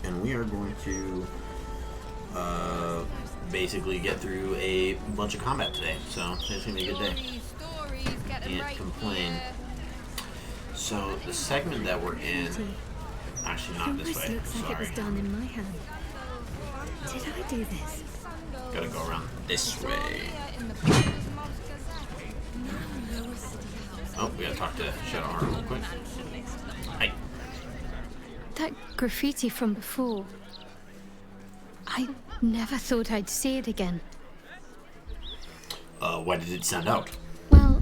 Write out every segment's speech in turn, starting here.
And we are going to basically get through a bunch of combat today, so it's going to be a good day. Can't complain. So the segment that we're in, actually not this way, looks like sorry. it was done in my hand. Did I do this? Gotta go around this way. Oh, we gotta talk to Shadowheart real quick. Hi. That graffiti from before. I never thought I'd see it again. Why did it stand out? Well,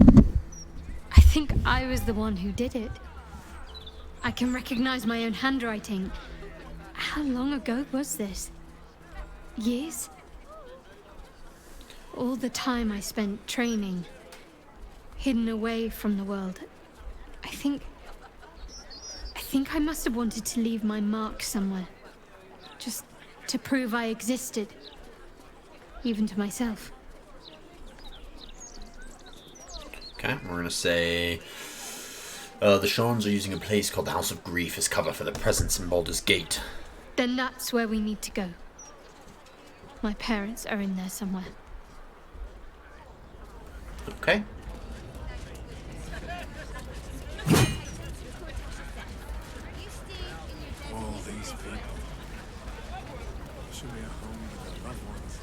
I think I was the one who did it. I can recognize my own handwriting. How long ago was this? Years? All the time I spent training, hidden away from the world. I think I must have wanted to leave my mark somewhere. Just to prove I existed. Even to myself. Okay, we're gonna say the Shawns are using a place called the House of Grief as cover for the presence in Baldur's Gate. Then that's where we need to go. My parents are in there somewhere. Okay. All these people should be a home to their loved ones.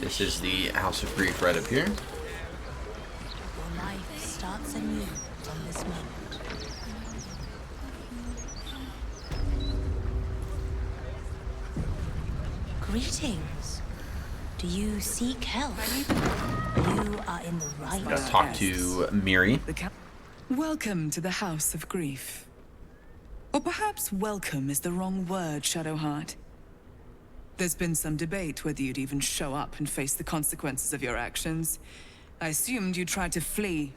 This is the House of Grief right up here. Your life starts anew from this moment. Greetings. Do you seek help? You are in the right Gotta talk to Miri. Welcome to the House of Grief. Or perhaps welcome is the wrong word, Shadowheart. There's been some debate whether you'd even show up and face the consequences of your actions. I assumed you tried to flee,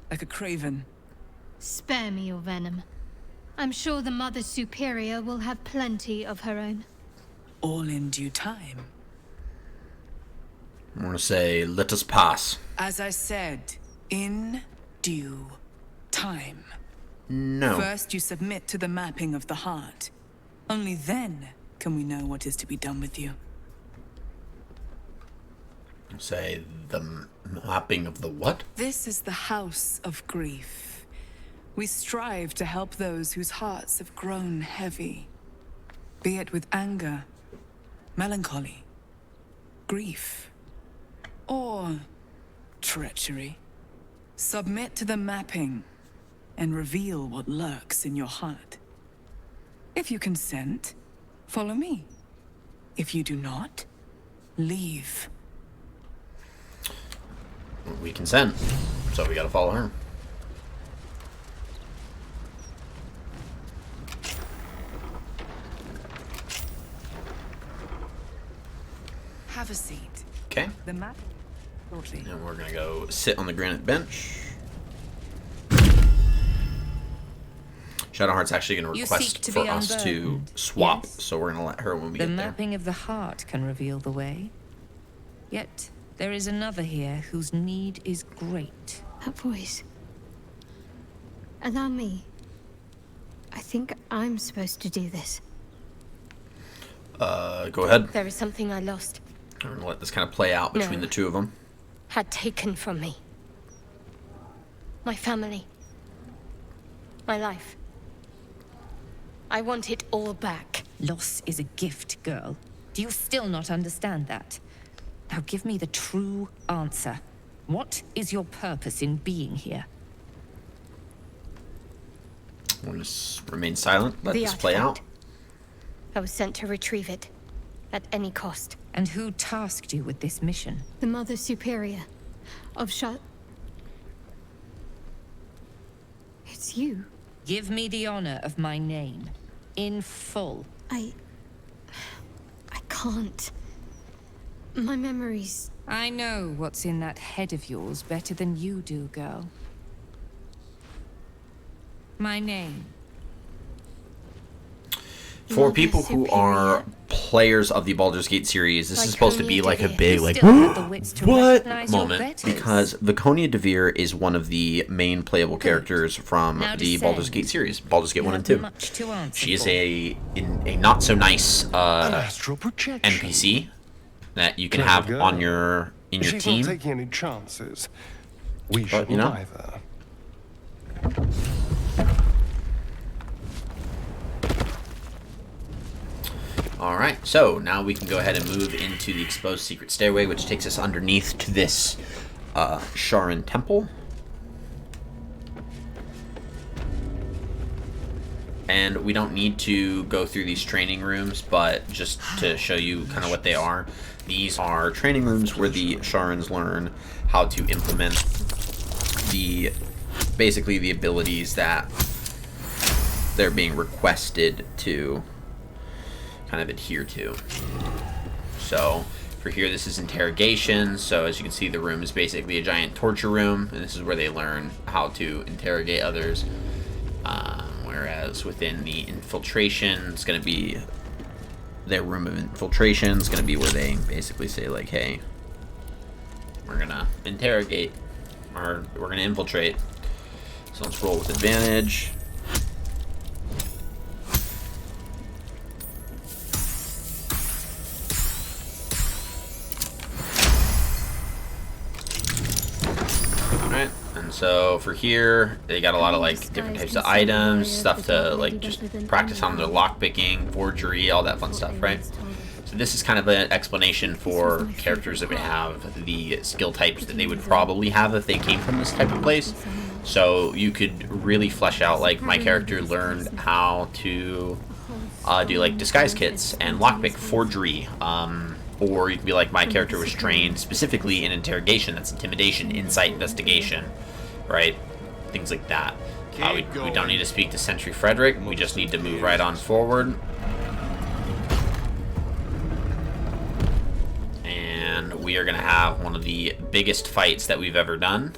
like a craven. Spare me your venom. I'm sure the Mother Superior will have plenty of her own. All in due time. I'm gonna say, let us pass. As I said, in due time. No. First, you submit to the mapping of the heart. Only then can we know what is to be done with you. Say, the mapping of the what? This is the house of grief. We strive to help those whose hearts have grown heavy, be it with anger, melancholy, grief, or treachery. Submit to the mapping and reveal what lurks in your heart. If you consent, follow me. If you do not, leave. We consent, so we gotta follow her. Have a seat. Okay. The map shortly. And we're gonna go sit on the granite bench. Shadowheart's actually gonna You request seek to for be us to unburdened, swap, yes? so we're gonna let her when we The get there. mapping of the heart can reveal the way. Yet, there is another here whose need is great. That voice. Allow me. I think I'm supposed to do this. Go ahead. There is something I lost. I'm gonna let this kind of play out between No. the two of them. Had taken from me. My family. My life. I want it all back. Loss is a gift, girl. Do you still not understand that? Now give me the true answer. What is your purpose in being here? We'll just remain silent, let The this play out. artifact. I was sent to retrieve it. At any cost. And who tasked you with this mission? The Mother Superior of It's you. Give me the honor of my name. In full. I can't. My memories. I know what's in that head of yours better than you do, girl. My name. For Mother people who are Superior. players of the Baldur's Gate series, this is supposed to be Laconia like a Devere. big, You like, still have the wits to what recognize your moment, betters. because Laconia Devere is one of the main playable characters from Now the descend. Baldur's Gate series, Baldur's Gate You 1 and have 2. much to answer She is for. a not so nice Astral projection. NPC that you can Clever have girl. on your She's team. not taking any chances. We But, shouldn't you know. either. Alright, so now we can go ahead and move into the exposed secret stairway, which takes us underneath to this Sharan temple. And we don't need to go through these training rooms, but just to show you kind of what they are, these are training rooms where the Sharans learn how to implement basically the abilities that they're being requested to kind of adhere to. So for here, this is interrogation. So as you can see, the room is basically a giant torture room, and this is where they learn how to interrogate others. Whereas within the infiltration, it's going to be their room of infiltration. It's going to be where they basically say, like, hey, we're going to interrogate, or we're going to infiltrate. So let's roll with advantage. Alright, and so for here, they got a lot of like different types of items, stuff to like just practice on their lockpicking, forgery, all that fun stuff, right? So this is kind of an explanation for characters that would have the skill types that they would probably have if they came from this type of place. So you could really flesh out, like, my character learned how to do like disguise kits and lockpick forgery. Or you can be like, my character was trained specifically in interrogation, that's intimidation, insight, investigation, right? Things like that. We don't need to speak to Sentry Frederick, we just need to move right on forward. And we are going to have one of the biggest fights that we've ever done.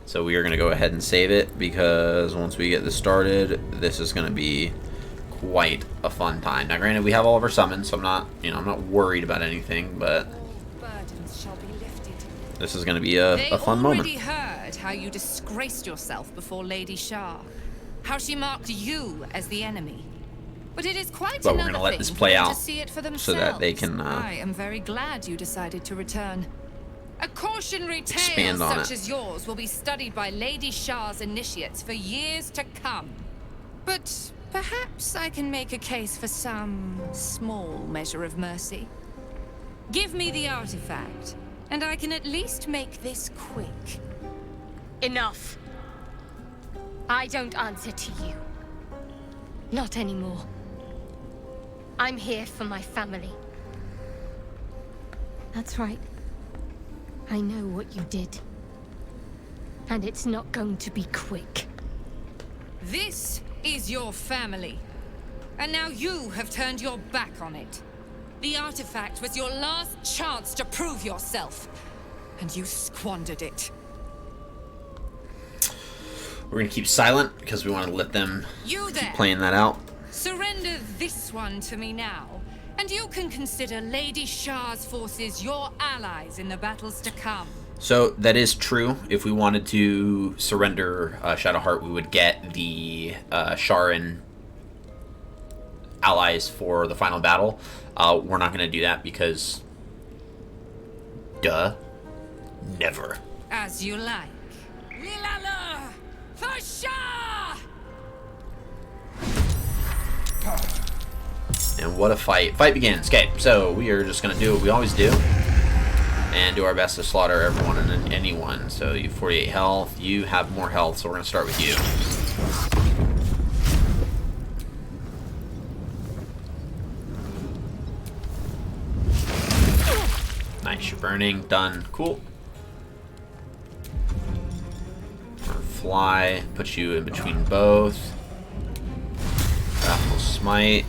So we are going to go ahead and save it, because once we get this started, this is going to be quite a fun time. Now, granted, we have all of our summons, so I'm not, I'm not worried about anything, but this is going to be a fun moment. They already heard how you disgraced yourself before Lady Shah, how she marked you as the enemy. But it is quite But we're another going to let thing this for play them out to see it for so that they can I am very glad you decided to return. A cautionary tale expand on such it. as yours will be studied by Lady Shah's initiates for years to come. But perhaps I can make a case for some small measure of mercy. Give me the artifact, and I can at least make this quick. Enough. I don't answer to you. Not anymore. I'm here for my family. That's right. I know what you did. And it's not going to be quick. This is your family. And now you have turned your back on it. The artifact was your last chance to prove yourself. And you squandered it. We're going to keep silent, because we want to let them You there! keep playing that out. Surrender this one to me now, and you can consider Lady Shah's forces your allies in the battles to come. So that is true. If we wanted to surrender Shadowheart, we would get the Sharan allies for the final battle. We're not going to do that because, duh, never. As you like. Lilala! For Shah! And what a fight. Fight begins. Okay, so we are just going to do what we always do. And do our best to slaughter everyone and anyone. So you have 48 health. You have more health, so we're going to start with you. Nice, you're burning. Done. Cool. Fly. Put you in between both. Wrathful Smite.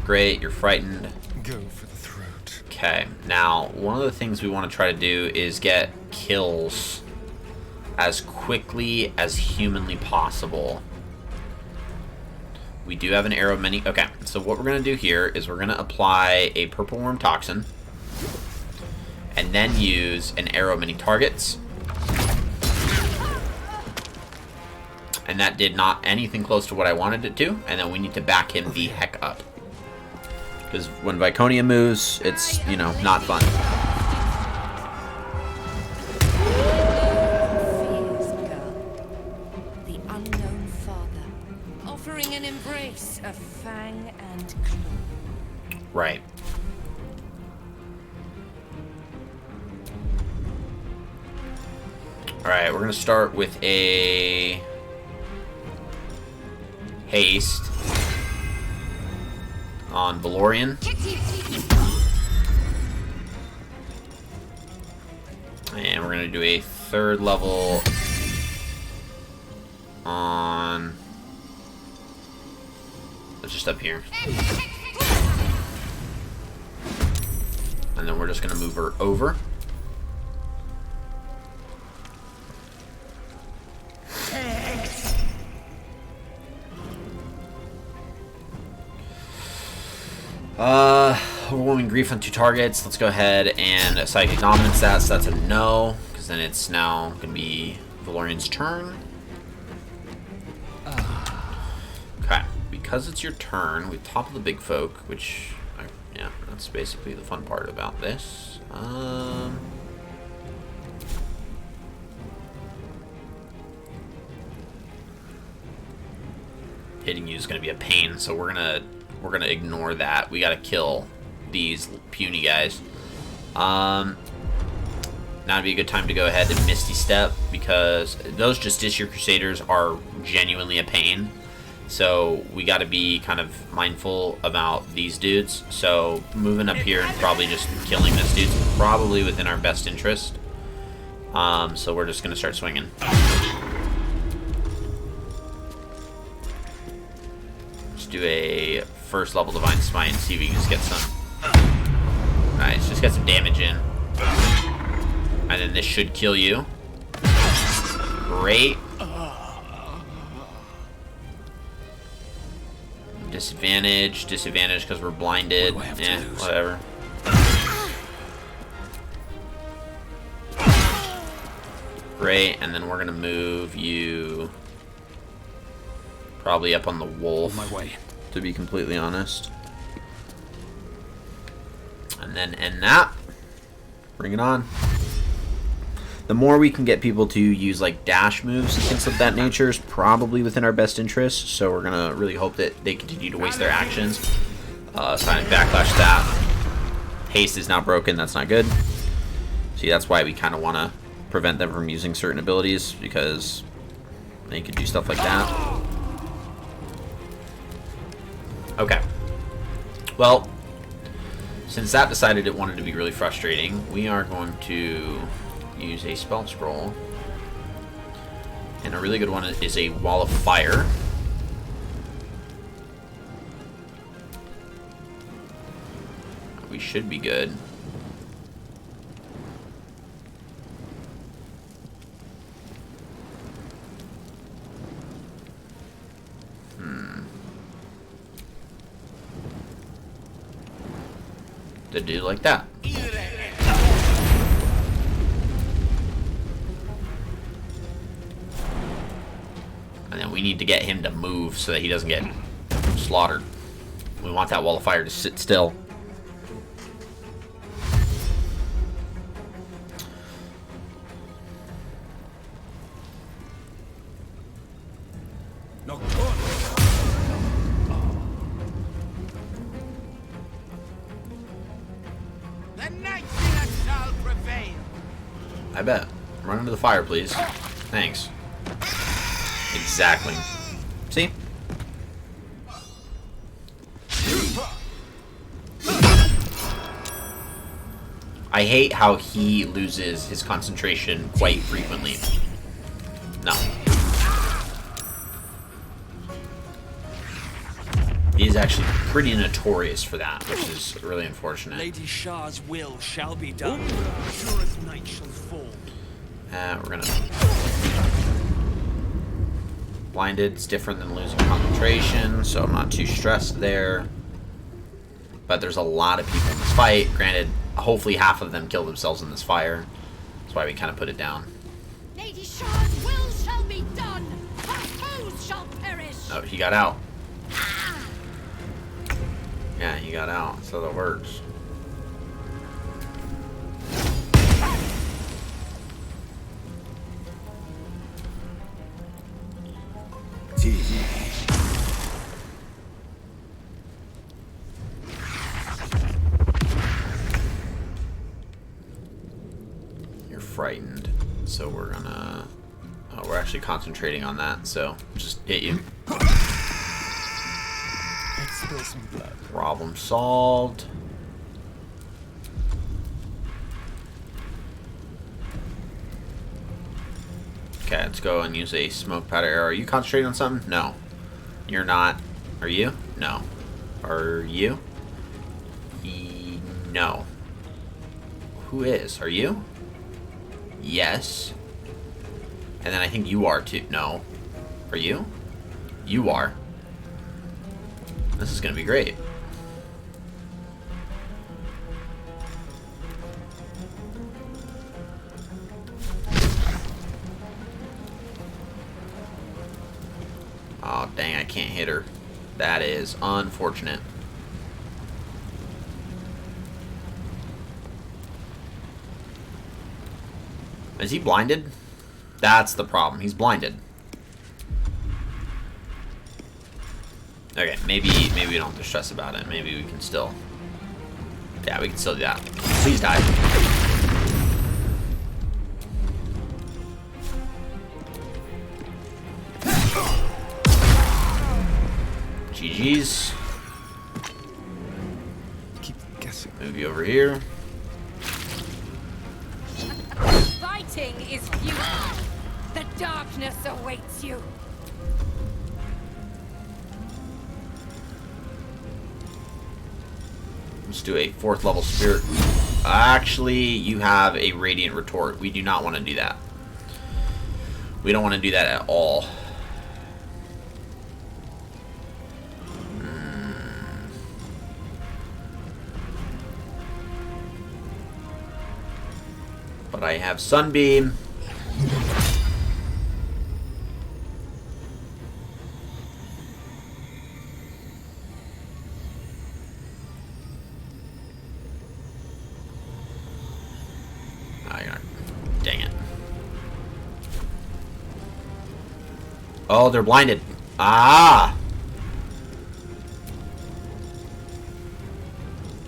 Great, you're frightened. Go for the throat. Okay, now one of the things we want to try to do is get kills as quickly as humanly possible. We do have an arrow many. Okay, so what we're going to do here is we're going to apply a purple worm toxin and then use an arrow many targets. And that did not anything close to what I wanted it to, and then we need to back him the heck up. Because when Viconia moves, it's, not fun. Fears, girl. The unknown father, offering an embrace of fang and claw. Right. Alright, we're going to start with a haste on Valorian. And we're going to do a third level on... just up here. And then we're just going to move her over. Overwhelming grief on 2 targets. Let's go ahead and psychic dominance that, so that's a no, because then it's now going to be Valorian's turn. Okay, because it's your turn, we topple the big folk, which, yeah, that's basically the fun part about this. Hitting you is going to be a pain, so we're gonna ignore that. We gotta kill these puny guys. Now would be a good time to go ahead and Misty Step, because those Justicia Crusaders are genuinely a pain. So we gotta be kind of mindful about these dudes. So moving up here and probably just killing this dude's probably within our best interest. So we're just gonna start swinging. Just do a first level Divine Smite and see if we can just get some. Nice, just get some damage in. And then this should kill you. Great. Disadvantage because we're blinded. Yeah, whatever. Great, and then we're gonna move you probably up on the wolf. My way. To be completely honest. And then end that. Bring it on. The more we can get people to use like dash moves and things of that nature is probably within our best interest. So we're gonna really hope that they continue to waste their actions. Silent backlash that. Haste is now broken. That's not good. See, that's why we kind of want to prevent them from using certain abilities, because they could do stuff like that. Okay. Well, since that decided it wanted to be really frustrating, we are going to use a spell scroll. And a really good one is a wall of fire. We should be good. To do like that. And then we need to get him to move so that he doesn't get slaughtered. We want that wall of fire to sit still. I bet. Run into the fire, please. Thanks. Exactly. See? I hate how he loses his concentration quite frequently. No. He is actually pretty notorious for that, which is really unfortunate. Lady Shah's will shall be done. Sure as night shall fall. We're gonna... Blinded's different than losing concentration, so I'm not too stressed there. But there's a lot of people in this fight. Granted, hopefully half of them kill themselves in this fire. That's why we kind of put it down. Lady Shah's will shall be done. Her foes shall perish. Oh, he got out. Yeah, he got out, so that works. You're frightened, so we're gonna... Oh, we're actually concentrating on that, so just hit you. Spill some blood. Problem solved. Okay, let's go and use a smoke powder arrow. Are you concentrating on something? No. You're not. Are you? No. Are you? No. Who is? Are you? Yes. And then I think you are too. No. Are you? You are. This is gonna be great. Oh, dang, I can't hit her. That is unfortunate. Is he blinded? That's the problem. He's blinded. Okay, maybe we don't have to stress about it. Maybe we can still... Yeah, we can still do that. Please die. GG's. Keep guessing. Move you over here. Fighting is futile. The darkness awaits you. Let's do a 4th level spirit. Actually, you have a radiant retort. We do not want to do that. We don't want to do that at all. But I have Sunbeam. Dang it. Oh, they're blinded. Ah!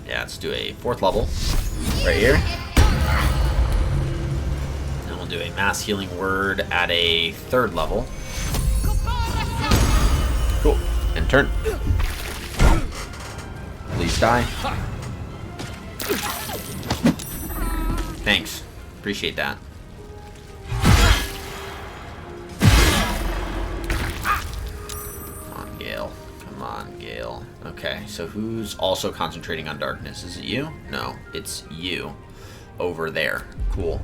Yeah, let's do a 4th level. Right here. And we'll do a mass healing word at a 3rd level. Cool. And turn. Please die. Thanks. Appreciate that. Come on, Gale. Come on, Gale. Okay, so who's also concentrating on darkness? Is it you? No, it's you. Over there. Cool.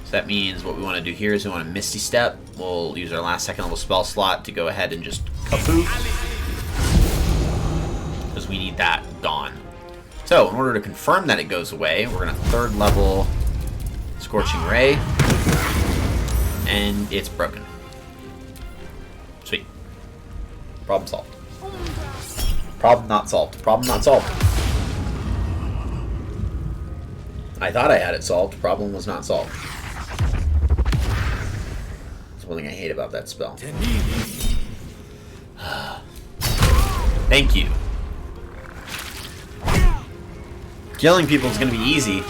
So that means what we want to do here is we want to Misty Step. We'll use our last 2nd level spell slot to go ahead and just kapoof. Because we need that gone. So, in order to confirm that it goes away, we're going to 3rd level Scorching Ray. And it's broken. Sweet. Problem solved. Problem not solved. Problem not solved. I thought I had it solved. Problem was not solved. That's one thing I hate about that spell. Thank you. Killing people is going to be easy.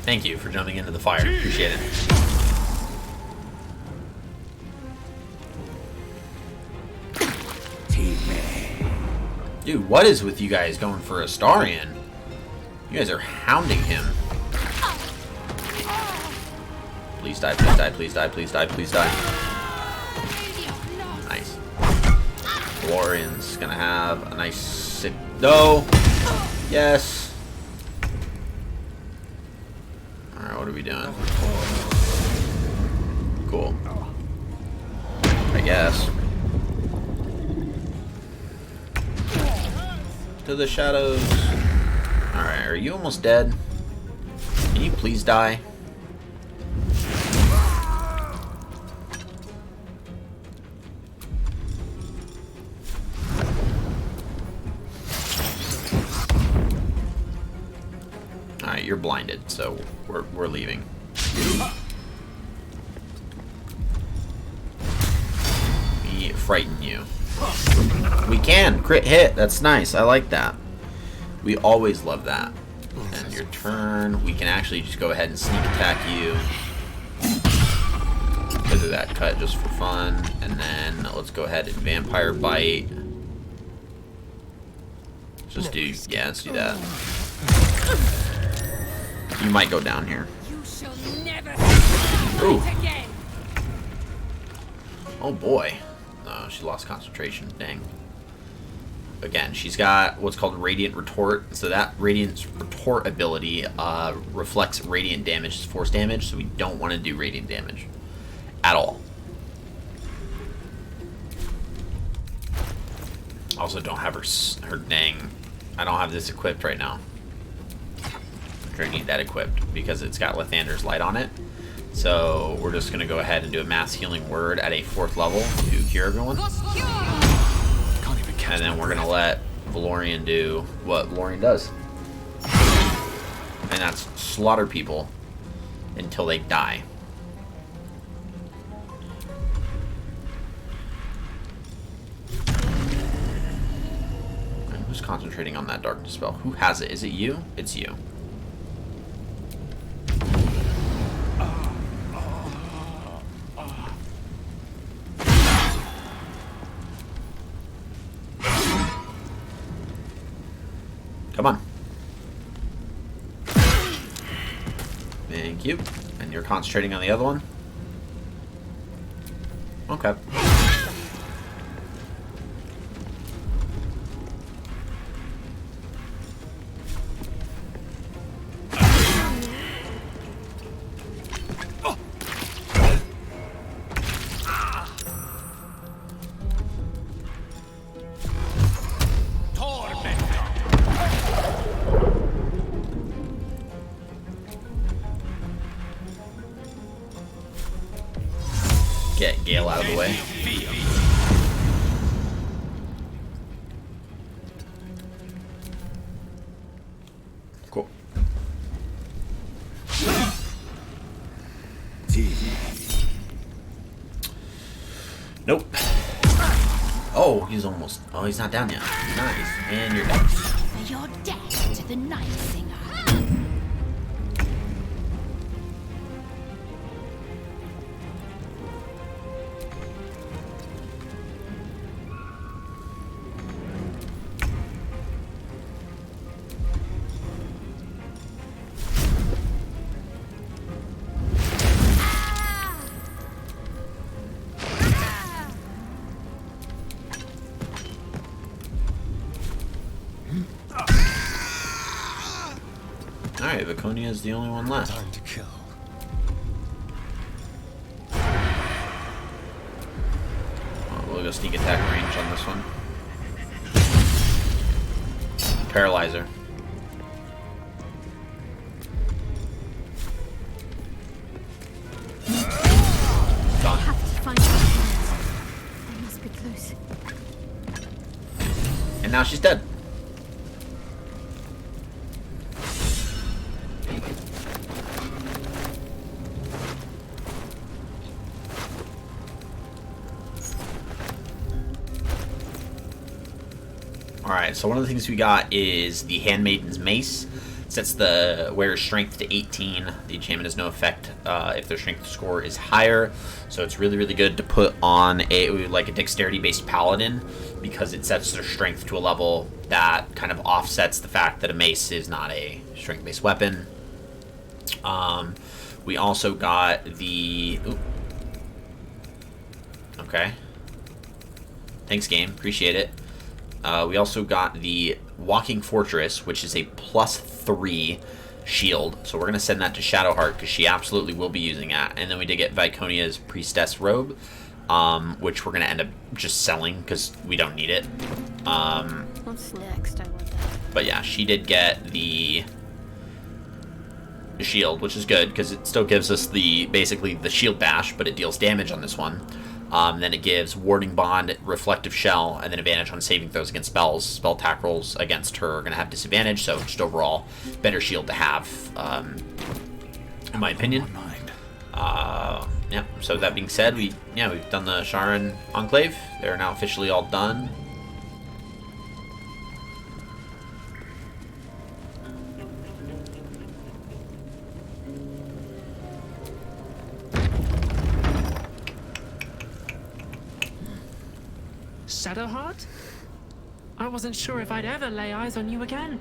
Thank you for jumping into the fire. Appreciate it. Dude, what is with you guys going for Astarion? You guys are hounding him. Please die, please die, please die, please die, please die. Nice. Valorian's gonna have a nice sick... No! Yes! Alright, what are we doing? Cool. I guess. To the shadows. Alright, are you almost dead? Can you please die? Alright, you're blinded, so we're leaving. We frighten you. We can! Crit hit! That's nice. I like that. We always love that. And your turn, we can actually just go ahead and sneak attack you. Go do that cut just for fun. And then let's go ahead and Vampire Bite. Just do... Yeah, let's do that. You might go down here. Ooh. Oh boy. No, she lost concentration. Dang. Again, she's got what's called Radiant Retort. So that Radiant Retort ability reflects Radiant damage as force damage. So we don't want to do Radiant damage at all. Also, don't have her dang... I don't have this equipped right now. I need that equipped because it's got Lathander's Light on it. So we're just going to go ahead and do a mass healing word at a 4th level to cure everyone. And then we're going to let Valorian do what Valorian does. And that's slaughter people until they die. And who's concentrating on that darkness spell? Who has it? Is it you? It's you. Come on. Thank you. And you're concentrating on the other one? Okay. get Gale out of the way. Cool. Nope. Oh, he's almost. Oh, he's not down yet. Nice. And you're down. You're dead to the Night Singer. Alright, Viconia is the only one left. Time to kill. We'll go sneak attack range on this one. Paralyzer. I have to find my friends. They must be close. And now she's dead. Alright, so one of the things we got is the Handmaiden's Mace. Sets the wearer's strength to 18. The enchantment has no effect if their strength score is higher. So it's really, really good to put on a dexterity-based paladin because it sets their strength to a level that kind of offsets the fact that a mace is not a strength-based weapon. We also got the... Ooh. Okay. Thanks, game. Appreciate it. We also got the Walking Fortress, which is a +3 shield. So we're going to send that to Shadowheart because she absolutely will be using that. And then we did get Viconia's Priestess Robe, which we're going to end up just selling because we don't need it. What's next? I wonder. But yeah, she did get the shield, which is good because it still gives us basically the shield bash, but it deals damage on this one. Then it gives Warding Bond, Reflective Shell, and then advantage on saving throws against spells. Spell attack rolls against her are going to have disadvantage, so just overall, better shield to have, in my opinion. Yeah, so that being said, we've done the Sharan Enclave. They're now officially all done. Shadowheart? I wasn't sure if I'd ever lay eyes on you again.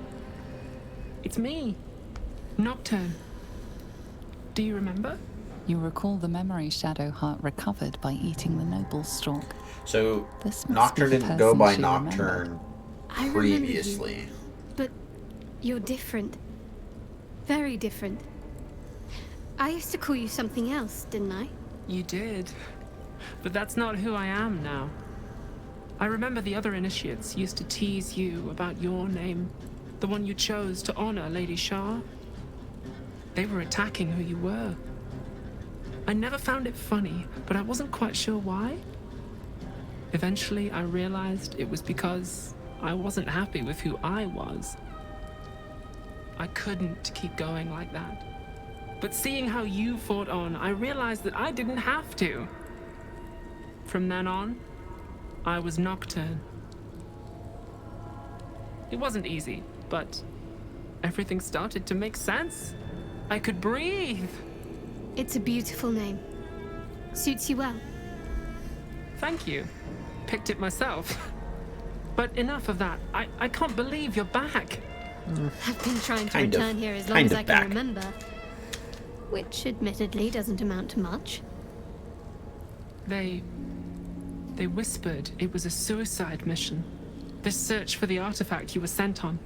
It's me, Nocturne. Do you remember? You recall the memory Shadowheart recovered by eating the noble stalk. So, This must Nocturne be the didn't go person by she Nocturne remembered. I remember you, previously. but you're different. Very different. I used to call you something else, didn't I? You did. But that's not who I am now. I remember the other initiates used to tease you about your name, the one you chose to honor Lady Shar. They were attacking who you were. I never found it funny, but I wasn't quite sure why. Eventually, I realized it was because I wasn't happy with who I was. I couldn't keep going like that. But seeing how you fought on, I realized that I didn't have to. From then on, I was Nocturne. It wasn't easy, but everything started to make sense. I could breathe. It's a beautiful name. Suits you well. Thank you. Picked it myself. But enough of that. I can't believe you're back. I've been trying to Kind of. return here as long Kind as of I can back. remember. Which admittedly doesn't amount to much. They whispered it was a suicide mission. This search for the artifact you were sent on.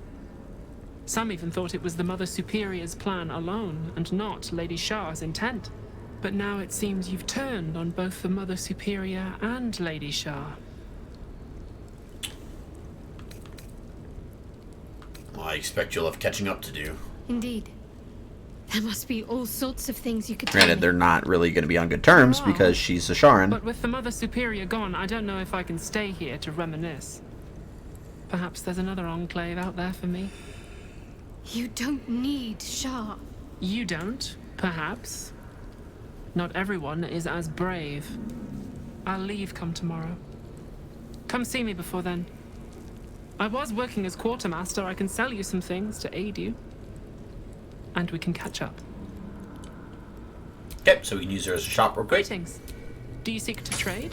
Some even thought it was the Mother Superior's plan alone, and not Lady Shar's intent. But now it seems you've turned on both the Mother Superior and Lady Shar. Well, I expect you'll have catching up to do. Indeed. There must be all sorts of things you could tell Granted, me. they're not really going to be on good terms because she's a Sharan. But with the Mother Superior gone, I don't know if I can stay here to reminisce. Perhaps there's another enclave out there for me. You don't need Shah. You don't, perhaps. Not everyone is as brave. I'll leave come tomorrow. Come see me before then. I was working as quartermaster. I can sell you some things to aid you. And we can catch up. Okay, so we can use her as a shop real quick. Greetings. Do you seek to trade?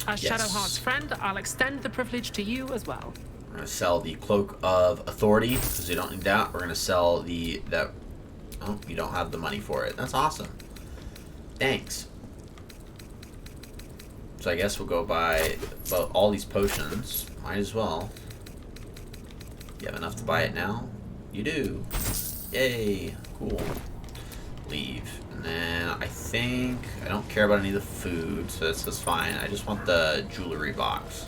As Yes. Shadowheart's friend, I'll extend the privilege to you as well. We're going to sell the Cloak of Authority, because we don't need that. We're going to sell that... Oh, you don't have the money for it. That's awesome. Thanks. So I guess we'll go buy about all these potions. Might as well. You have enough to buy it now? You do. Yay. Cool. Leave. And then I think... I don't care about any of the food, so that's fine. I just want the jewelry box.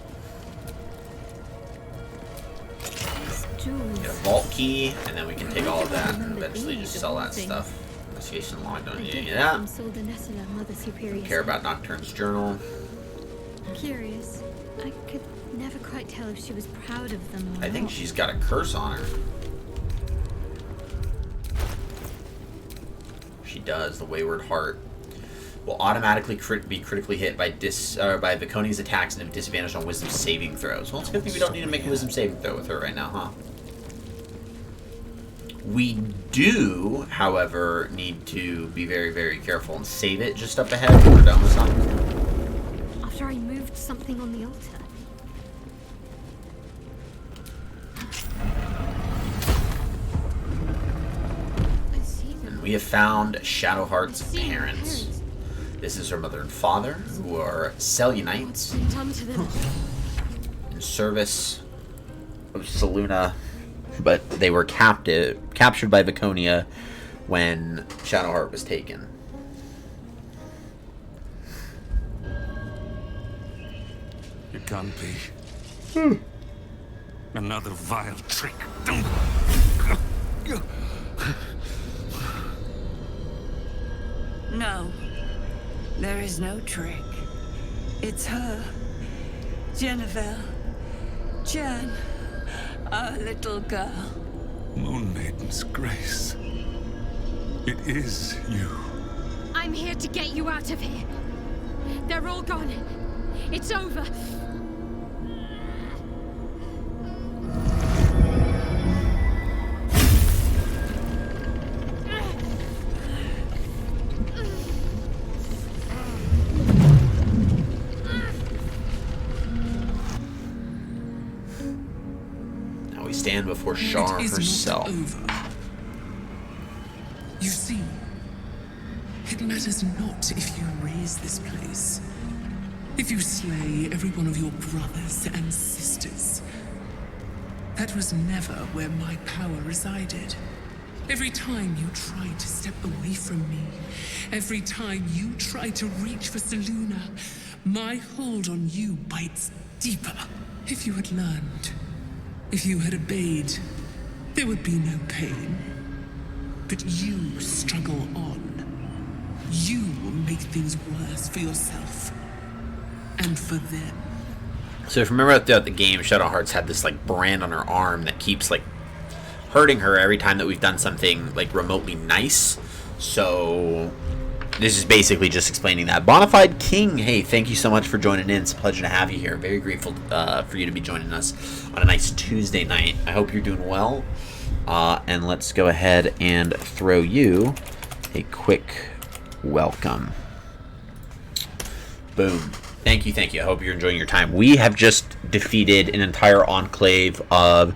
Jewels. Get a vault key, and then we can take all of that and eventually just sell that stuff. Investigation log, don't need any of that. Don't care about Nocturne's journal. Curious. I could never quite tell if she was proud of them or I think not. she's got a curse on her. She does. The Wayward Heart will automatically be critically hit by Viconia's attacks and have disadvantage on Wisdom saving throws. Well, it's a good thing we don't need to make a Wisdom saving throw with her right now, huh? We do, however, need to be very, very careful and save it just up ahead when we're done with something. After I moved something on the altar. I see them. We have found Shadowheart's parents. This is her mother and father, who are Selenites What's been done to them? in service of Selûne, but they were captured by Viconia when Shadowheart was taken. It can't be. Another vile trick. No, there is no trick. It's her, Genevieve, Jan, our little girl. Moon Maiden's grace. It is you. I'm here to get you out of here. They're all gone. It's over. Now we stand before Shar It is herself. not over. You see, it matters not if you raise this place. If you slay every one of your brothers and sisters. That was never where my power resided. Every time you tried to step away from me, every time you tried to reach for Selûne, my hold on you bites deeper. If you had learned, if you had obeyed, there would be no pain. But you struggle on. You make things worse for yourself. And for them. So if you remember throughout the game, Shadowheart's had this like brand on her arm that keeps like hurting her every time that we've done something like remotely nice. So this is basically just explaining that. Bonafide King, hey, thank you so much for joining in. It's a pleasure to have you here. Very grateful for you to be joining us on a nice Tuesday night. I hope you're doing well. And let's go ahead and throw you a quick welcome. Boom. Thank you, thank you. I hope you're enjoying your time. We have just defeated an entire enclave of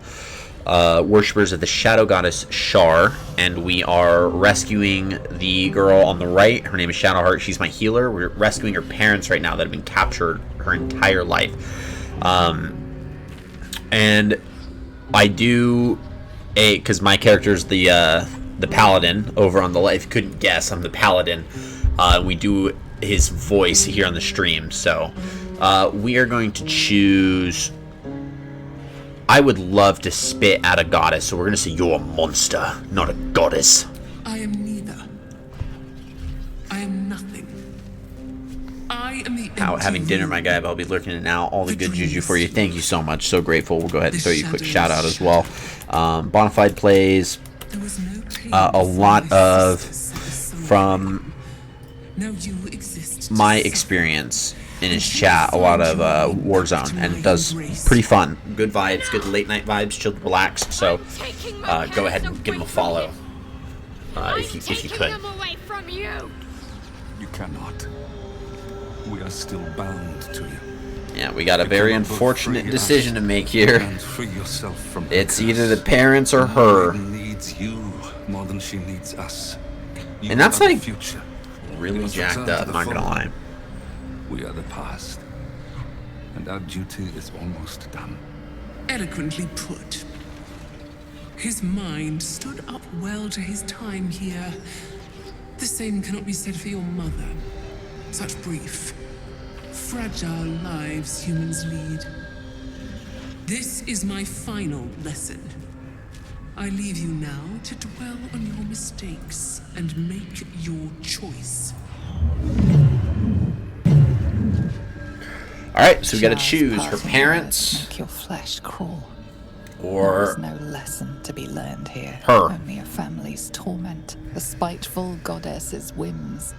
worshippers of the Shadow Goddess Shar, and we are rescuing the girl on the right. Her name is Shadowheart. She's my healer. We're rescuing her parents right now that have been captured her entire life. And I do because my character's the paladin over on the left. If you couldn't guess, I'm the paladin. We do his voice here on the stream. So we are going to choose... I would love to spit at a goddess, so we're going to say you're a monster, not a goddess. I am am the How empty having dinner, room. my guy. I'll be lurking in and out. All the good juju dreams for you. Thank you so much. So grateful. We'll go ahead and The throw you a quick shadows shout out as shadow. well. Bonafide plays There was no pain a for lot my of sisters that were from now you exist to my suffer. experience in his chat. A lot of Warzone, and it does pretty fun. Good vibes, good late night vibes, chilled, relaxed. So go ahead and give him a follow if you could. Them away from you. You cannot. We are still bound to you. Yeah, we got a very cannot both unfortunate free decision us to make here. And free yourself from It's curse. either the parents or her. The maiden needs you more than she needs us. You And that's are the like future. We really must jacked return to up, the not gonna fold. lie. We are the past. And our duty is almost done. Eloquently put. His mind stood up well to his time here. The same cannot be said for your mother. Such brief, fragile lives humans lead. This is my final lesson. I leave you now to dwell on your mistakes and make your choice. Alright, so we gotta Shah's choose her parting parents words make your flesh crawl. There or is no lesson to be learned here. her. Only a family's torment, a spiteful goddess's whims,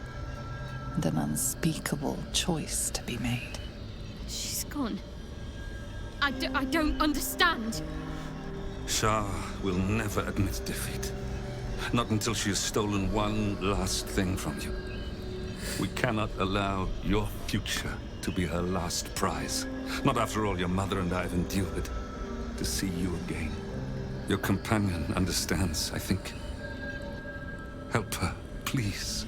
and an unspeakable choice to be made. She's gone. I don't understand. Shah will never admit defeat. Not until she has stolen one last thing from you. We cannot allow your future to be her last prize. Not after all your mother and I have endured. To see you again. Your companion understands, I think. Help her, please.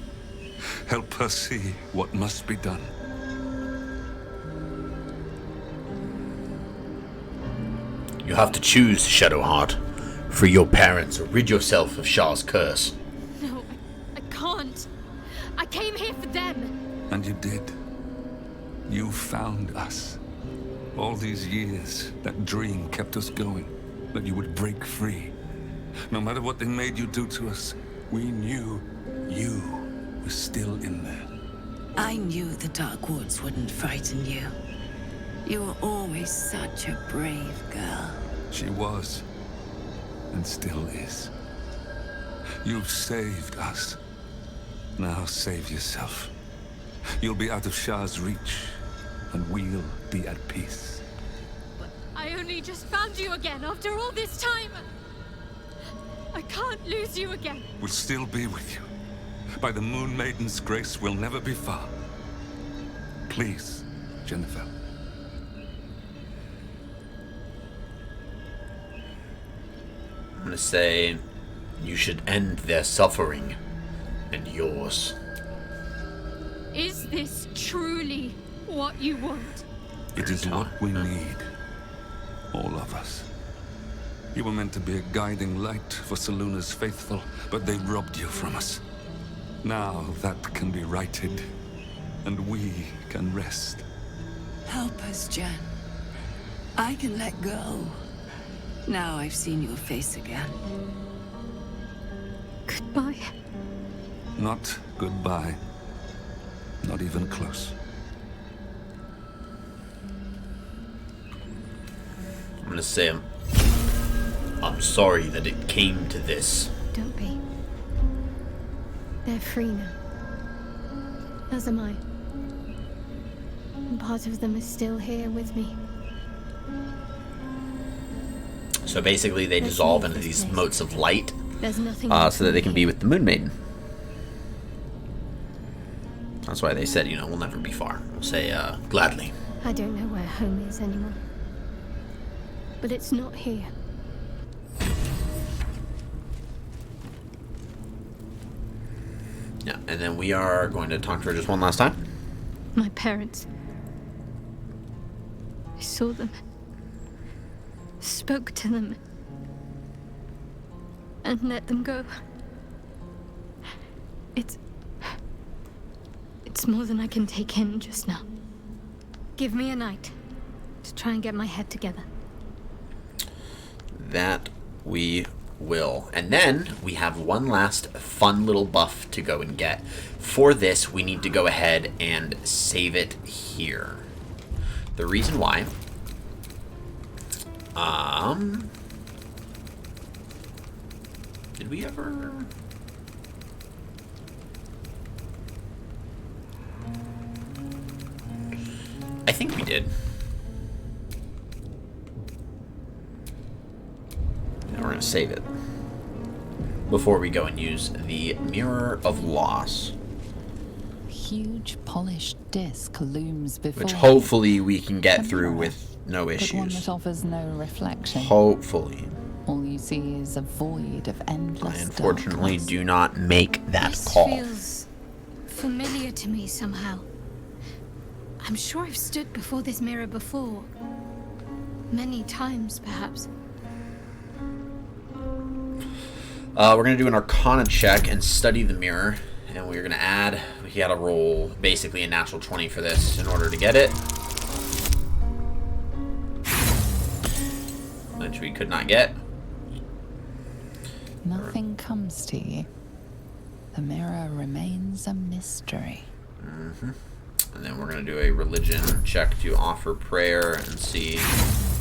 Help her see what must be done. You have to choose, Shadowheart. Free your parents or rid yourself of Shah's curse. No, I can't. I came here for them. And you did. You found us. All these years, that dream kept us going. That you would break free. No matter what they made you do to us, we knew you were still in there. I knew the Dark Woods wouldn't frighten you. You were always such a brave girl. She was. And still is. You've saved us. Now save yourself. You'll be out of Shah's reach. And we'll be at peace. But I only just found you again after all this time. I can't lose you again. We'll still be with you. By the Moon Maiden's grace, we'll never be far. Please, Jennifer. I'm gonna say you should end their suffering and yours. Is this truly what you want? It is what we need. All of us. You were meant to be a guiding light for Seluna's faithful, but they robbed you from us. Now that can be righted, and we can rest. Help us, Jen. I can let go. Now I've seen your face again. Goodbye. Not goodbye. Not even close. I'm gonna say I'm sorry that it came to this. Don't be. They're free now. As am I. And part of them is still here with me. So basically they Let's dissolve leave into this these place. motes of light There's nothing so that they can be with the Moon Maiden. That's why they said, you know, we'll never be far. We'll say, gladly. I don't know where home is anymore. But it's not here. Yeah, and then we are going to talk to her just one last time. My parents. I saw them. Spoke to them. And let them go. It's more than I can take in just now. Give me a night to try and get my head together. That we will. And then we have one last fun little buff to go and get. For this, we need to go ahead and save it here. The reason why... Did we ever... I think we did. Now we're going to save it before we go and use the Mirror of Loss. Huge polished disc looms before which hopefully we can get through with no issues. But one that offers no reflection. Hopefully. All you see is a void of endless I unfortunately darkness. do not make that This call. feels familiar to me somehow. I'm sure I've stood before this mirror before. Many times, perhaps. We're going to do an Arcana check and study the mirror. And we're going to add... We got to roll basically a natural 20 for this in order to get it. Which we could not get. Nothing comes to you. The mirror remains a mystery. Mm-hmm. And then we're going to do a religion check to offer prayer and see.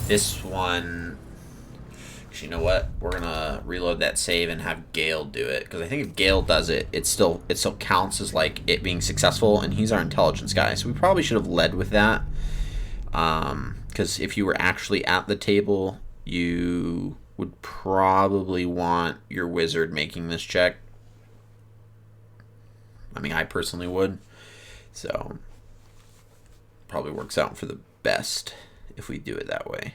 This one... You know what? We're going to reload that save and have Gale do it. Because I think if Gale does it, it still counts as like it being successful. And he's our intelligence guy. So we probably should have led with that. Because if you were actually at the table, you would probably want your wizard making this check. I mean, I personally would. So, probably works out for the best if we do it that way.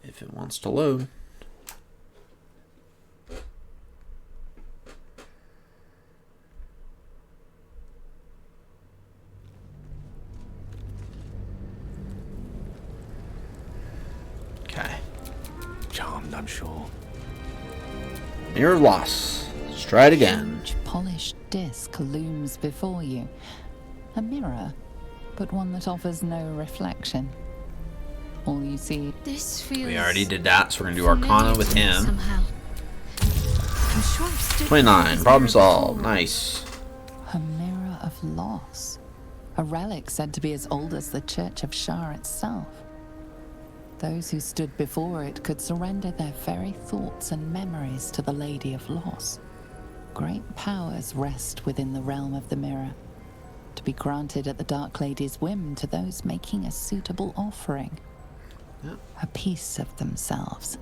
If it wants to load. Okay. Charmed, I'm sure. Mirror of Loss. Let's try it again. Huge polished disc looms before you. A mirror, but one that offers no reflection. All you see... This feels... We already did that, so we're going to do Arcana with him. Somehow. I'm sure I've stood 29. Problem solved. Nice. A mirror of loss. A relic said to be as old as the Church of Shar itself. Those who stood before it could surrender their very thoughts and memories to the Lady of Loss. Great powers rest within the realm of the mirror, to be granted at the Dark Lady's whim to those making a suitable offering. Yep. A piece of themselves.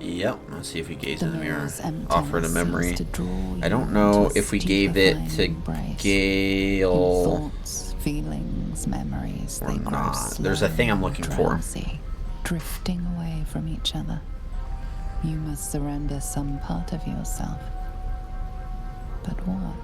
Yep, let's see if we gaze in the mirror. mirror's emptiness Offered a memory. seems to draw you I don't know into a if we gave it to stupefying embrace. Gale In thoughts, feelings, memories, or they grow not. There's a slow thing I'm and looking for. drowsy, drifting away from each other. You must surrender some part of yourself. But what?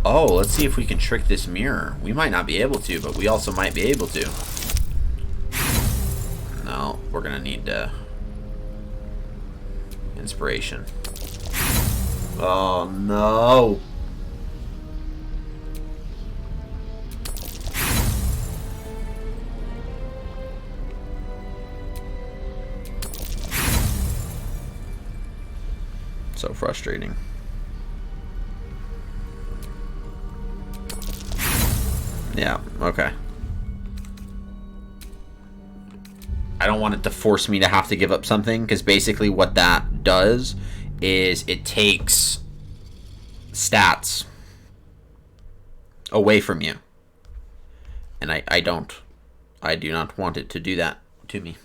Oh, let's see if we can trick this mirror. We might not be able to, but we also might be able to. No, we're gonna need inspiration. Oh no! So frustrating. Yeah, okay. I don't want it to force me to have to give up something, because basically what that does is it takes stats away from you. And I do not want it to do that to me.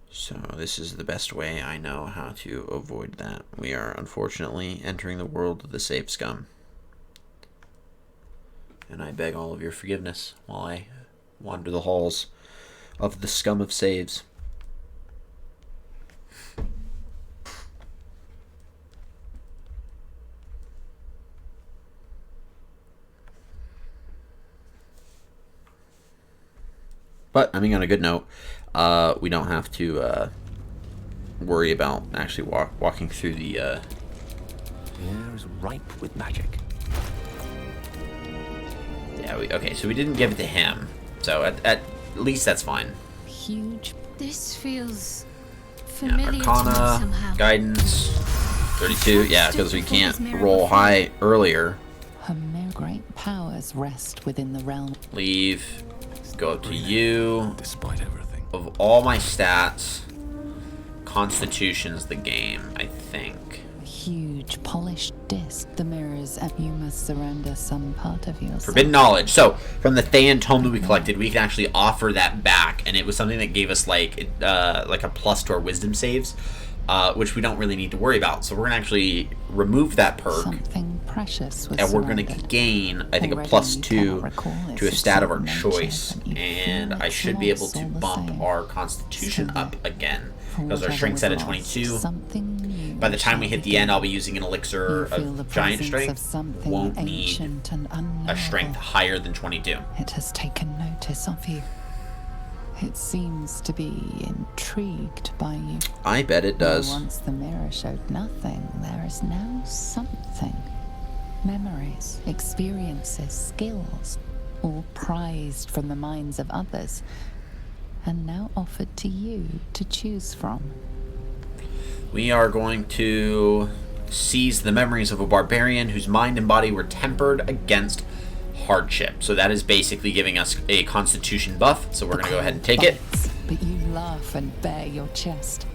So this is the best way I know how to avoid that. We are unfortunately entering the world of the save scum. And I beg all of your forgiveness while I wander the halls of the scum of saves. But, I mean, on a good note, we don't have to worry about actually walking through the... The air is ripe with magic. Yeah, okay, so we didn't give it to him. So, at least that's fine. Huge. This feels Yeah, familiar to me Arcana, somehow. Guidance, 32. Yeah, because we can't roll high earlier. Her great powers rest within the realm. Leave. Go up to you. Despite everything. Of all my stats, Constitution's the game, I think. A huge polished disc. The mirrors, and you must surrender some part of yourself. Forbidden knowledge. So, from the Thayan tome that we collected, we can actually offer that back, and it was something that gave us like a plus to our wisdom saves, which we don't really need to worry about. So we're gonna actually remove that perk. Something precious was And we're going to surrendered. gain, I think, a Already plus you 2 cannot recall its to a stat of our nature, choice. but you And feel I its should be able loss to all the bump same. our constitution Still, up again. for Because our whatever strength's was at a lost, 22. something new By the time we shall hit the end, begin. I'll be using an elixir You feel the of giant presence strength. of something Won't need ancient and a strength unknowable. higher than 22. It has taken notice of you. It seems to be intrigued by you. I bet it Where does. once the mirror showed nothing, there is now something. Memories, experiences, skills, all prized from the minds of others, and now offered to you to choose from. We are going to seize the memories of a barbarian whose mind and body were tempered against hardship. So that is basically giving us a constitution buff. So we're going to go ahead and take it. But you laugh and bare your chest.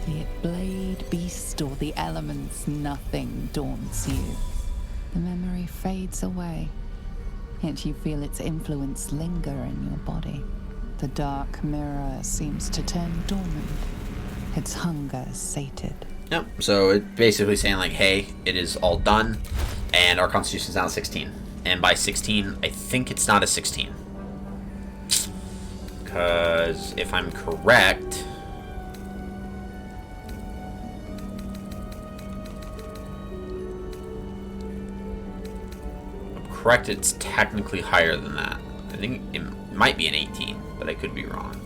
Be it blade, beast, or the elements, nothing daunts you. The memory fades away, yet you feel its influence linger in your body. The dark mirror seems to turn dormant, its hunger sated. Yep. So it's basically saying like, hey, it is all done, and our constitution's now 16. And by 16, I think it's not a 16. Because if I'm correct... correct, it's technically higher than that. I think it might be an 18, but I could be wrong.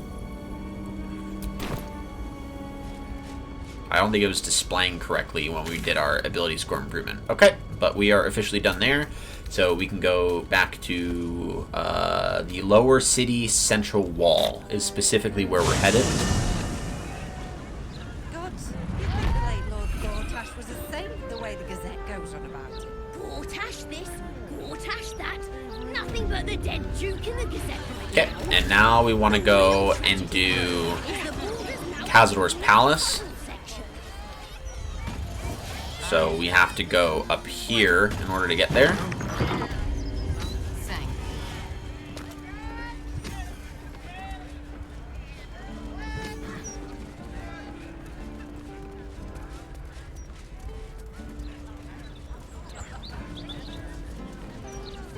I don't think it was displaying correctly when we did our ability score improvement. Okay, but we are officially done there. So we can go back to the lower city central wall is specifically where we're headed. Gods, you think the late Lord Gortash was a saint, the way the Gazette goes on about it. Gortash this, Gortash that. Nothing but the dead Duke in the Gazette. Okay, and now we want to go and do Cazador's Palace. So we have to go up here in order to get there.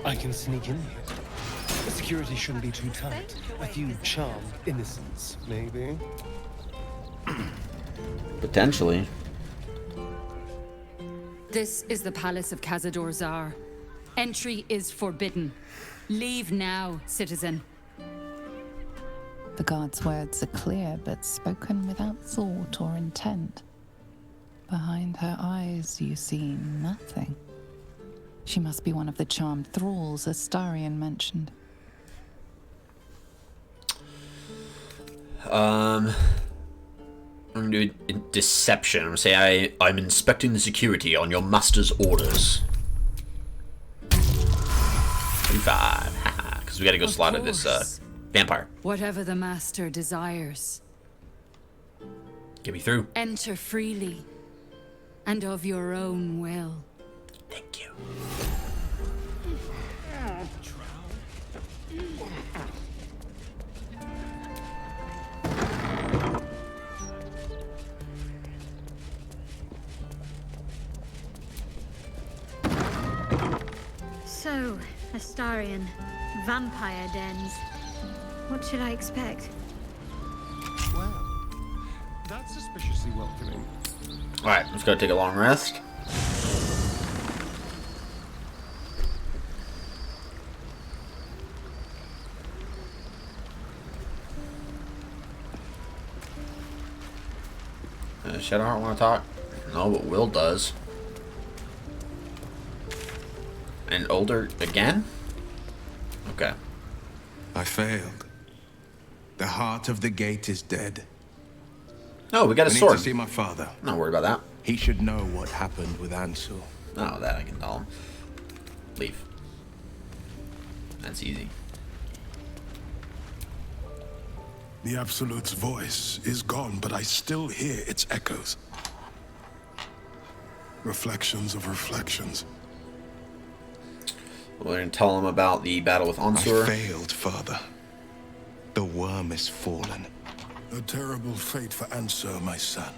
I can sneak in here. The security shouldn't be too tight. A few charmed innocents, maybe. Potentially. This is the palace of Cazador Zar. Entry is forbidden. Leave now, citizen. The guard's words are clear, but spoken without thought or intent. Behind her eyes, you see nothing. She must be one of the charmed thralls Astarion mentioned. I'm gonna do a deception. I'm gonna say I'm inspecting the security on your master's orders. 35. Because we gotta go slaughter this vampire. Whatever the master desires. Get me through. Enter freely. And of your own will. Thank you. So, Astarion, vampire dens. What should I expect? Well, that's suspiciously welcoming. Alright, let's go take a long rest. Shadowheart want to talk? No, but Will does. And older again? Okay. I failed. The heart of the gate is dead. No, we got a I sword. need to see my father. Not worried about that. He should know what happened with Ansel. No, that I can tell him. Leave. That's easy. The Absolute's voice is gone, but I still hear its echoes. Reflections of reflections. We're going to tell him about the battle with Ansur. I failed, Father. The worm is fallen. A terrible fate for Ansur, my son.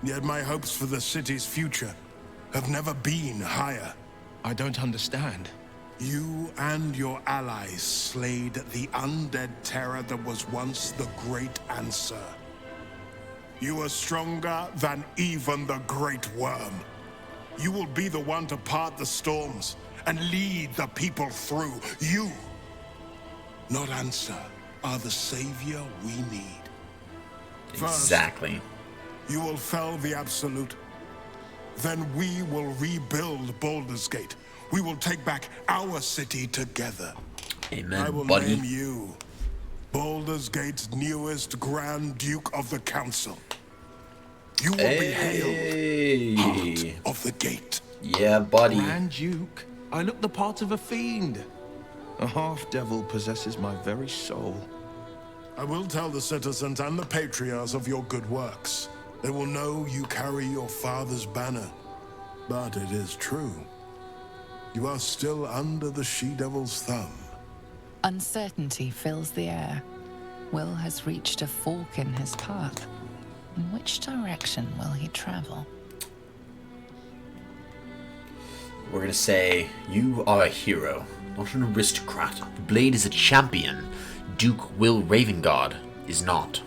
Yet my hopes for the city's future have never been higher. I don't understand. You and your allies slayed the undead terror that was once the Great Ansur. You are stronger than even the Great Worm. You will be the one to part the storms and lead the people through. You, not Ansur, are the savior we need. Exactly. You will fell the Absolute. Then we will rebuild Baldur's Gate. We will take back our city together. Amen, I will buddy. name you Baldur's Gate's newest Grand Duke of the Council. You will be hailed Heart of the Gate. Yeah, buddy. Grand Duke? I look the part of a fiend. A half-devil possesses my very soul. I will tell the citizens and the patriarchs of your good works. They will know you carry your father's banner. But it is true. You are still under the she-devil's thumb. Uncertainty fills the air. Will has reached a fork in his path. In which direction will he travel? We're going to say, you are a hero, not an aristocrat. The Blade is a champion. Duke Will Ravengard is not.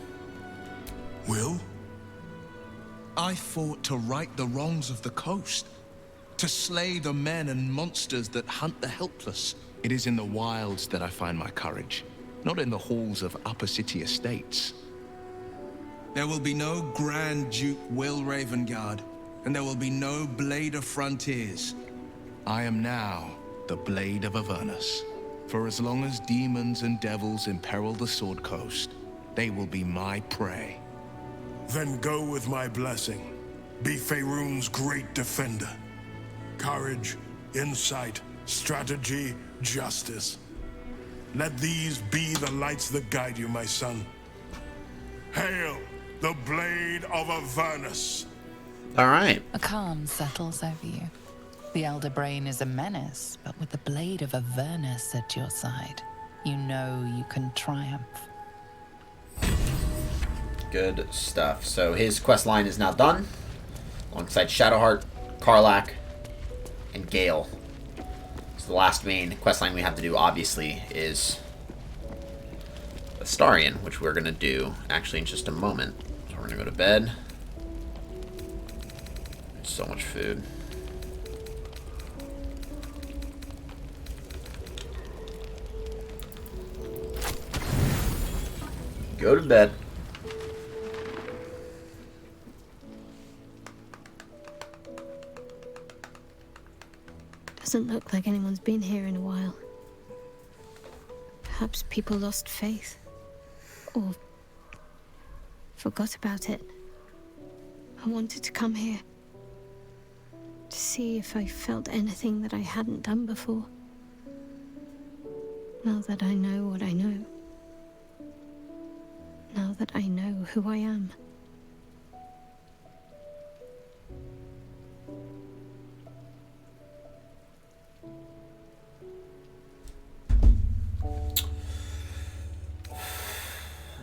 Will? I fought to right the wrongs of the coast. To slay the men and monsters that hunt the helpless. It is in the wilds that I find my courage, not in the halls of upper city estates. There will be no Grand Duke Will Ravengard, and there will be no Blade of Frontiers. I am now the Blade of Avernus. For as long as demons and devils imperil the Sword Coast, they will be my prey. Then go with my blessing. Be Faerun's great defender. Courage, insight, strategy, justice. Let these be the lights that guide you, my son. Hail the Blade of Avernus! All right. A calm settles over you. The Elder Brain is a menace, but with the Blade of Avernus at your side, you know you can triumph. Good stuff. So his quest line is now done, alongside Shadowheart, Karlach, and Gale. So the last main quest line we have to do, obviously, is Astarion, which we're going to do actually in just a moment. So we're going to go to bed. There's so much food. Go to bed. Doesn't look like anyone's been here in a while. Perhaps people lost faith. Or forgot about it. I wanted to come here. To see if I felt anything that I hadn't done before. Now that I know what I know. Now that I know who I am.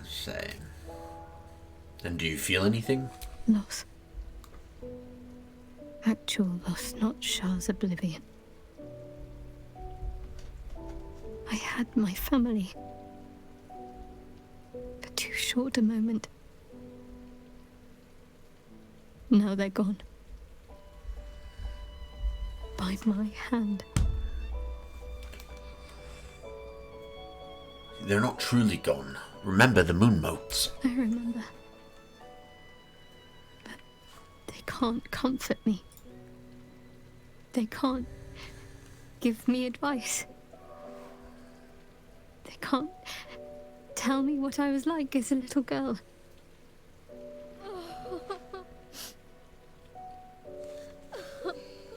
Say. And do you feel anything? Loss. Actual loss, not Shah's oblivion. I had my family. For too short a moment. Now they're gone. By my hand. They're not truly gone. Remember the moon motes. I remember. can't comfort me. They can't give me advice. They can't tell me what I was like as a little girl.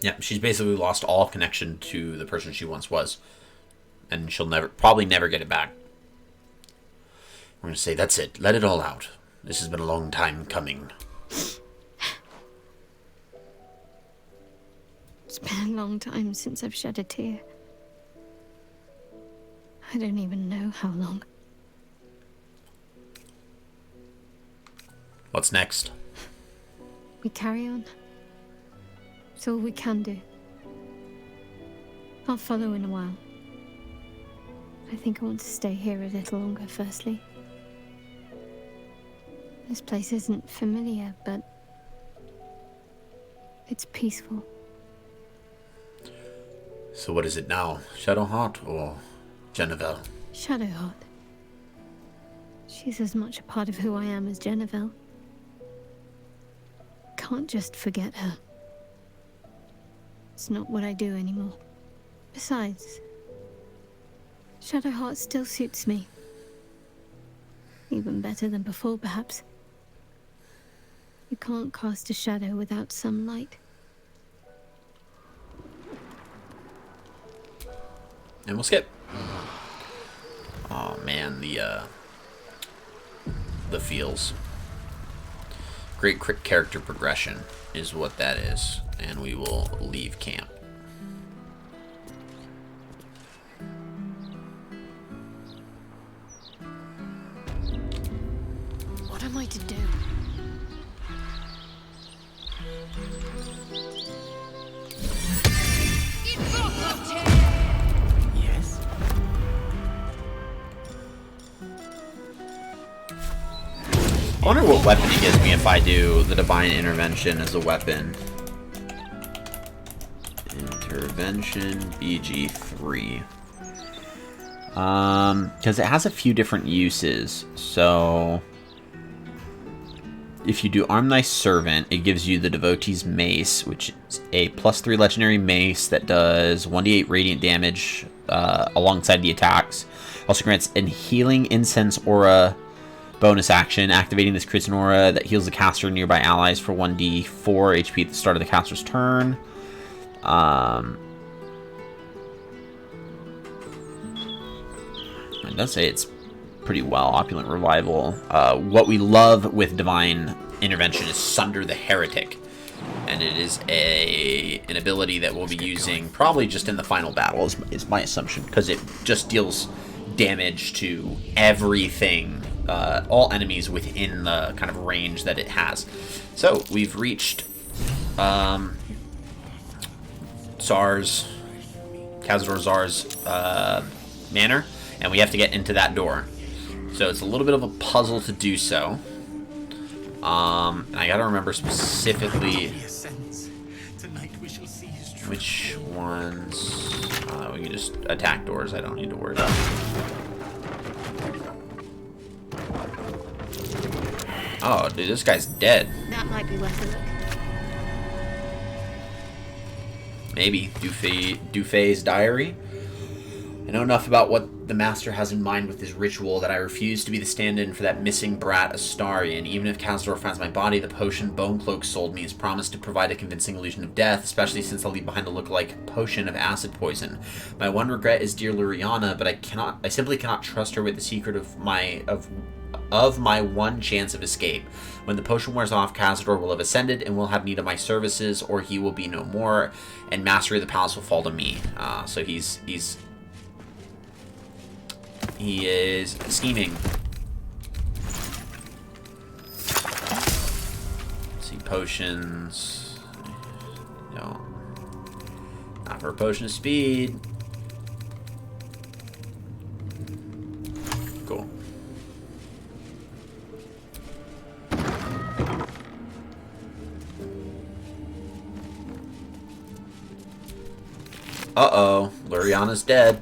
Yeah, she's basically lost all connection to the person she once was. And she'll probably never get it back. We're gonna say, that's it. Let it all out. This has been a long time coming. It's been a long time since I've shed a tear. I don't even know how long. What's next? We carry on. It's all we can do. I'll follow in a while. I think I want to stay here a little longer, firstly. This place isn't familiar, but it's peaceful. So what is it now? Shadowheart or Jennifer? Shadowheart. She's as much a part of who I am as Jennifer. Can't just forget her. It's not what I do anymore. Besides, Shadowheart still suits me. Even better than before, perhaps. You can't cast a shadow without some light. And we'll skip. Oh man, the feels. Great character progression is what that is, and we will leave camp. What am I to do? Yes? I wonder what weapon he gives me if I do the Divine Intervention as a weapon. Intervention, BG3. Because it has a few different uses. So, if you do Arm Thy Servant, it gives you the Devotee's Mace, which is a +3 legendary mace that does 1d8 radiant damage alongside the attacks. Also grants a Healing Incense Aura bonus action, activating this creates an aura that heals the caster and nearby allies for 1d4 HP at the start of the caster's turn. It does say it's pretty well. Opulent Revival. What we love with Divine Intervention is Sunder the Heretic. And it is an ability that we'll be using probably just in the final battle, is my assumption. Because it just deals damage to everything. All enemies within the kind of range that it has. So, we've reached Kazador Zar's manor. And we have to get into that door. So it's a little bit of a puzzle to do so. And I gotta remember specifically which ones. We can just attack doors. I don't need to worry about it. Oh, dude, this guy's dead. That might be worth a look. Maybe. Dufay's diary. I know enough about what the Master has in mind with his ritual that I refuse to be the stand-in for that missing brat Astarion. Even if Kazador finds my body, the potion Bonecloak sold me is promised to provide a convincing illusion of death, especially since I'll leave behind a look-alike potion of acid poison. My one regret is dear Luriana, but I simply cannot trust her with the secret of my one chance of escape. When the potion wears off, Kazador will have ascended and will have need of my services, or he will be no more, and mastery of the palace will fall to me. So he is scheming. Let's see, potions. No. Not for a potion of speed. Cool. Uh-oh. Luriana's dead.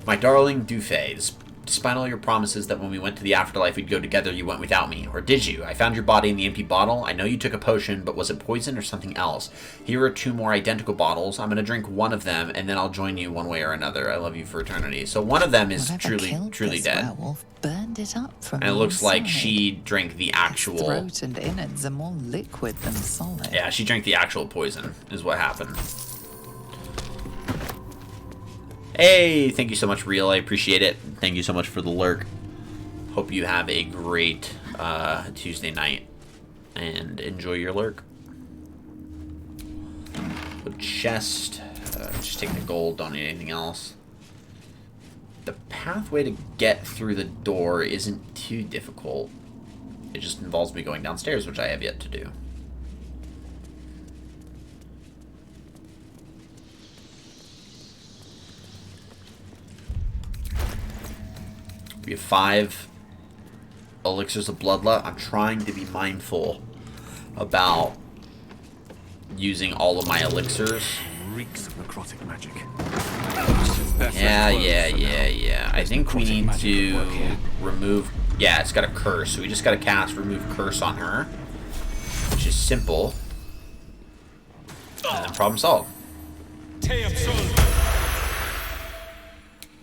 My darling Dufay, Despite all your promises that when we went to the afterlife we'd go together, you went without me. Or did you? I found your body in the empty bottle. I know you took a potion, but was it poison or something else? Here are 2 more identical bottles. I'm going to drink one of them, and then I'll join you one way or another. I love you for eternity. So one of them is truly dead. Werewolf burned it up from and it looks like inside. she drank the actual... Throat and innards are more liquid than solid. Yeah, she drank the actual poison, is what happened. Hey, thank you so much, Real. I appreciate it. Thank you so much for the lurk. Hope you have a great Tuesday night. And enjoy your lurk. Put chest. Just take the gold, don't need anything else. The pathway to get through the door isn't too difficult. It just involves me going downstairs, which I have yet to do. We have 5 elixirs of bloodlust. I'm trying to be mindful about using all of my elixirs. Reeks of necrotic magic. Yeah. I think we need to remove... Yeah, it's got a curse. So we just got to cast remove curse on her. Which is simple. And then problem solved.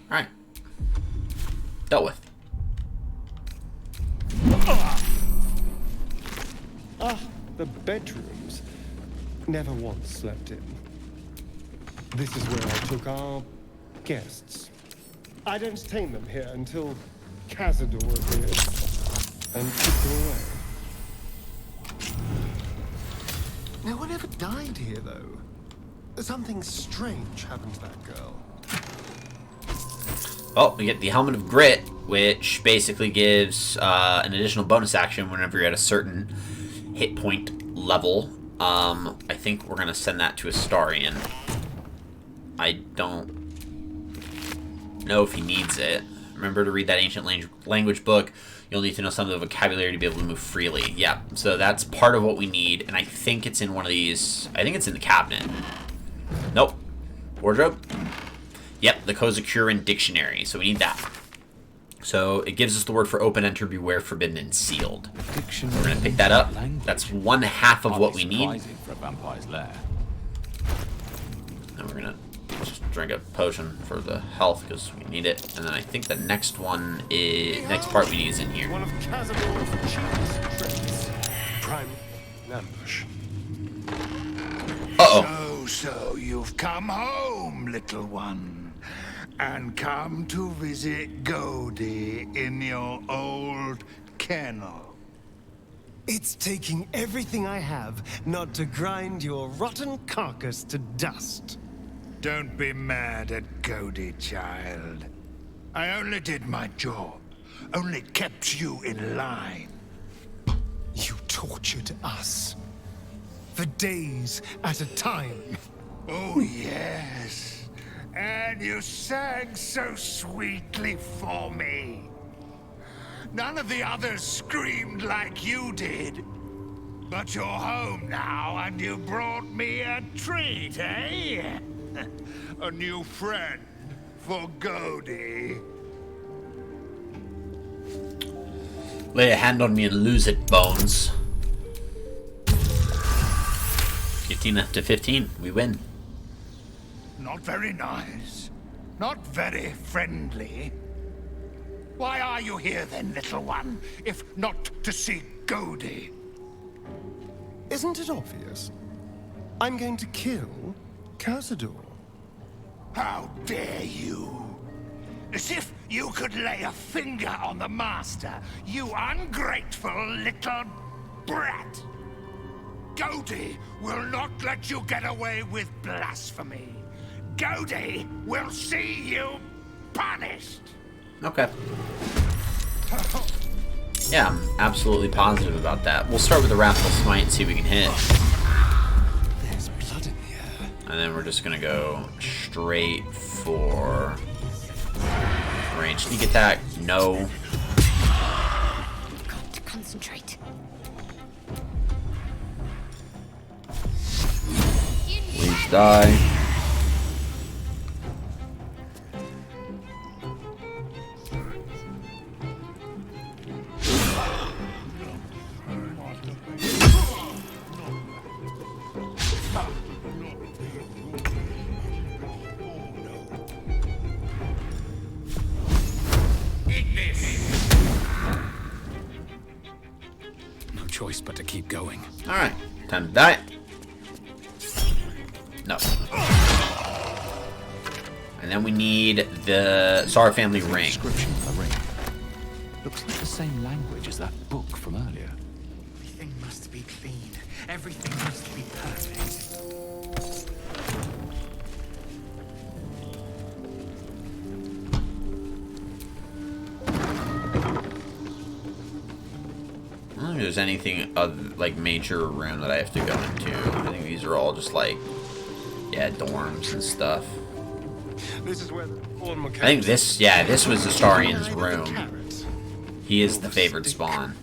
Alright. Dealt with. The bedrooms. Never once slept in. This is where I took our guests. I'd entertain them here until Cazador appeared and took them away. No one ever died here, though. Something strange happened to that girl. Oh, we get the Helmet of Grit, which basically gives an additional bonus action whenever you're at a certain hit point level. I think we're going to send that to Astarion. I don't know if he needs it. Remember to read that ancient language book. You'll need to know some of the vocabulary to be able to move freely. Yeah, so that's part of what we need, and I think it's in one of these... I think it's in the cabinet. Nope. Wardrobe? Yep, the Kozakurin Dictionary, so we need that. So it gives us the word for open, enter, beware, forbidden, and sealed. We're going to pick that up. That's 1/2 of what we need. For a vampire's lair. And we're going to just drink a potion for the health because we need it. And then I think the next one is... next part we need is in here. One of Cazador's cheapest tricks. Prime ambush. Uh-oh. So you've come home, little one, and come to visit Godi in your old kennel. It's taking everything I have not to grind your rotten carcass to dust. Don't be mad at Godi, child. I only did my job, only kept you in line. You tortured us. For days at a time. Oh, yes. And you sang so sweetly for me. None of the others screamed like you did. But you're home now, and you brought me a treat, eh? A new friend for Godi. Lay a hand on me and lose it, Bones. 15 to 15, we win. Not very nice. Not very friendly. Why are you here then, little one, if not to see Godi? Isn't it obvious? I'm going to kill Cazador. How dare you? As if you could lay a finger on the master, you ungrateful little brat! Godi will not let you get away with blasphemy. Godi will see you punished! Okay. Yeah, I'm absolutely positive about that. We'll start with the Wrathful Smite and see if we can hit. There's blood in here. And then we're just gonna go straight for range sneak attack. No. Got to concentrate. Please die. choice but to keep going. Alright, time to die. No. And then we need the Zara family ring. Inscription on the ring. Looks like the same language as that book from earlier. Everything must be clean. Everything must be perfect. I don't think there's anything of like major room that I have to go into. I think these are all just like, yeah, dorms and stuff. This is where I think this, yeah, this was Astarian's room. He is the favored spawn.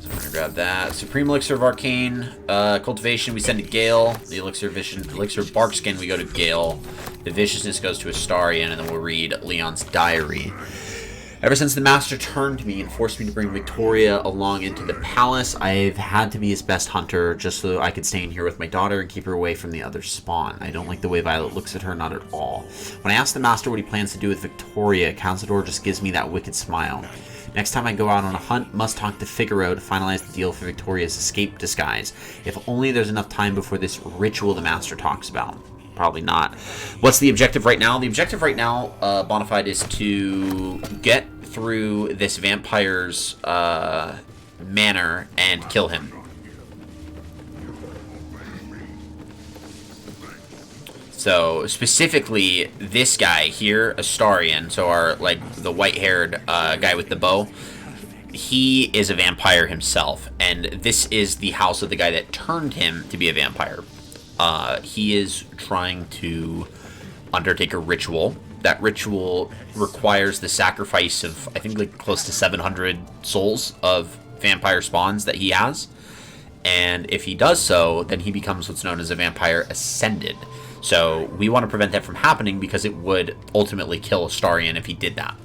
So we're gonna grab that. Supreme Elixir of Arcane Cultivation we send to Gale. The Elixir of Barkskin we go to Gale. The Viciousness goes to Astarian, and then we'll read Leon's diary. Ever since the Master turned to me and forced me to bring Victoria along into the palace, I've had to be his best hunter just so I could stay in here with my daughter and keep her away from the other spawn. I don't like the way Violet looks at her, not at all. When I ask the Master what he plans to do with Victoria, Cazador just gives me that wicked smile. Next time I go out on a hunt, must talk to Figaro to finalize the deal for Victoria's escape disguise. If only there's enough time before this ritual the Master talks about. Probably not. What's the objective right now? The objective right now, Bonafide, is to get through this vampire's manor and kill him. So specifically this guy here, Astarian, so our like the white-haired guy with the bow, he is a vampire himself, and this is the house of the guy that turned him to be a vampire. He is trying to undertake a ritual. That ritual requires the sacrifice of, I think, like close to 700 souls of vampire spawns that he has. And if he does so, then he becomes what's known as a vampire ascended. So we want to prevent that from happening because it would ultimately kill Astarian if he did that.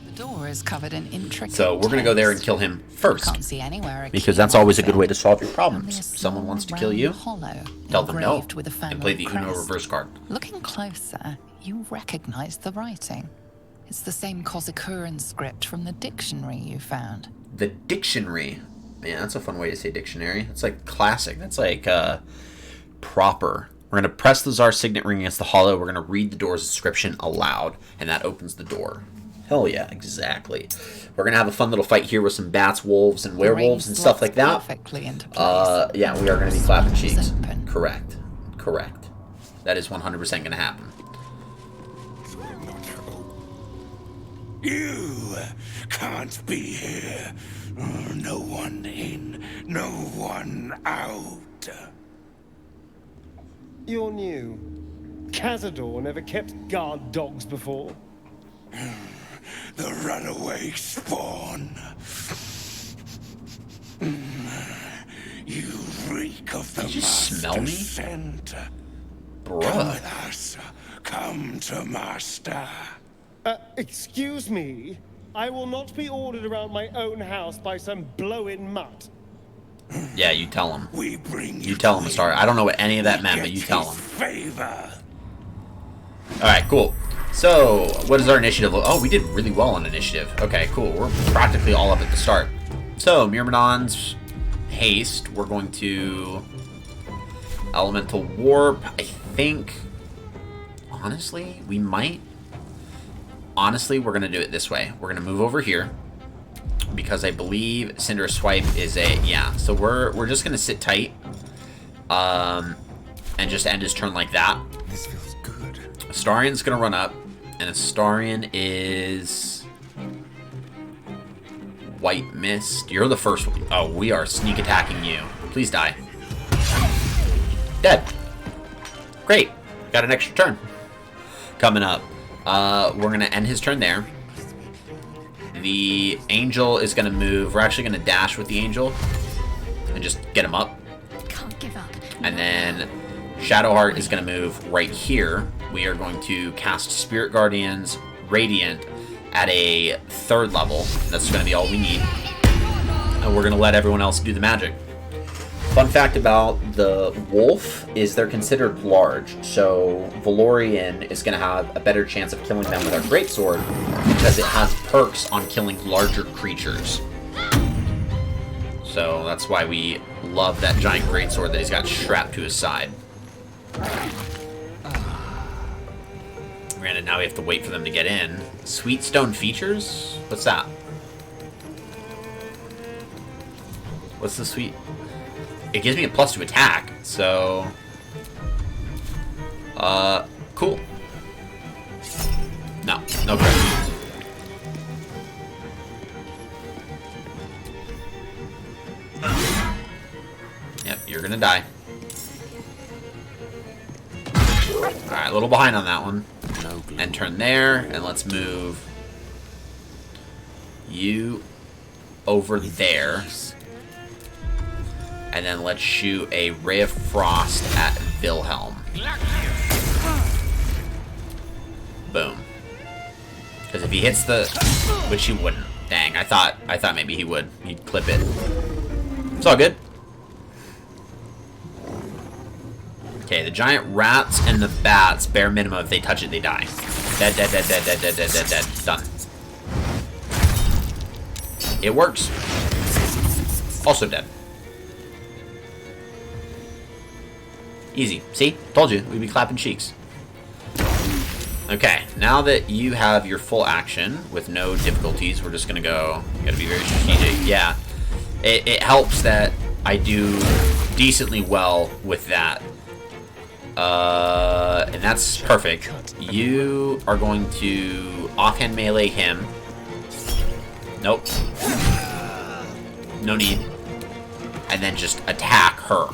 The door is covered in intricate So we're going to go there and kill him first. Can't see anywhere because that's always a good way to solve your problems. If someone wants to kill you, hollow, tell them no, with a and play the family Uno crest. reverse card. Looking closer, you recognize the writing. It's the same Kozakuran script from the dictionary you found. The dictionary? Man, that's a fun way to say dictionary. That's like classic. That's like proper. We're going to press the Tsar signet ring against the hollow. We're going to read the door's inscription aloud, and that opens the door. Hell yeah, exactly. We're going to have a fun little fight here with some bats, wolves, and werewolves and stuff like that. Yeah, we are going to be clapping cheeks. Correct. Correct. That is 100% going to happen. You can't be here. No one in, no one out. You're new. Cazador never kept guard dogs before. The runaway spawn. You reek of the master's scent. Bruh. Come with us. Come to master. Excuse me? I will not be ordered around my own house by some blow-in mutt. Yeah, you tell him. We bring you tell him, Astar. I don't know what any of that meant, but you tell him. Favor. Alright, cool. So, what is our initiative? Oh, we did really well on initiative. Okay, cool. We're practically all up at the start. So, Myrmidon's haste. We're going to Elemental Warp. I think, honestly, we might. Honestly, we're going to do it this way. We're going to move over here. Because I believe Cinder's Swipe is a... Yeah, so we're just going to sit tight. And just end his turn like that. This feels good. Astarian's going to run up. And Astarian is... White Mist. You're the first one. Oh, we are sneak attacking you. Please die. Dead. Great. Got an extra turn. Coming up. We're going to end his turn there. The angel is going to move. We're actually going to dash with the angel and just get him up. Can't give up. And then Shadowheart is going to move right here. We are going to cast Spirit Guardians Radiant at a 3rd level. That's going to be all we need. And we're going to let everyone else do the magic. fun fact about the wolf is they're considered large, so Valorian is going to have a better chance of killing them with our greatsword because it has perks on killing larger creatures. So that's why we love that giant greatsword that he's got strapped to his side. Granted, now we have to wait for them to get in. Sweet stone features? What's that? What's the sweet? It gives me a +2 attack, so... cool. No credit. Yep, you're gonna die. Alright, a little behind on that one. And turn there, and let's move you over there. And then let's shoot a Ray of Frost at Wilhelm. Boom. Because if he hits the... Which he wouldn't. Dang, I thought maybe he would. He'd clip it. It's all good. Okay, the giant rats and the bats, bare minimum, if they touch it, they die. Dead, dead, dead, dead, dead, dead, dead, dead, dead. Done. It works. Also dead. Easy. See? Told you. We'd be clapping cheeks. Okay, now that you have your full action with no difficulties, we're just gonna go... You gotta be very strategic. Yeah. It helps that I do decently well with that. And that's perfect. You are going to offhand melee him. Nope. No need. And then just attack her.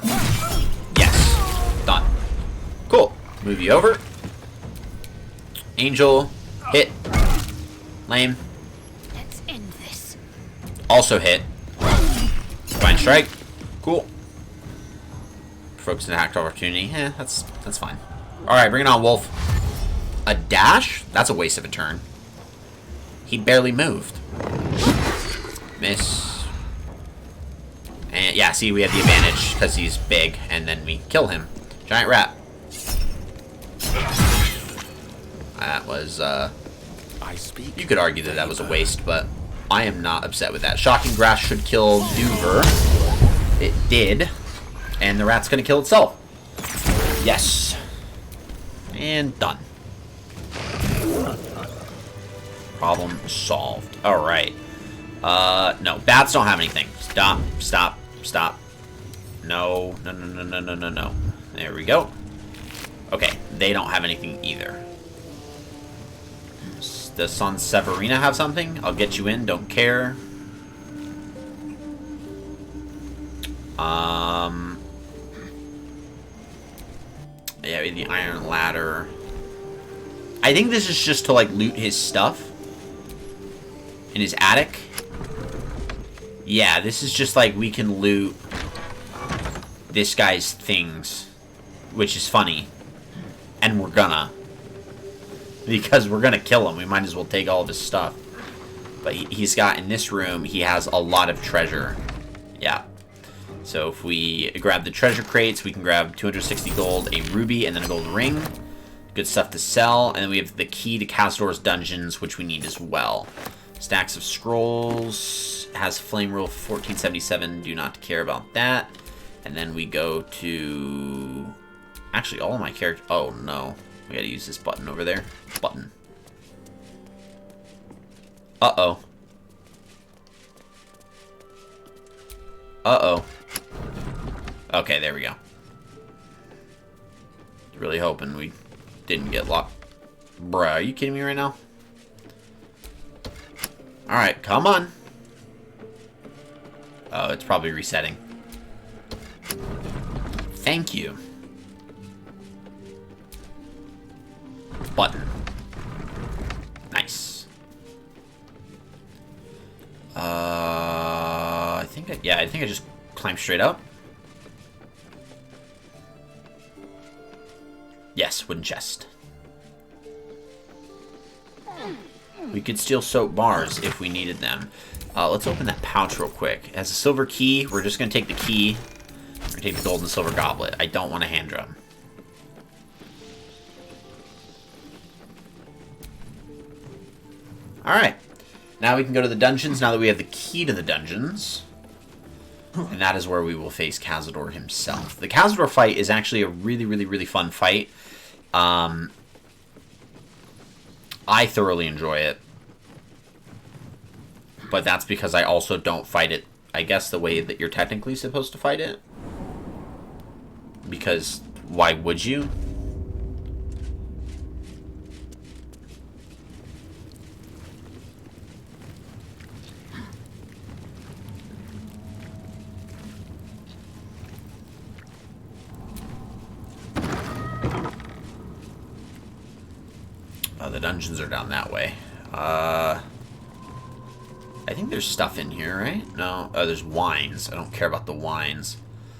Yes. Done. Cool. Move you over. Angel. Hit. Lame. Let's end this. Also hit. Divine Strike. Cool. Provokes an attack opportunity. That's fine. Alright, bring it on, Wolf. A dash? That's a waste of a turn. He barely moved. Miss. And yeah, see, we have the advantage because he's big, and then we kill him. Giant rat. That was, you could argue that that was a waste, but I am not upset with that. Shocking Grass should kill Duver. It did. And the rat's gonna kill itself. Yes. And done. Problem solved. Alright. No. Bats don't have anything. Stop. Stop. Stop. No. No, no, no, no, no, no, no. There we go. Okay. They don't have anything either. Does Sanseverina have something? I'll get you in. Don't care. Yeah, the Iron Ladder. I think this is just to, like, loot his stuff. In his attic. Yeah, this is just, like, we can loot this guy's things. Which is funny. And we're gonna. Because we're gonna kill him. We might as well take all of his stuff. But he's got, in this room, he has a lot of treasure. Yeah. So if we grab the treasure crates, we can grab 260 gold, a ruby, and then a gold ring. Good stuff to sell. And then we have the key to Cazador's dungeons, which we need as well. Stacks of scrolls. Has flame rule 1477. Do not care about that. And then we go to... Actually, all of my characters... Oh, no. We gotta use this button over there. Button. Uh-oh. Uh-oh. Okay, there we go. Really hoping we didn't get locked. Bruh, are you kidding me right now? Alright, come on. Oh, it's probably resetting. Thank you. Button. Nice. I think I just climbed straight up. Yes, wooden chest. We could steal soap bars if we needed them. Let's open that pouch real quick. As a silver key, we're just going to take the key. Or take the gold and silver goblet. I don't want a hand drum. Alright. Now we can go to the dungeons, now that we have the key to the dungeons. And that is where we will face Cazador himself. The Cazador fight is actually a really, really, really fun fight. I thoroughly enjoy it. But that's because I also don't fight it, I guess, the way that you're technically supposed to fight it. Because why would you? The dungeons are down that way. I think there's stuff in here, right? No. Oh, there's wines. I don't care about the wines.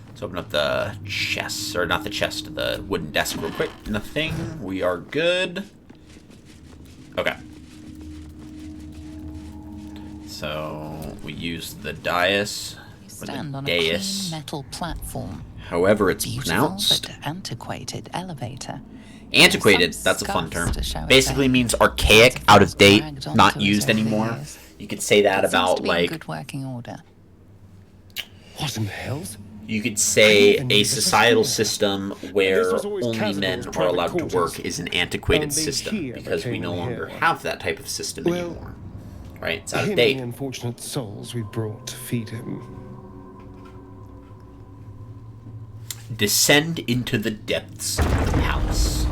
Let's open up the chest. Or not the chest, the wooden desk real quick. Nothing. We are good. Okay. So, we use the dais. Stand on a clean metal platform. However it's Beautiful, pronounced. But antiquated elevator. Antiquated, that's a fun term. Basically means archaic, out of date, not used anymore. You could say that about, like... good working order. What in the hell? You could say a societal system where only men are allowed to work is an antiquated system, because we no longer have that type of system anymore. Right? It's out of date. The unfortunate souls we brought to feed him. Descend into the depths of the palace.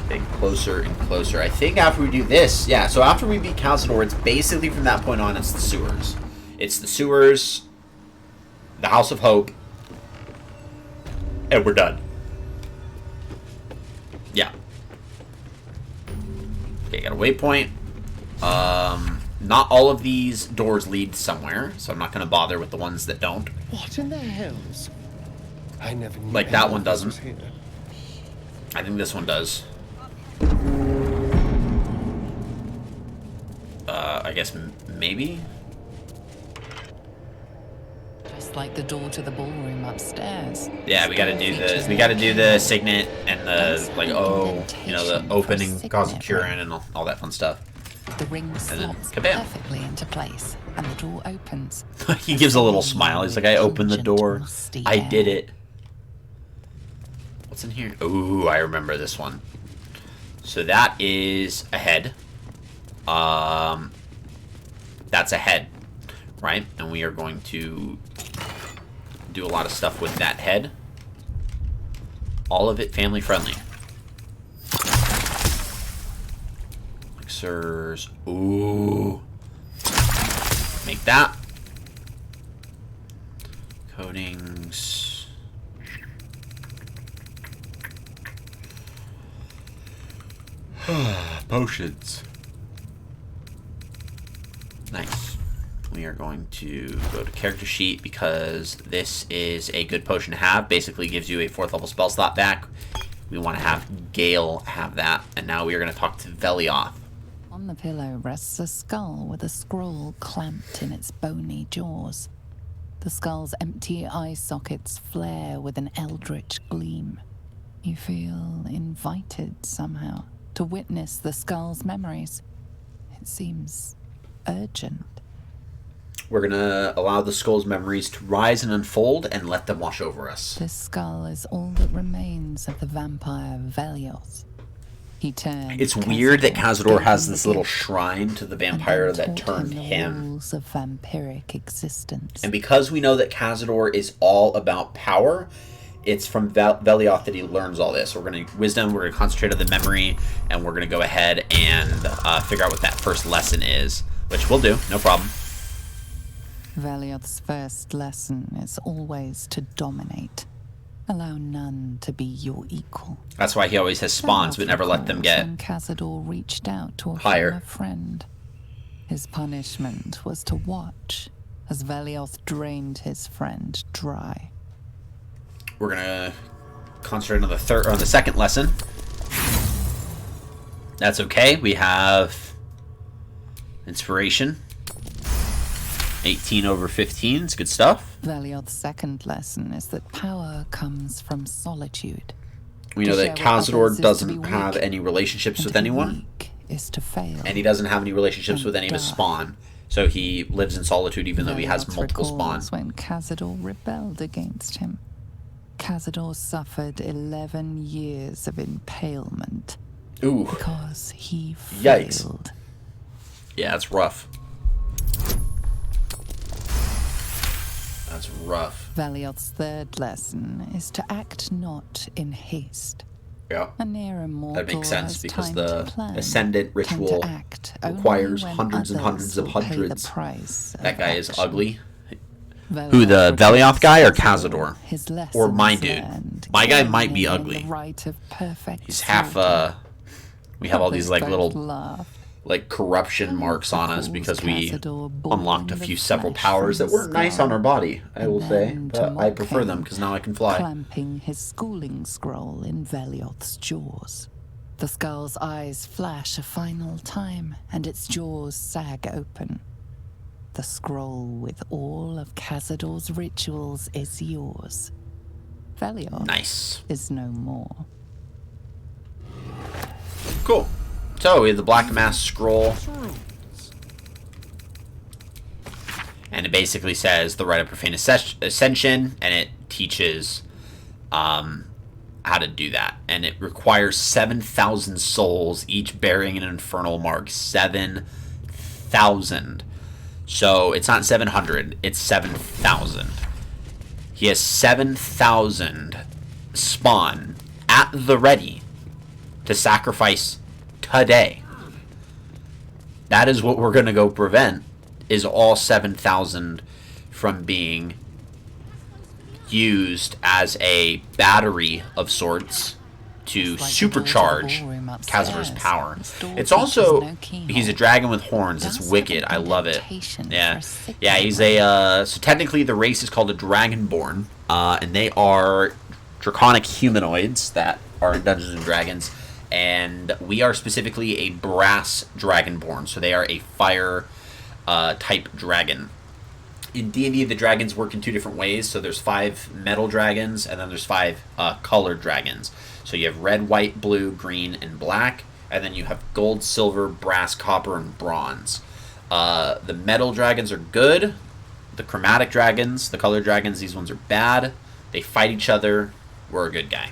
Getting closer and closer. I think after we do this, yeah, so after we beat Cazador, it's basically from that point on, it's the sewers. It's the sewers, the House of Hope, and we're done. Yeah. Okay, got a waypoint. Not all of these doors lead somewhere, so I'm not going to bother with the ones that don't. What in the hells? I never knew. Like that one doesn't. I think this one does. I guess maybe. Just like the door to the ballroom upstairs. Yeah, we gotta do the signet and the like the opening cause of Curin and all that fun stuff. The ring slots perfectly into place, and the door opens. He gives a little smile. He's like, I opened the door. I did it. What's in here? Ooh, I remember this one. So that is a head. That's a head, right? And we are going to do a lot of stuff with that head. All of it family friendly. Mixers. Ooh. Make that. Coatings. Potions. Nice. We are going to go to character sheet because this is a good potion to have. Basically gives you a 4th level spell slot back. We want to have Gale have that. And now we are going to talk to Velioth. On the pillow rests a skull with a scroll clamped in its bony jaws. The skull's empty eye sockets flare with an eldritch gleam. You feel invited somehow to witness the skull's memories. It seems urgent. We're going to allow the skull's memories to rise and unfold and let them wash over us. This skull is all that remains of the vampire Velioth. He turned. It's weird that Cazador has this little shrine to the vampire that turned him. Rules of vampiric existence. And because we know that Cazador is all about power, it's from Velioth that he learns all this. We're going to wisdom, we're going to concentrate on the memory, and we're going to go ahead and figure out what that first lesson is, which we'll do, no problem. Velioth's first lesson is always to dominate. Allow none to be your equal. That's why he always has spawns, but never let them get when Cazador reached out to a higher. former friend. His punishment was to watch as Velioth drained his friend dry. We're gonna concentrate on the second lesson. That's okay. We have inspiration. 18 over 15 is good stuff. Velioth's second lesson is that power comes from solitude. We know that Cazador doesn't have any relationships with anyone. Is to fail. And he doesn't have any relationships with any of his spawn. So he lives in solitude even though he has multiple spawn. When Cazador rebelled against him. Cazador suffered 11 years of impalement. Ooh. Because he failed. Yikes. Yeah, that's rough. That's rough. Velioth's third lesson is to act not in haste. Yeah. That makes sense because the Ascendant ritual requires hundreds and hundreds of hundreds. That guy is ugly. Who, the Velioth guy or Cazador? Or my dude? My guy might be ugly. He's half, we have all these like little like corruption marks on us because we unlocked several powers that weren't nice on our body, I will say, but I prefer them because now I can fly. Clamping his schooling scroll in Velioth's jaws. The skull's eyes flash a final time, and its jaws sag open. The scroll with all of Cazador's rituals is yours. Velioth is no more. Cool. So, we have the Black Mass Scroll. And it basically says the Rite of Profane Ascension, and it teaches how to do that. And it requires 7,000 souls, each bearing an infernal mark. 7,000. So, it's not 700, it's 7,000. He has 7,000 spawn at the ready to sacrifice today. That is what we're going to go prevent, is all 7,000 from being used as a battery of sorts to supercharge Cazador's power. It's also, he's a dragon with horns. It's wicked. I love it. Yeah. Yeah, he's a, so technically the race is called a Dragonborn, and they are draconic humanoids that are in Dungeons and Dragons. And we are specifically a brass dragonborn, so they are a fire type dragon. In D&D, the dragons work in two different ways. So there's 5 metal dragons, and then there's 5 colored dragons. So you have red, white, blue, green, and black, and then you have gold, silver, brass, copper, and bronze. The metal dragons are good. The chromatic dragons, the colored dragons, these ones are bad. They fight each other. We're a good guy.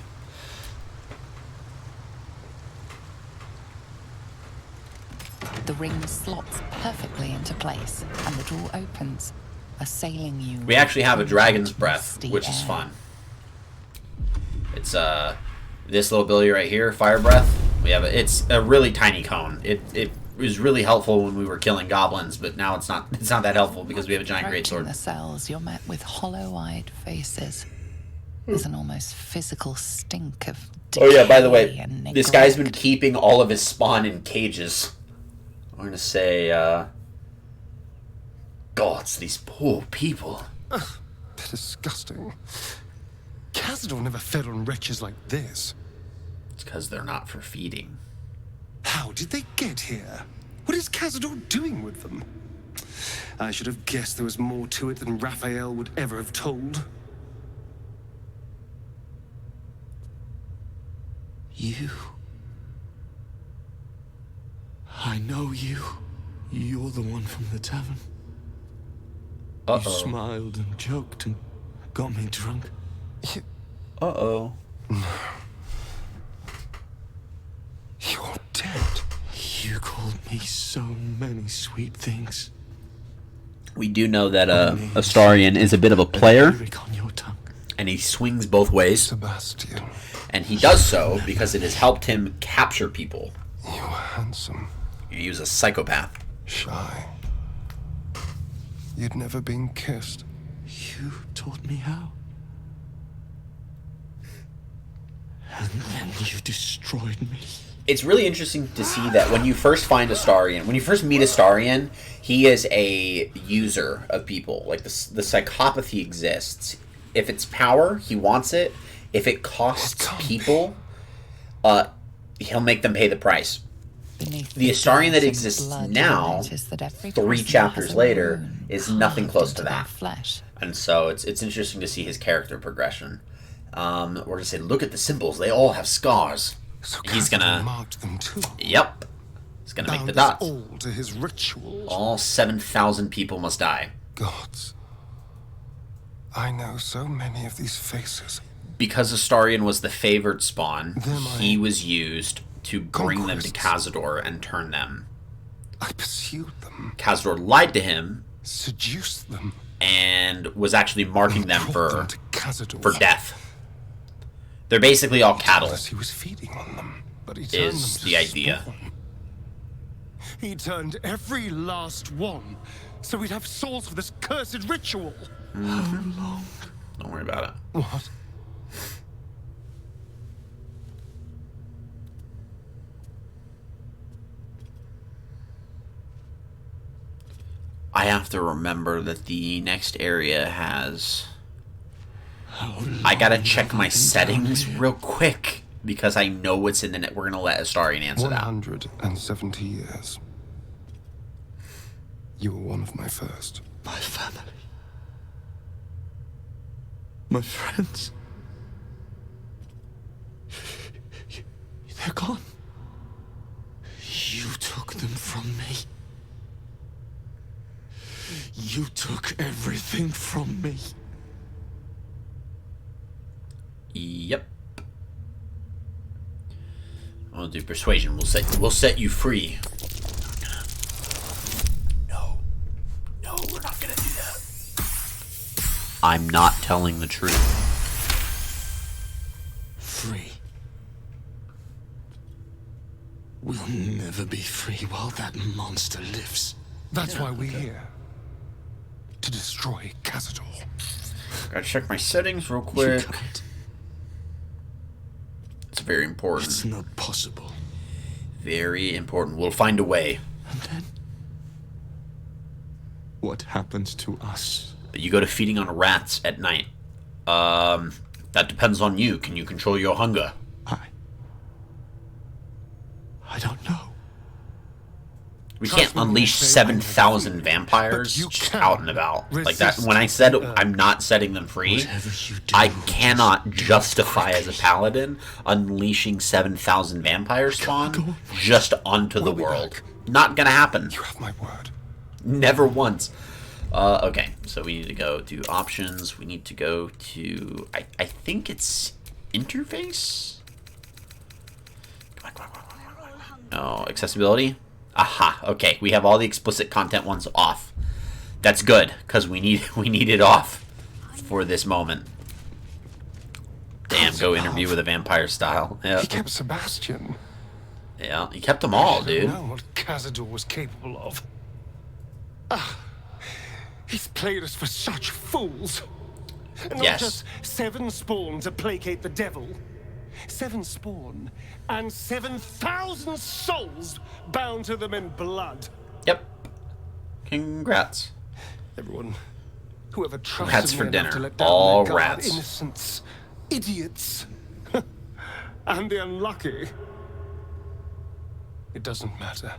The ring slots perfectly into place, and the door opens, assailing you. We actually have a dragon's breath, which is fun. It's this little ability right here, fire breath. We have it's a really tiny cone. It was really helpful when we were killing goblins, but now it's not that helpful because we have a giant greatsword. In the cells, you're met with hollow-eyed faces. There's an almost physical stink of decay. Oh yeah, by the way, this guy's been keeping all of his spawn in cages. I'm gonna say, gods, these poor people. They're disgusting. Cazador never fed on wretches like this. It's because they're not for feeding. How did they get here? What is Cazador doing with them? I should have guessed there was more to it than Raphael would ever have told. You. I know you. You're the one from the tavern. You smiled and joked and got me drunk. Uh-oh. You're dead. You called me so many sweet things. We do know that Astarion is a bit of a player, and he swings both ways. Sebastian. And he does so because it has helped him capture people. You were handsome. He was a psychopath. Shy. You'd never been kissed. You taught me how. And then you destroyed me. It's really interesting to see that when you first find Astarion, when you first meet Astarion, he is a user of people. Like, the psychopathy exists. If it's power, he wants it. If it costs people, he'll make them pay the price. Beneath the Astarion that glass and exists blood, now, you notice that every 3 person chapters has a later, rune is nothing carved close to into their that. flesh. And so it's interesting to see his character progression. We're gonna say, look at the symbols; they all have scars. So He's gonna marked them too. Yep. He's gonna make the Bound us dots. all to his rituals. All 7,000 people must die. Gods, I know so many of these faces. Because Astarion was the favored spawn, They're he was used to bring them to Cazador and turn them. I pursued them. Cazador lied to him, seduced them, and was actually marking them for Cazador. death. They're basically all cattle. He was feeding on them, but he turned Is them the to idea. spawn. He turned every last one, so we'd have souls for this cursed ritual. How long? Don't worry about it. What? I have to remember that the next area has... I gotta check my settings real quick, because I know what's in the net. We're gonna let Astarion answer that. 170 years. You were one of my first. My family. My friends. They're gone. You took them from me. You took everything from me. Yep. I'll do persuasion. We'll set you free. No, we're not gonna do that. I'm not telling the truth. Free. We'll never be free while that monster lives. That's why we're here. To destroy Cazador. Gotta check my settings real quick. It's very important. It's not possible. Very important. We'll find a way. And then? What happens to us? You go to feeding on rats at night. That depends on you. Can you control your hunger? I don't know. We can't unleash 7,000 vampires just out and about. Like that. When I said I'm not setting them free, I cannot justify as a paladin unleashing 7,000 vampire spawn just onto the world. Not gonna happen. You have my word. Never once. Okay, so we need to go to options. We need to go to... I think it's interface? Come on. Oh, accessibility? Aha, okay. We have all the explicit content ones off. That's good, because we need it off for this moment. Damn, go interview with a vampire style. Yeah. He kept Sebastian. Yeah, he kept them all, I dude. don't know what Cazador was capable of. He's played us for such fools. And not just 7 spawn to placate the devil. 7 spawn and 7,000 souls bound to them in blood. Yep. Congrats. Everyone, whoever Rats trusted for me enough to dinner. let down All their guard, rats. innocents, idiots, and the unlucky. It doesn't matter.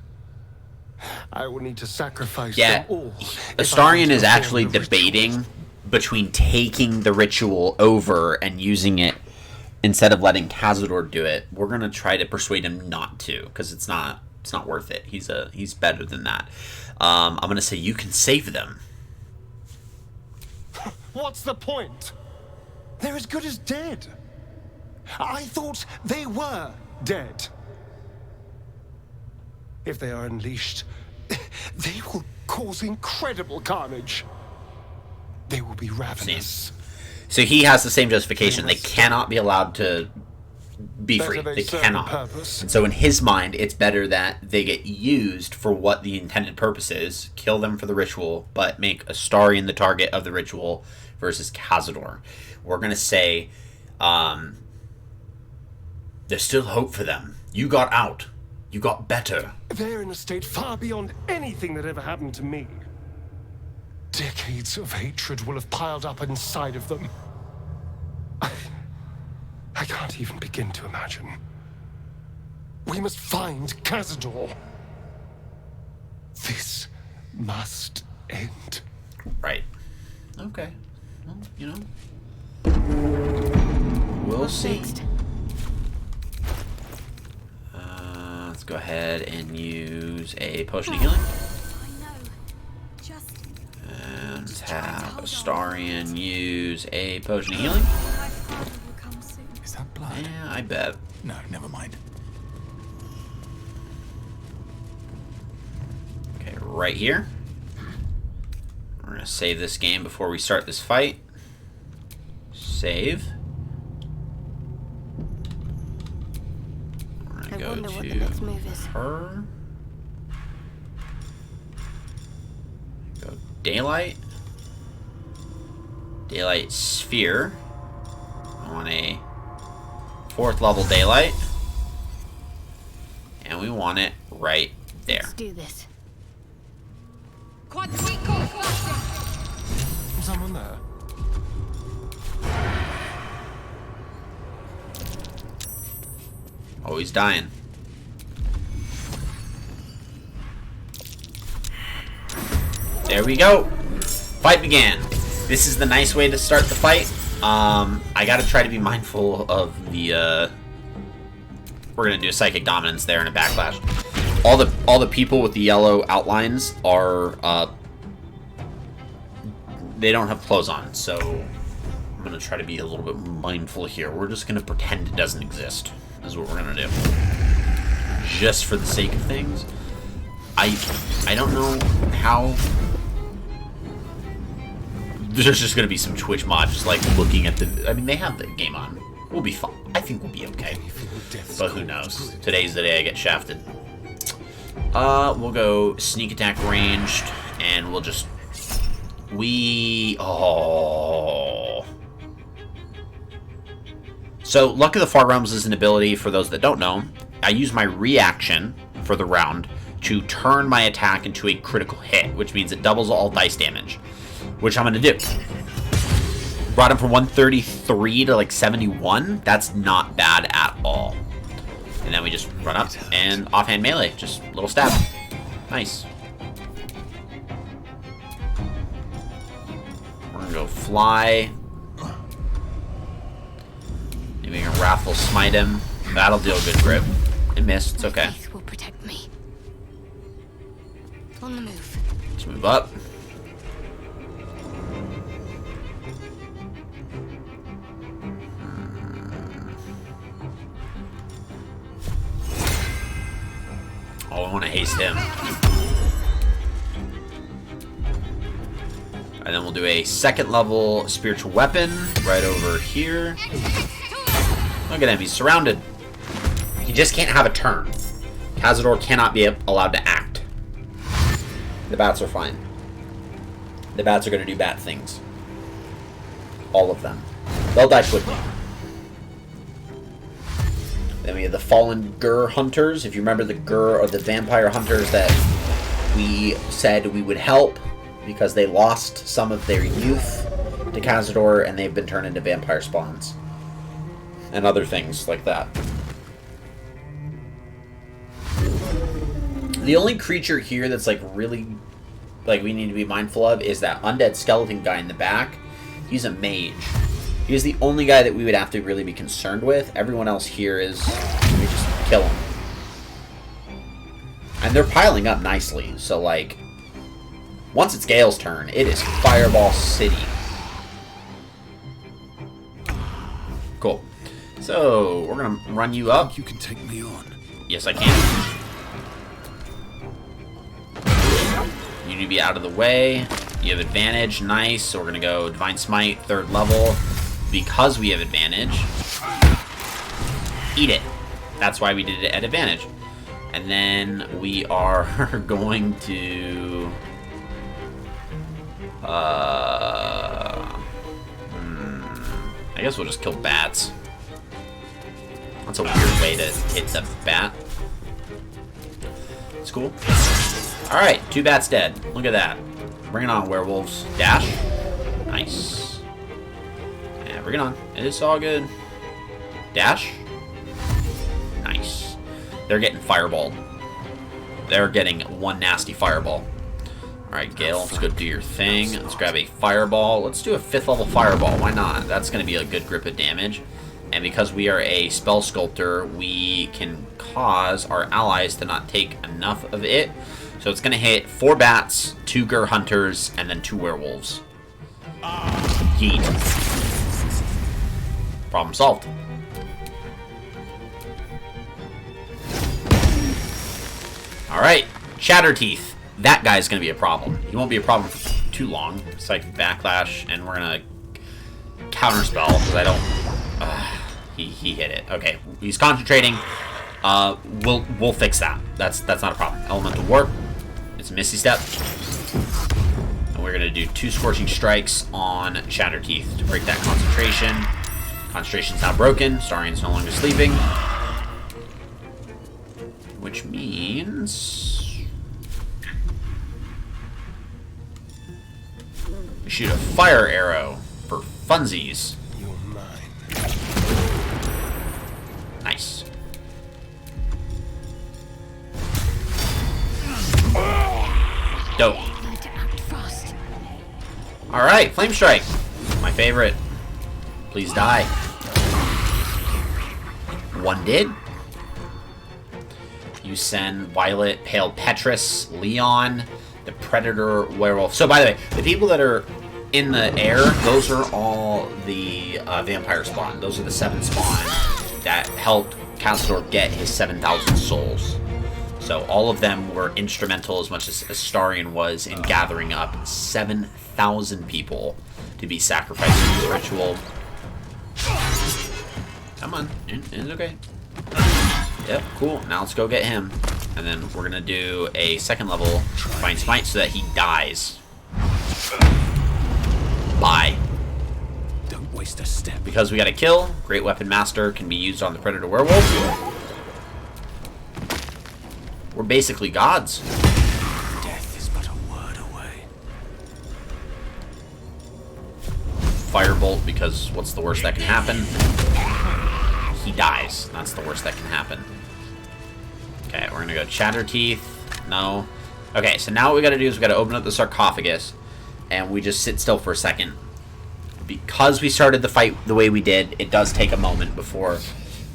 I will need to sacrifice them all. Astarion is actually debating between taking the ritual over and using it instead of letting Cazador do it. We're gonna try to persuade him not to, because it's not worth it. He's better than that. I'm gonna say you can save them. What's the point? They're as good as dead. I thought they were dead. If they are unleashed, they will cause incredible carnage. They will be ravenous. So he has the same justification. They cannot be allowed to be free. They cannot. And so in his mind, it's better that they get used for what the intended purpose is. Kill them for the ritual, but make Astarion the target of the ritual versus Cazador. We're going to say there's still hope for them. You got out. You got better. They're in a state far beyond anything that ever happened to me. Decades of hatred will have piled up inside of them. I can't even begin to imagine. We must find Cazador. This must end. Right. Okay. Well, you know. We'll see. Let's go ahead and use a potion of healing. And have Astarion use a potion of healing. Is that blood? Yeah, I bet. No, never mind. Okay, right here. We're gonna save this game before we start this fight. Save. We're gonna go wonder to what the next move is. her. Go daylight. Daylight sphere. I want a 4th level daylight. And we want it right there. Let's do this. Someone there? Oh, he's dying. There we go. Fight began. This is the nice way to start the fight. I gotta try to be mindful of the, we're gonna do a psychic dominance there and a backlash. All the people with the yellow outlines are, they don't have clothes on, so I'm gonna try to be a little bit mindful here. We're just gonna pretend it doesn't exist, is what we're gonna do. Just for the sake of things. I don't know how. There's just gonna be some Twitch mods just like looking at the. I mean, they have the game on. We'll be fine. I think we'll be okay. But who knows? Today's the day I get shafted. We'll go sneak attack ranged, and we'll just. Oh. So, Luck of the Far Realms is an ability, for those that don't know. I use my reaction for the round to turn my attack into a critical hit, which means it doubles all dice damage, which I'm going to do. Brought him from 133 to like 71. That's not bad at all. And then we just run up and offhand melee. Just a little stab. Nice. We're going to go fly. Maybe we can Wrathful Smite him. That'll deal a good grip. It missed. It's okay. Faith will protect me. On the move. Let's move up. Oh, I want to haste him. And then we'll do a 2nd level spiritual weapon right over here. Look at him, he's surrounded. He just can't have a turn. Cazador cannot be allowed to act. The bats are fine. The bats are going to do bad things. All of them. They'll die quickly. Then we have the Fallen Gur Hunters. If you remember the Gur or the Vampire Hunters that we said we would help because they lost some of their youth to Cazador and they've been turned into vampire spawns. And other things like that. The only creature here that's like really like we need to be mindful of is that undead skeleton guy in the back. He's a mage. He's the only guy that we would have to really be concerned with. Everyone else here is we just kill him. And they're piling up nicely. So like once it's Gale's turn, it is Fireball City. Cool. So we're gonna run you up. You can take me on. Yes, I can. You need to be out of the way. You have advantage. Nice. So we're gonna go Divine Smite, 3rd level. Because we have advantage. Eat it. That's why we did it at advantage. And then we are going to I guess we'll just kill bats. That's a weird way to hit the bat. It's cool. Alright, 2 bats dead. Look at that. Bring it on, werewolves. Dash. Nice. Yeah, bring it on. It's all good. Dash. Nice. They're getting fireballed. They're getting one nasty fireball. Alright, Gale, let's go do your thing. Let's grab a fireball. Let's do a 5th level fireball. Why not? That's going to be a good grip of damage. And because we are a spell sculptor, we can cause our allies to not take enough of it. So it's going to hit 4 bats, 2 Gur hunters, and then 2 werewolves. Yeet. Problem solved. Alright, Shatterteeth. That guy's going to be a problem. He won't be a problem for too long. Psychic Backlash, and we're going to counterspell, because I don't... He hit it. Okay, he's concentrating. We'll fix that. That's not a problem. Elemental Warp. It's a Misty Step. And we're going to do 2 Scorching Strikes on Shatterteeth to break that concentration. Concentration's now broken. Starian's no longer sleeping. Which means... we shoot a fire arrow for funsies. You're mine. Nice. Dope. Alright, Flame Strike. My favorite. Please die. 1 did. You send Violet, Pale Petrus, Leon, the Predator, Werewolf. So, by the way, the people that are in the air, those are all the vampire spawn. Those are the 7 spawn that helped Cazador get his 7,000 souls. So all of them were instrumental as much as Astarion was in gathering up 7,000 people to be sacrificed in this ritual. Come on, it's okay. Yep, cool. Now let's go get him. And then we're going to do a 2nd level Divine Smite so that he dies. Bye. Don't waste a step. Because we got a kill, Great Weapon Master can be used on the Predator Werewolf. We're basically gods. Death is but a word away. Firebolt, because what's the worst that can happen? He dies. That's the worst that can happen. Okay, we're gonna go Shatterteeth. No. Okay, so now what we gotta do is we gotta open up the sarcophagus and we just sit still for a second. Because we started the fight the way we did, it does take a moment before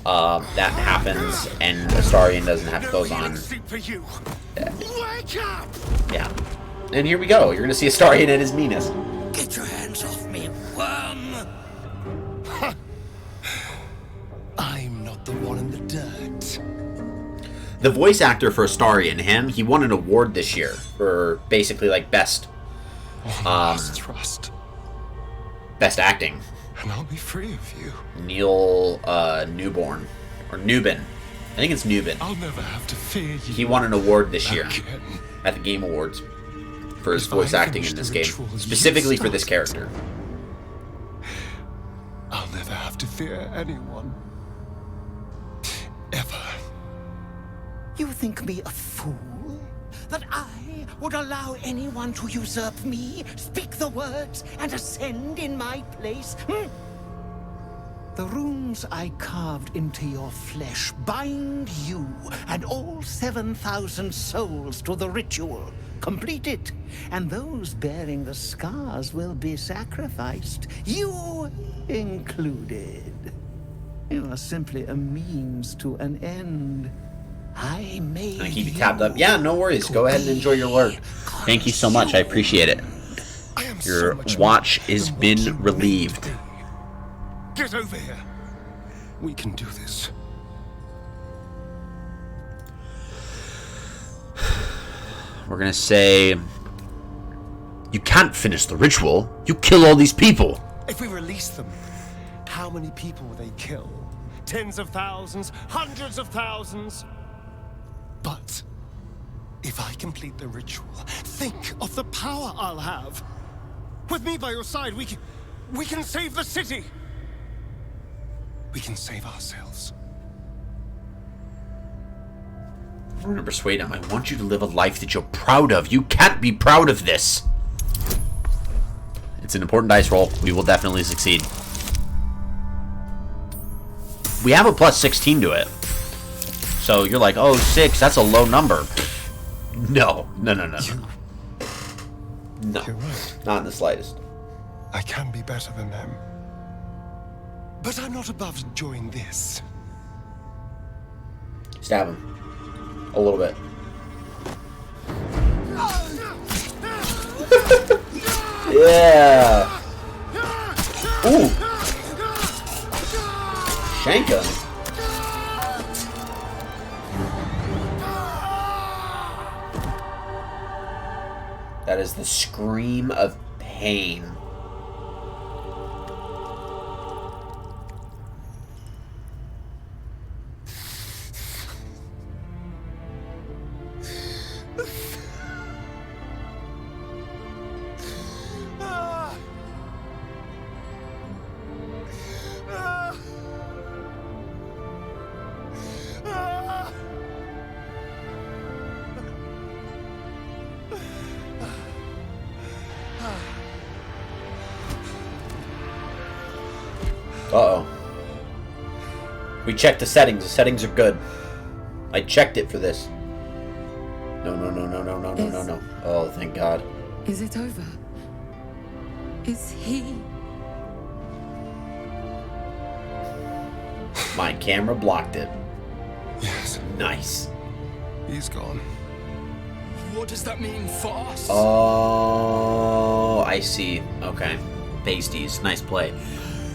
that happens and Astarion doesn't have clothes on. Yeah. And here we go. You're gonna see Astarion at his meanest. Get your hands off me, worm! I'm not the one in the dirt. The voice actor for Astarion, he won an award this year for basically like best Trust. best acting. And I'll be free of you. Neil Newborn or Newbin. I think it's Newbin. I'll never have to fear you. He won an award this year at the Game Awards for his voice acting in this game, specifically for this character. I'll never have to fear anyone. Ever. You think me a fool? That I would allow anyone to usurp me, speak the words, and ascend in my place? The runes I carved into your flesh bind you and all 7,000 souls to the ritual. Complete it, and those bearing the scars will be sacrificed, you included. You are simply a means to an end. I made I keep you tabbed up. Yeah, no worries. Go ahead and enjoy your work. Thank you so much. I appreciate it. Your watch has been relieved. Get over here. We can do this. We're gonna say, you can't finish the ritual. You kill all these people. If we release them, how many people will they kill? Tens of thousands, hundreds of thousands. But if I complete the ritual, think of the power I'll have. With me by your side, we can save the city. We can save ourselves. We're gonna persuade him. I want you to live a life that you're proud of. You can't be proud of this. It's an important dice roll. We will definitely succeed. We have a plus 16 to it. So you're like, oh, 6, that's a low number. No. No. No. You're right. Not in the slightest. I can be better than them. But I'm not above enjoying this. Stab him. A little bit. Yeah. Ooh. Shank him. That is the scream of pain. Uh-oh. We checked the settings. The settings are good. I checked it for this. No. Oh, thank God. Is it over? Is he? My camera blocked it. Yes. Nice. He's gone. What does that mean for us? Oh, I see. Okay. Pasties. Nice play.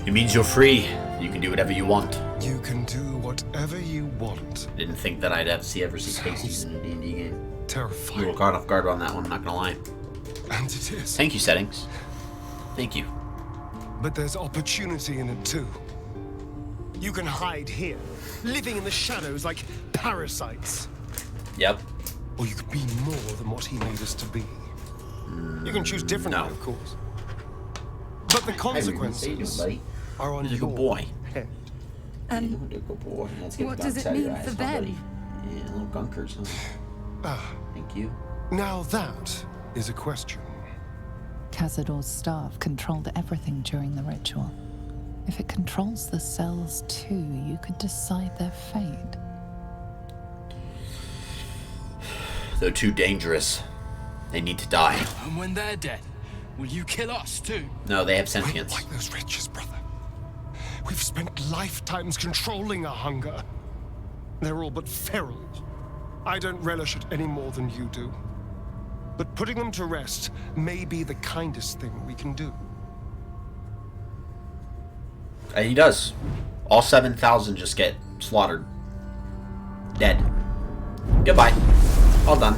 It means you're free. You can do whatever you want. You can do whatever you want. Didn't think that I'd ever see pasties in a D&D game. Terrifying. You were caught off guard on that one, I'm not gonna lie. And it is. Thank you, settings. Thank you. But there's opportunity in it too. You can hide here, living in the shadows like parasites. Yep. Or you could be more than what he made us to be. You can choose differently, of course. But the consequences are on your boy. head. And good boy. what does it mean for them? Yeah, little gunkers, huh? Ah. Thank you. Now that is a question. Cazador's staff controlled everything during the ritual. If it controls the cells too, you could decide their fate. They're too dangerous. They need to die. And when they're dead, will you kill us too? No, they have sentience. We're like those wretches, brother. We've spent lifetimes controlling our hunger. They're all but feral. I don't relish it any more than you do. But putting them to rest may be the kindest thing we can do. And he does. All 7,000 just get slaughtered. Dead. Goodbye. All done.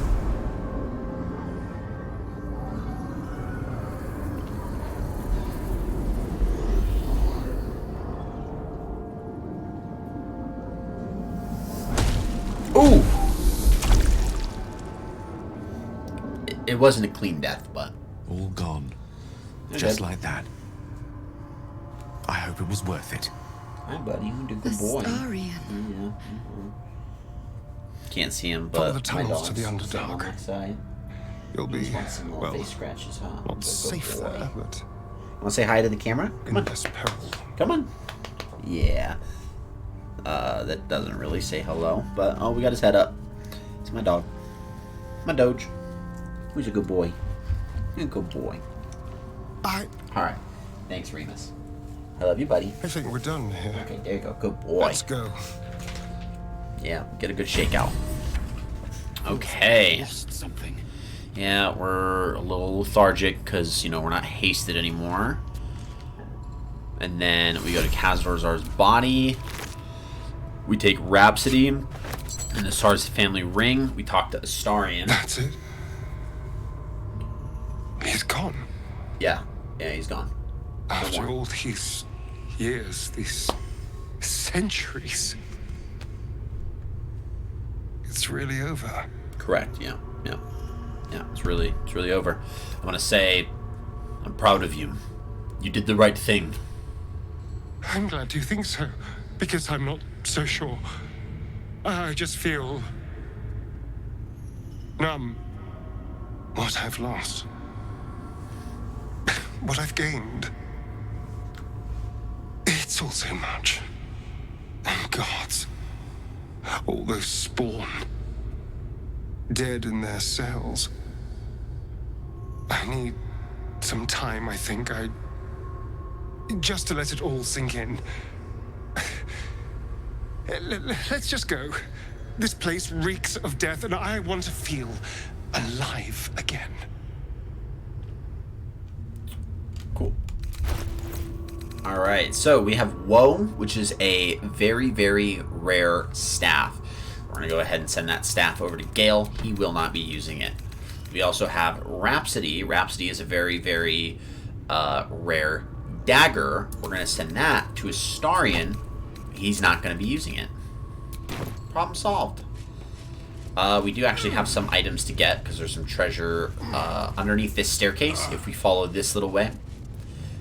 Ooh! It wasn't a clean death, but... All gone. You're Just dead. like that. I hope it was worth it. Hi, buddy. You're a good boy. Astarian. Yeah. Can't see him, Follow but the tunnels to the my dog's sitting on Underdark. that side. You'll He be, just wants some little well, face scratches, huh? not Good safe boy. there, but Want to say hi to the camera? Come in on. less peril. Come on. Yeah. That doesn't really say hello, but oh, we got his head up. It's my dog. My Doge. Who's a good boy? You're a good boy. Alright. Thanks, Remus. I love you, buddy. I think we're done here. Okay, there you go. Good boy. Let's go. Yeah, get a good shakeout. Okay. Lost something. Yeah, we're a little lethargic because, you know, we're not hasted anymore. And then we go to Kazadorzar's body. We take Rhapsody and the Sars family ring. We talk to Astarian. That's it. He's gone. Yeah, he's gone. After all these years, these centuries, it's really over. Correct. Yeah. It's really over. I want to say, I'm proud of you. You did the right thing. I'm glad you think so, because I'm not so sure. I just feel numb. What I've lost, what I've gained, it's all so much. And gods, All those spawn. Dead in their cells. I need some time, I think. Just to let it all sink in. Let's just go. This place reeks of death, and I want to feel alive again. Cool. Alright, so we have Woe, which is a very, very rare staff. We're going to go ahead and send that staff over to Gale. He will not be using it. We also have Rhapsody. Rhapsody is a very, very rare dagger. We're going to send that to Astarion. He's not going to be using it. Problem solved. We do actually have some items to get because there's some treasure underneath this staircase if we follow this little way.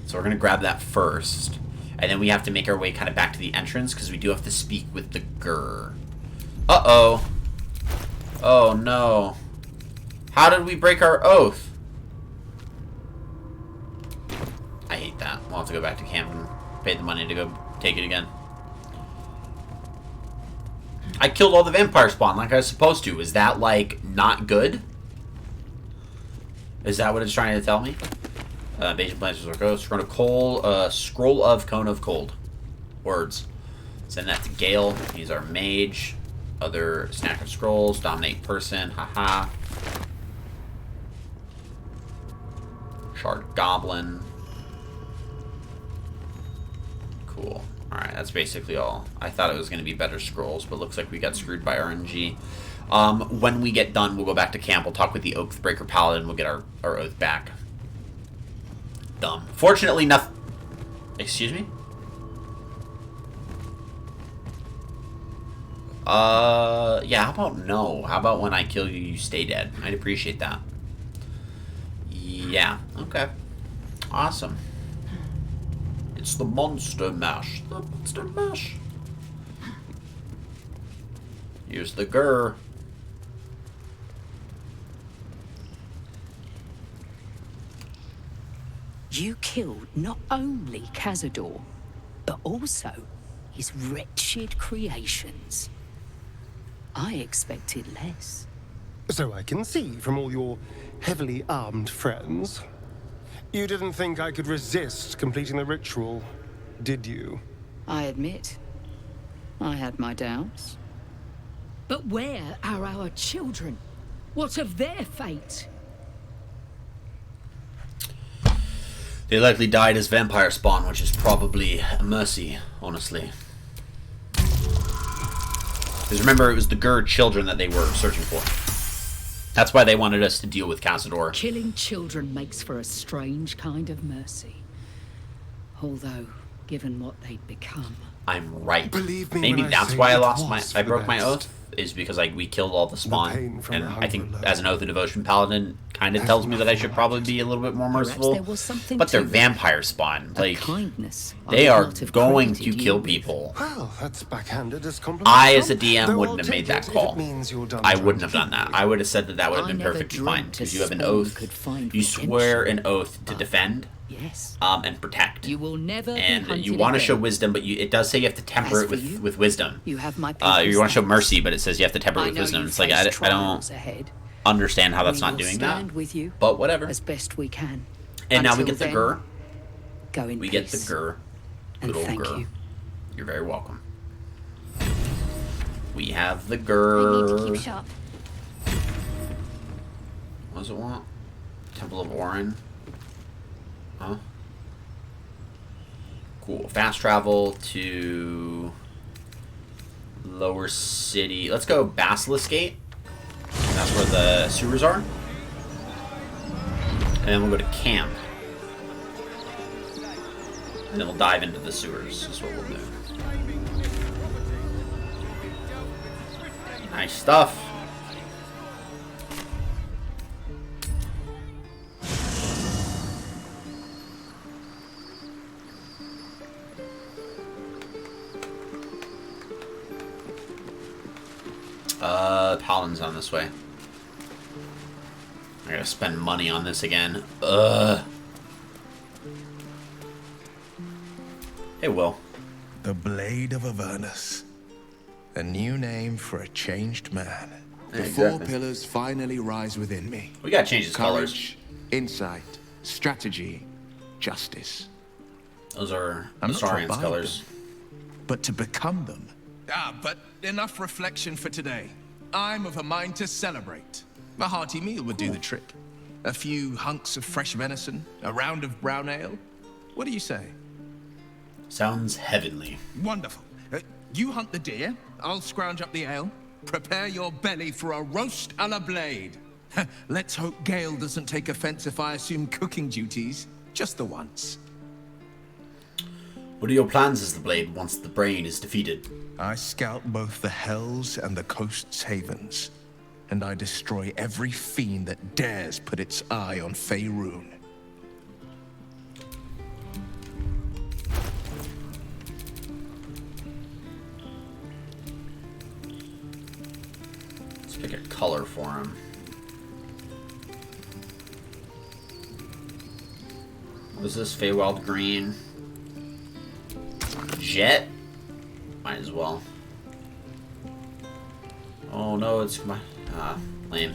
So we're going to grab that first. And then we have to make our way kind of back to the entrance because we do have to speak with the Gur. Uh-oh. Oh, no. How did we break our oath? I hate that. We'll have to go back to camp and pay the money to go take it again. I killed all the vampire spawn like I was supposed to. Is that, like, not good? Is that what it's trying to tell me? Basic plans are ghost. Scroll of Cone of Cold. Words. Send that to Gale. He's our mage. Other snack of scrolls. Dominate person. Haha. Shard Goblin. Cool. Alright, that's basically all. I thought it was going to be better scrolls, but looks like we got screwed by RNG. When we get done, we'll go back to camp. We'll talk with the Oathbreaker Paladin. We'll get our oath back. Dumb. Fortunately, nothing... Excuse me? Yeah, how about no? How about when I kill you, you stay dead? I'd appreciate that. Yeah, okay. Awesome. It's the monster mash. The monster mash. Here's the Gur. You killed not only Cazador, but also his wretched creations. I expected less. So I can see from all your heavily armed friends. You didn't think I could resist completing the ritual, did you? I admit, I had my doubts. But where are our children? What of their fate? They likely died as vampire spawn, which is probably a mercy, honestly. Because remember, it was the Gur children that they were searching for. That's why they wanted us to deal with Cazador. Killing children makes for a strange kind of mercy. Although, given what they'd become... I'm right. Believe me Maybe when I that's say why it I broke my best. oath, is because we killed all the spawn. from And the I think hunger as an Oath of Devotion Paladin kind of tells me that I should probably be a little bit more merciful. there was something But they're to it. vampire spawn. Like, kindness they I are might have going to credited kill you with. people. Well, that's backhanded as compliment. I, as a DM, Though wouldn't I'll have made take that it if call. it means you're done I trying wouldn't to have done keep that. me. I would have said that would have I been never perfectly dreamt fine. a Because you have an spawn oath. could find You swear redemption. an oath to defend. Yes. And protect. You will never be And hunted you want to again. show wisdom, but it does say you have to temper As it for you, with wisdom. You have my You want to show thanks. mercy, but it says you have to temper it I with know wisdom. you It's like, face I don't trials ahead. understand how that's We not will doing stand that. with you But whatever. as best we can. And now we Until get the then, Gur. Go in We peace. get the Gur. And Good old thank Gur. you. You're very welcome. We have the I need to Gur. keep sharp. What does it want? Temple of Orin. Huh? Cool. Fast travel to Lower City. Let's go Basilisk Gate. That's where the sewers are. And then we'll go to camp. And then we'll dive into the sewers. That's what we'll do. Nice stuff. Paladin's on this way. I gotta spend money on this again. Hey, Will. The Blade of Avernus. A new name for a changed man. The Exactly. 4 pillars finally rise within me. We gotta change his colors. Courage, insight, strategy, justice. Those are I'm not to Saurian's abide colors. them, but to become them. But enough reflection for today. I'm of a mind to celebrate. A hearty meal would do the trick. A few hunks of fresh venison, a round of brown ale. What do you say? Sounds heavenly. Wonderful. You hunt the deer, I'll scrounge up the ale. Prepare your belly for a roast a la blade. Let's hope Gale doesn't take offense if I assume cooking duties. Just the once. What are your plans as the Blade once the brain is defeated? I scout both the hells and the coast's havens. And I destroy every fiend that dares put its eye on Faerun. Let's pick a color for him. What is this? Feywild green. Jet? Might as well. Oh no, it's my... lame.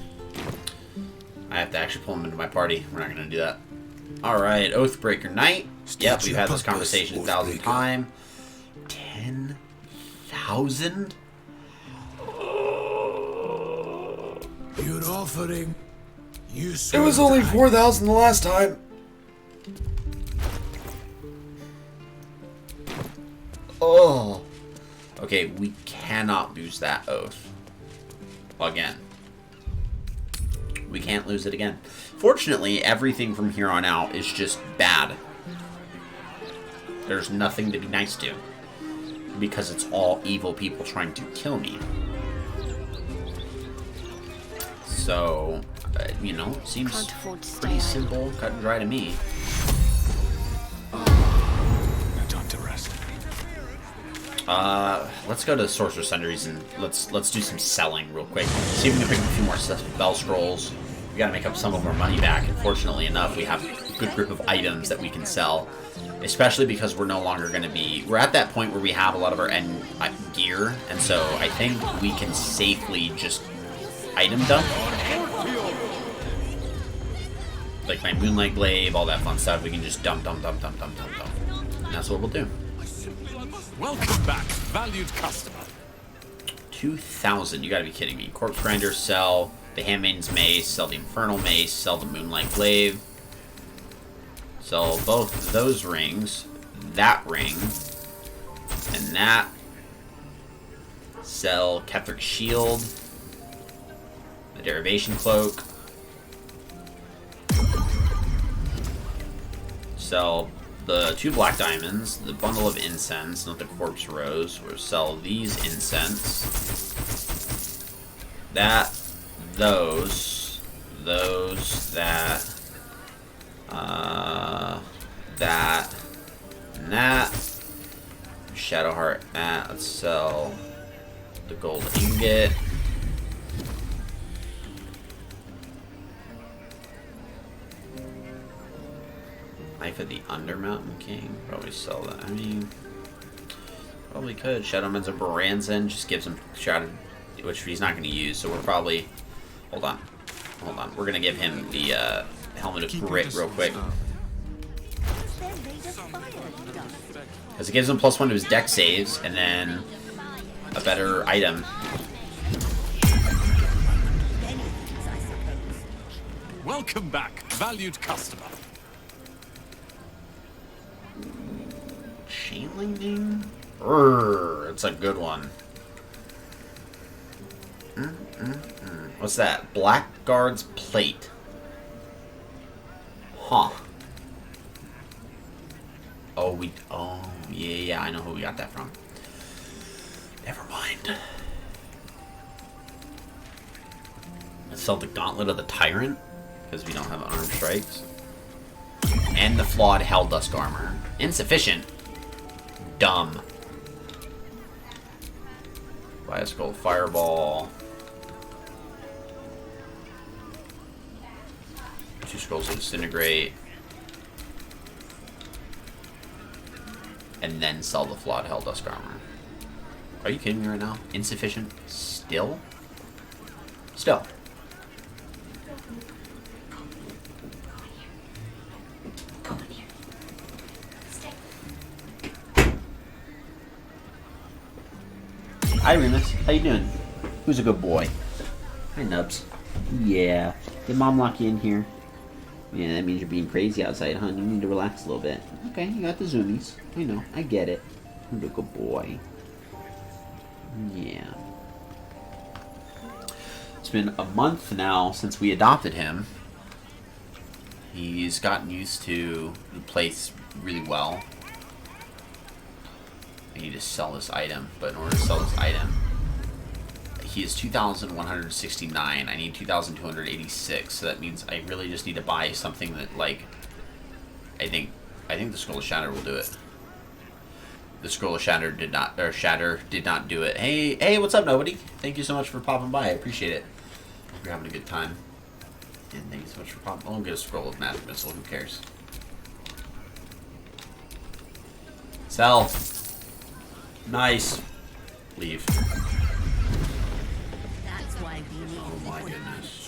I have to actually pull him into my party. We're not gonna do that. Alright, Oathbreaker Knight. Yep, we've had this conversation 1,000 times. 10,000? You're offering. You It was only 4,000 the last time. Oh. Okay, we cannot lose that oath. Again. We can't lose it again. Fortunately, everything from here on out is just bad. There's nothing to be nice to. Because it's all evil people trying to kill me. So, you know, seems pretty simple, cut and dry to me. Time to rest. Let's go to Sorcerer's Sundries and let's do some selling real quick. See if we can pick up a few more spell scrolls. We gotta make up some of our money back. Unfortunately enough, we have a good group of items that we can sell. Especially because we're no longer gonna be... We're at that point where we have a lot of our end gear. And so I think we can safely just item dump. Like my Moonlight Glaive, all that fun stuff. We can just dump. And that's what we'll do. Welcome back, valued customer. 2,000, you gotta be kidding me. Corpse Grinder, sell the Handmaiden's Mace, sell the Infernal Mace, sell the Moonlight Glaive. Sell both those rings, that ring, and that. Sell Ketheric Shield, the Derivation Cloak. Sell the 2 black diamonds, the bundle of incense, not the corpse rose. We'll sell these incense. That, those, that, that, and that. Shadowheart, that. Let's sell the gold ingot. Knife of the Undermountain King. Probably sell that. I mean, probably could. Shadowman's a Baranzan just gives him shrouded, which he's not going to use. So we're probably. Hold on. We're going to give him the Helmet of Grit real quick. Because it gives him +1 to his deck saves, and then a better item. Welcome back, valued customer. Chainling Ding? It's a good one. What's that? Blackguard's Plate. Huh. Oh, yeah, I know who we got that from. Never mind. Let's sell the Gauntlet of the Tyrant, because we don't have armed strikes. And the flawed Helldusk armor. Insufficient. Dumb. Buy a Skull Fireball. 2 Scrolls of Disintegrate. And then sell the flawed Helldusk armor. Are you kidding me right now? Insufficient? Still? Still. Hi, Remus. How you doing? Who's a good boy? Hi, Nubs. Yeah. Did Mom lock you in here? Yeah, that means you're being crazy outside, huh? You need to relax a little bit. Okay, you got the zoomies. I know. I get it. You're a good boy. Yeah. It's been a month now since we adopted him. He's gotten used to the place really well. I need to sell this item, but in order to sell this item, he is 2,169. I need 2,286, so that means I really just need to buy something that, like, I think the Scroll of Shatter will do it. The Scroll of Shatter did not, or Shatter did not do it. Hey, what's up, nobody? Thank you so much for popping by. I appreciate it. Hope you're having a good time. And thank you so much for popping. I'll get a Scroll of Magic Missile. Who cares? Sell. Nice. Leave. That's why we need. Oh my goodness.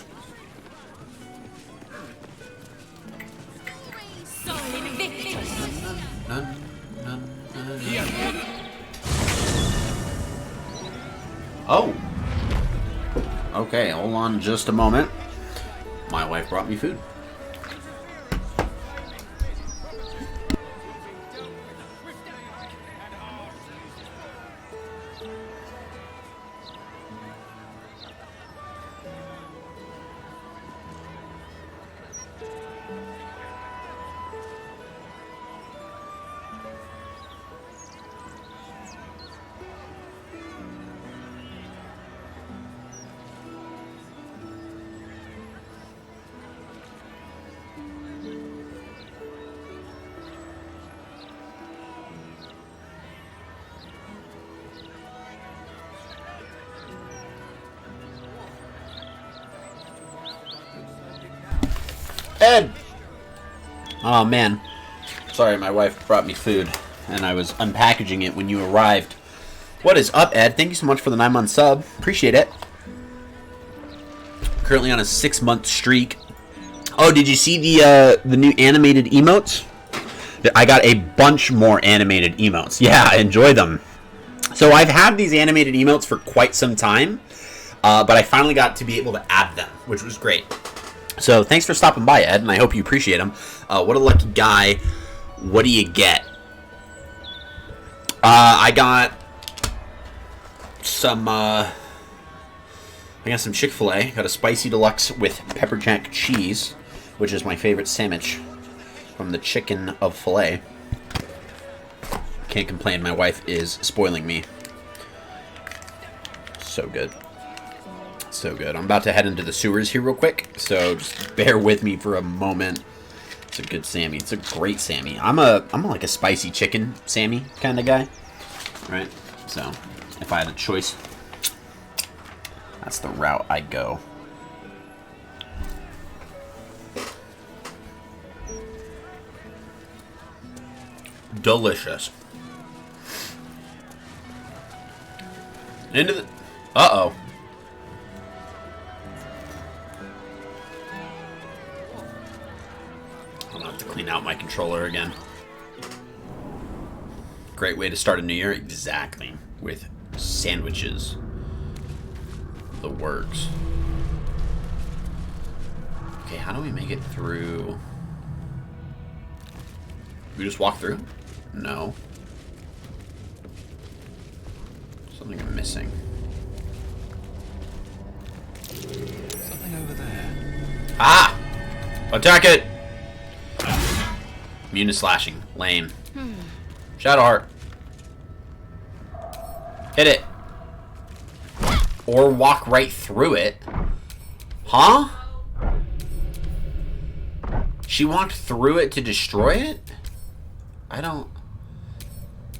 Oh. Okay, hold on just a moment. My wife brought me food. Ed! Oh man. Sorry, my wife brought me food and I was unpackaging it when you arrived. What is up, Ed? Thank you so much for the 9-month sub. Appreciate it. Currently on a 6-month streak. Oh, did you see the new animated emotes? I got a bunch more animated emotes. Yeah, enjoy them. So I've had these animated emotes for quite some time, but I finally got to be able to add them, which was great. So thanks for stopping by, Ed, and I hope you appreciate them. What a lucky guy. What do you get? I got some Chick-fil-A. Got a spicy deluxe with pepper jack cheese, which is my favorite sandwich from the chicken of filet. Can't complain. My wife is spoiling me. So good. So good. I'm about to head into the sewers here real quick, so just bear with me for a moment. It's a good Sammy. It's a great Sammy. I'm like a spicy chicken Sammy kind of guy, right? So if I had a choice, that's the route I'd go. Delicious. Into the... Uh-oh. I'm gonna have to clean out my controller again. Great way to start a new year. Exactly. With sandwiches. The works. Okay, how do we make it through? We just walk through? No. Something I'm missing. Something over there. Ah! Attack it! Immune to slashing. Lame. Shadowheart. Hit it. Or walk right through it. Huh? She walked through it to destroy it? I don't...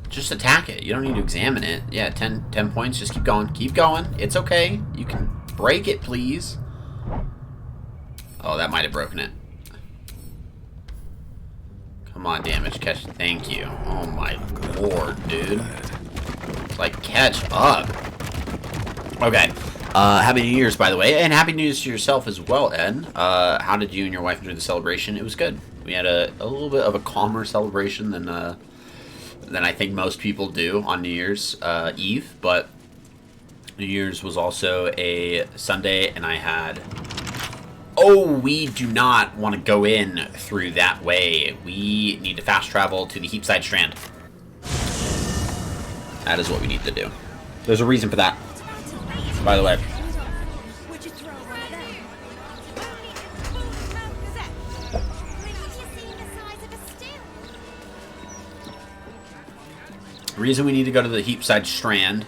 Just attack it. You don't need to examine it. Yeah, 10 points. Just keep going. Keep going. It's okay. You can break it, please. Oh, that might have broken it. Come on, damage. Catch. Thank you. Oh, my lord, dude. Like, catch up. Okay. Happy New Year's, by the way, and Happy New Year's to yourself as well, Ed. How did you and your wife enjoy the celebration? It was good. We had a little bit of a calmer celebration than I think most people do on New Year's Eve, but New Year's was also a Sunday, and I had... Oh, we do not want to go in through that way. We need to fast travel to the Heapside Strand. That is what we need to do. There's a reason for that, by the way. The reason we need to go to the Heapside Strand...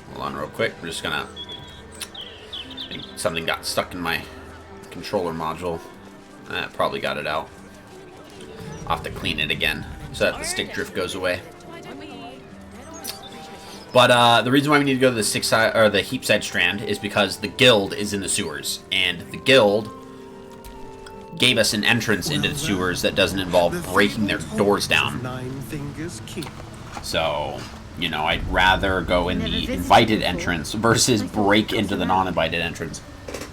Hold on real quick. We're just gonna... I think something got stuck in my controller module. Probably got it out. I'll have to clean it again so that the stick drift goes away. But the reason why we need to go to the the Heapside Strand is because the guild is in the sewers, and the guild gave us an entrance into the sewers that doesn't involve breaking their doors down. So, you know, I'd rather go in the invited entrance versus break into the non-invited entrance.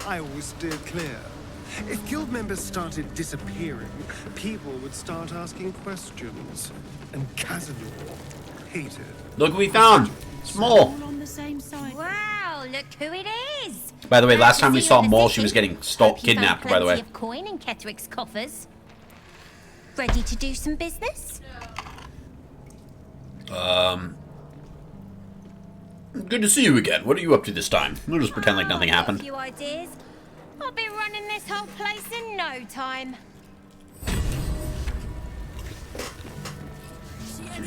I always steer clear. If guild members started disappearing, people would start asking questions. And Cazador hated. Look what we found! Small! Wow, look who it is! By the way, last time we saw Mole, she was getting kidnapped, by the way. Of coin in Ketherick's coffers. Ready to do some business? Good to see you again. What are you up to this time? We'll just pretend like nothing happened. A few ideas. I'll be running this whole place in no time.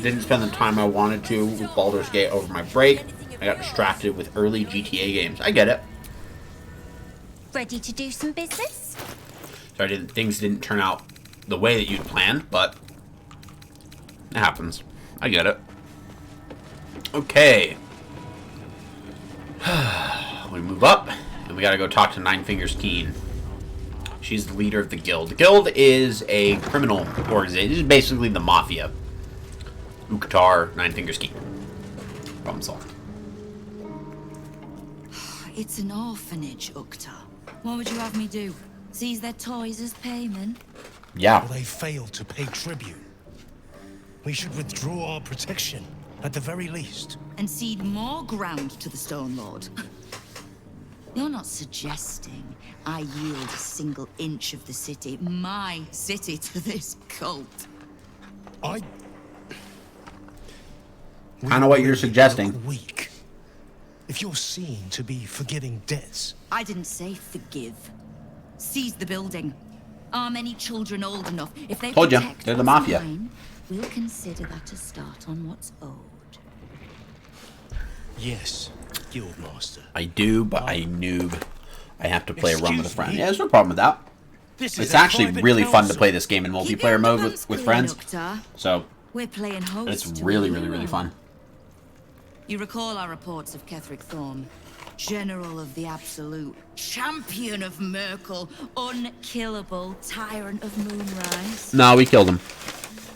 Didn't spend the time I wanted to with Baldur's Gate over my break. I got distracted with early GTA games. I get it. Ready to do some business? So things didn't turn out the way that you'd planned, but it happens. I get it. Okay. We move up, and we gotta go talk to Nine Fingers Keen. She's the leader of the guild. The guild is a criminal organization. This is basically the mafia. Ukatar, Nine Fingers Keen. Problem solved. It's an orphanage, Uktar. What would you have me do? Seize their toys as payment? Yeah. Well, they failed to pay tribute. We should withdraw our protection, at the very least. And cede more ground to the Stone Lord? You're not suggesting I yield a single inch of the city, my city, to this cult? I know what you're suggesting. Weak. If you're seen to be forgiving debts. I didn't say forgive. Seize the building. Arm any children old enough. If they told you, protect they're the mafia. Mine, we'll consider that a start on what's owed. Yes, Guildmaster. I do, but I noob. I have to play a run with a friend. Yeah, there's no problem with that. It's actually really fun to play this game in multiplayer mode with friends. So we're playing host. It's really, really, really fun. You recall our reports of Ketherick Thorn, General of the Absolute, Champion of Merkel, unkillable Tyrant of Moonrise. No, we killed him.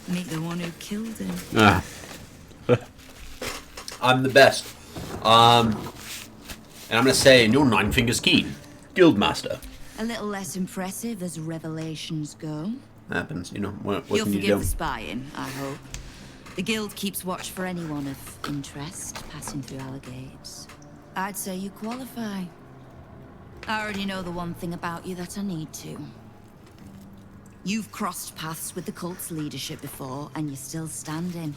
Meet the one who killed him. I'm the best. And I'm gonna say no Nine Fingers Keen, Guildmaster. A little less impressive as revelations go. Happens, you know. What You'll can you forgive do? the spying, I hope. The guild keeps watch for anyone of interest passing through our gates. I'd say you qualify. I already know the one thing about you that I need to. You've crossed paths with the cult's leadership before, and you're still standing.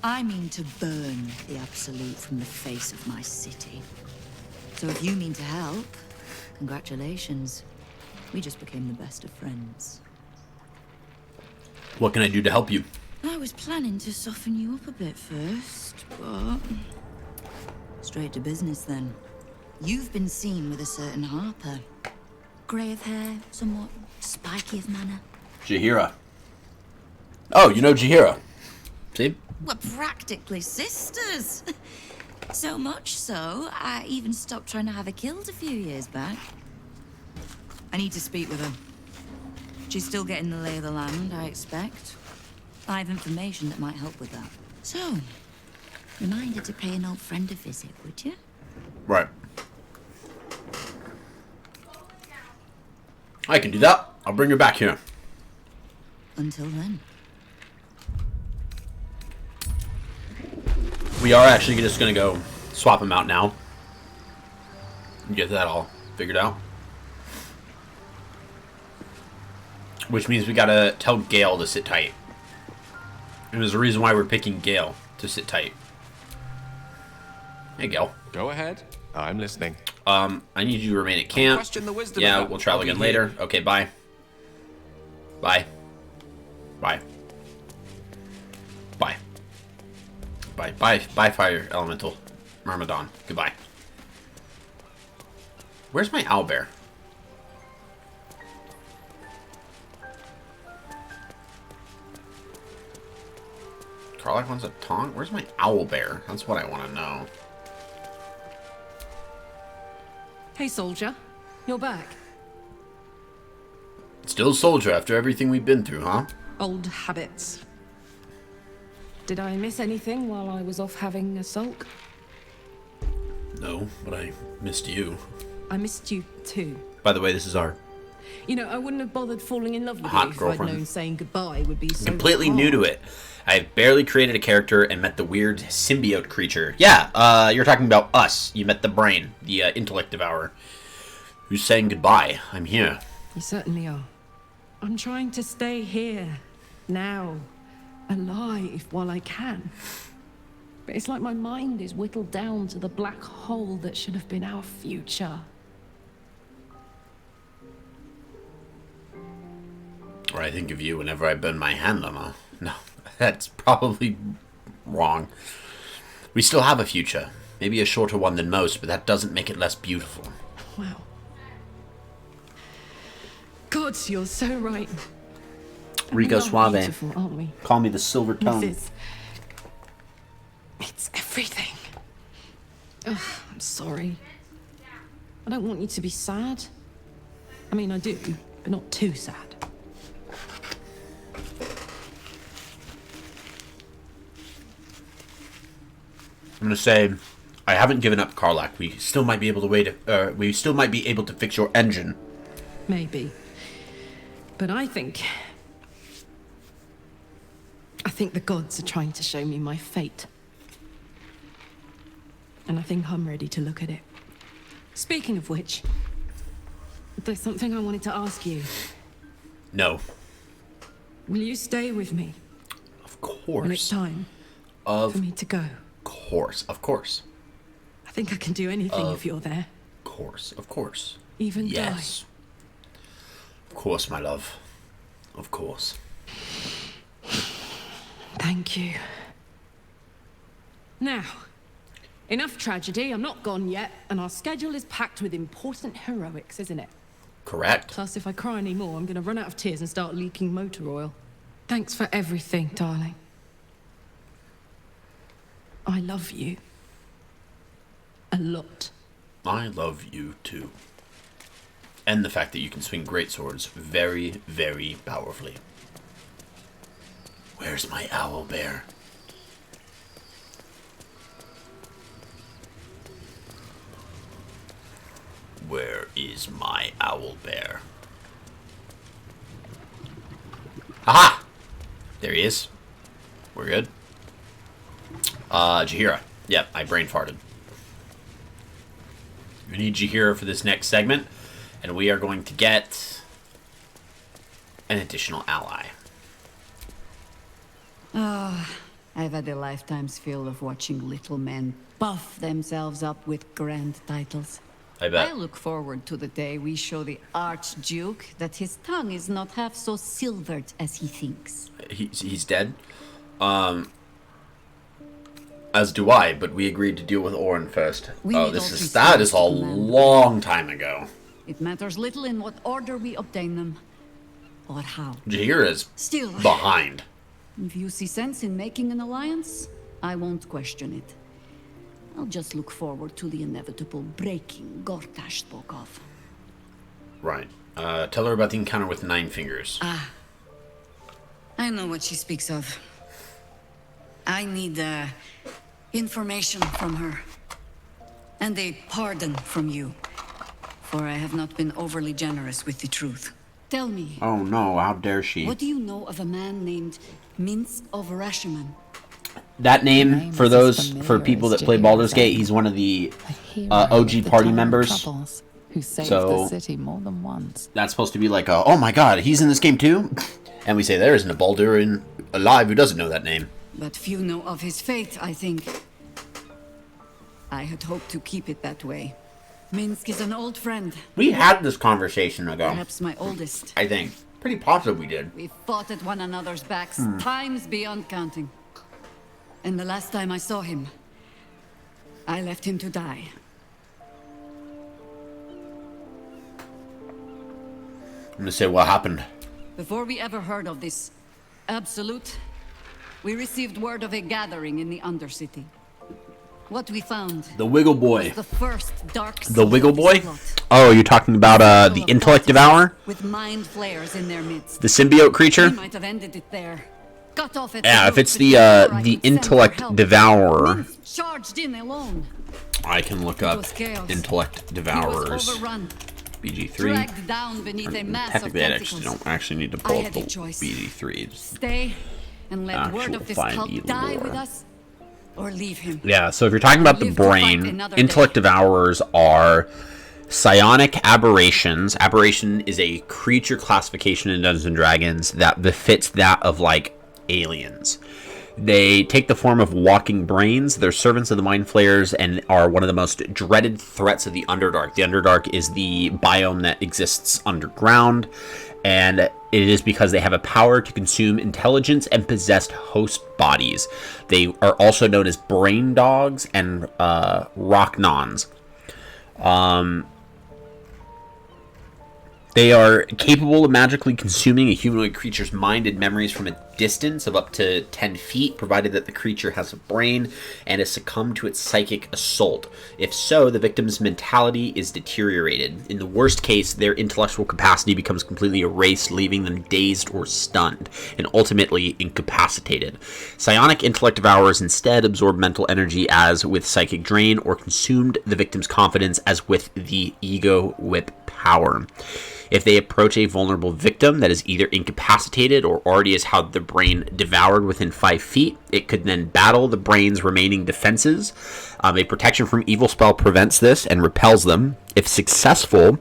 I mean to burn the Absolute from the face of my city. So if you mean to help, congratulations. We just became the best of friends. What can I do to help you? I was planning to soften you up a bit first, but... straight to business then. You've been seen with a certain Harper. Grey of hair, somewhat spiky of manner. Jaheira. Oh, you know Jaheira. See? We're practically sisters. So much so, I even stopped trying to have her killed a few years back. I need to speak with her. She's still getting the lay of the land, I expect. I have information that might help with that. So, reminder to pay an old friend a visit, would you? Right. I can do that. I'll bring her back here. Until then. We are actually just gonna go swap them out now. Get that all figured out. Which means we gotta tell Gale to sit tight. And there's a reason why we're picking Gale to sit tight. Hey, Gale. Go ahead. I'm listening. I need you to remain at camp. Question the wisdom Yeah, of that. we'll travel I'll be again later. Okay, bye. Bye. Bye. Bye. Bye. Bye. Bye, Fire Elemental. Myrmidon. Goodbye. Where's my owlbear? Karlach wants a taunt? Where's my owlbear? That's what I want to know. Hey, soldier. You're back. Still a soldier after everything we've been through, huh? Old habits. Did I miss anything while I was off having a sulk? No, but I missed you. I missed you too. By the way, this is our You know, I wouldn't have bothered falling in love with hot you if girlfriend. I'd known saying goodbye would be so completely hard. new to it. I've barely created a character and met the weird symbiote creature. Yeah, you're talking about us. You met the brain, the intellect devourer. Who's saying goodbye? I'm here. You certainly are. I'm trying to stay here, now, alive while I can. But it's like my mind is whittled down to the black hole that should have been our future. Or I think of you whenever I burn my hand on a... No, that's probably wrong. We still have a future. Maybe a shorter one than most, but that doesn't make it less beautiful. Wow. God, you're so right. Rico We are Suave. beautiful, aren't we? Call me the silver tongue. It's everything. Ugh, I'm sorry. I don't want you to be sad. I mean, I do, but not too sad. I'm gonna say, I haven't given up Karlach. We still might be able to wait. We still might be able to fix your engine. Maybe. But I think the gods are trying to show me my fate. And I think I'm ready to look at it. Speaking of which, there's something I wanted to ask you. No. Will you stay with me? Of course. When it's time Of for me to go. course. Of course. I think I can do anything if you're there. Of course. Of course. Even Yes. Of course, my love. Of course. Thank you. Now, enough tragedy. I'm not gone yet, and our schedule is packed with important heroics, isn't it? Correct. Plus, if I cry anymore, I'm gonna run out of tears and start leaking motor oil. Thanks for everything, darling. I love you. A lot. I love you too. And the fact that you can swing great swords very, very powerfully. Where's my owlbear? Where is my owlbear? Haha! There he is. We're good. Jaheira. Yep, I brain farted. We need Jaheira for this next segment, and we are going to get an additional ally. Ah, I've had a lifetime's fill of watching little men buff themselves up with grand titles. I bet. I look forward to the day we show the Archduke that his tongue is not half so silvered as he thinks. He's dead. As do I, but we agreed to deal with Orin first. Oh, that is a long time ago. It matters little in what order we obtain them, or how. Jaheira's Still, behind. if you see sense in making an alliance, I won't question it. I'll just look forward to the inevitable breaking Gortash spoke of. Right. Tell her about the encounter with Nine Fingers. Ah. I know what she speaks of. I need information from her. And a pardon from you. For I have not been overly generous with the truth. Tell me. Oh no, how dare she? What do you know of a man named Minsk of Rashiman? That name, for people that play Baldur's Gate, he's one of the OG party members. Who saved So the city more than once. that's supposed to be like, oh my god, he's in this game too? And we say there isn't a Baldur alive who doesn't know that name. But few know of his fate, I think. I had hoped to keep it that way. Minsk is an old friend. We had this conversation ago. Perhaps my oldest. I think. Pretty positive we did. We fought at one another's backs, times beyond counting. And the last time I saw him, I left him to die. I'm gonna say what happened. Before we ever heard of this Absolute, we received word of a gathering in the Undercity. What we found. The Wiggle Boy. Was the first dark The Wiggle Boy? Oh, you're talking about the Intellect Devourer? With mind flayers in their midst. The symbiote creature? We might have ended it there. Cut off at Yeah, the if it's root the before I could send Intellect for help. Devourer, Minsk charged in alone. I can look up chaos. Intellect He was Devourers. overrun, BG3. dragged down beneath a mass of Technically, I tentacles. don't actually need to I pull up had the a choice. BG3s. Stay and let word Actual of this 5e cult die lore. with us, or leave him. Yeah, so if you're talking about the Live to fight brain, another Intellect Devourers are psionic aberrations. Aberration is a creature classification in Dungeons & Dragons that befits that of, like, aliens. They take the form of walking brains. They're servants of the Mind Flayers and are one of the most dreaded threats of the Underdark. The Underdark is the biome that exists underground, and it is because they have a power to consume intelligence and possessed host bodies. They are also known as brain dogs and rocknons. They are capable of magically consuming a humanoid creature's mind and memories from a distance of up to 10 feet, provided that the creature has a brain and has succumbed to its psychic assault. If so, the victim's mentality is deteriorated. In the worst case, their intellectual capacity becomes completely erased, leaving them dazed or stunned, and ultimately incapacitated. Psionic Intellect Devourers instead absorb mental energy as with Psychic Drain, or consumed the victim's confidence as with the Ego Whip power. If they approach a vulnerable victim that is either incapacitated or already has had the brain devoured within 5 feet, it could then battle the brain's remaining defenses. A protection from evil spell prevents this and repels them. If successful,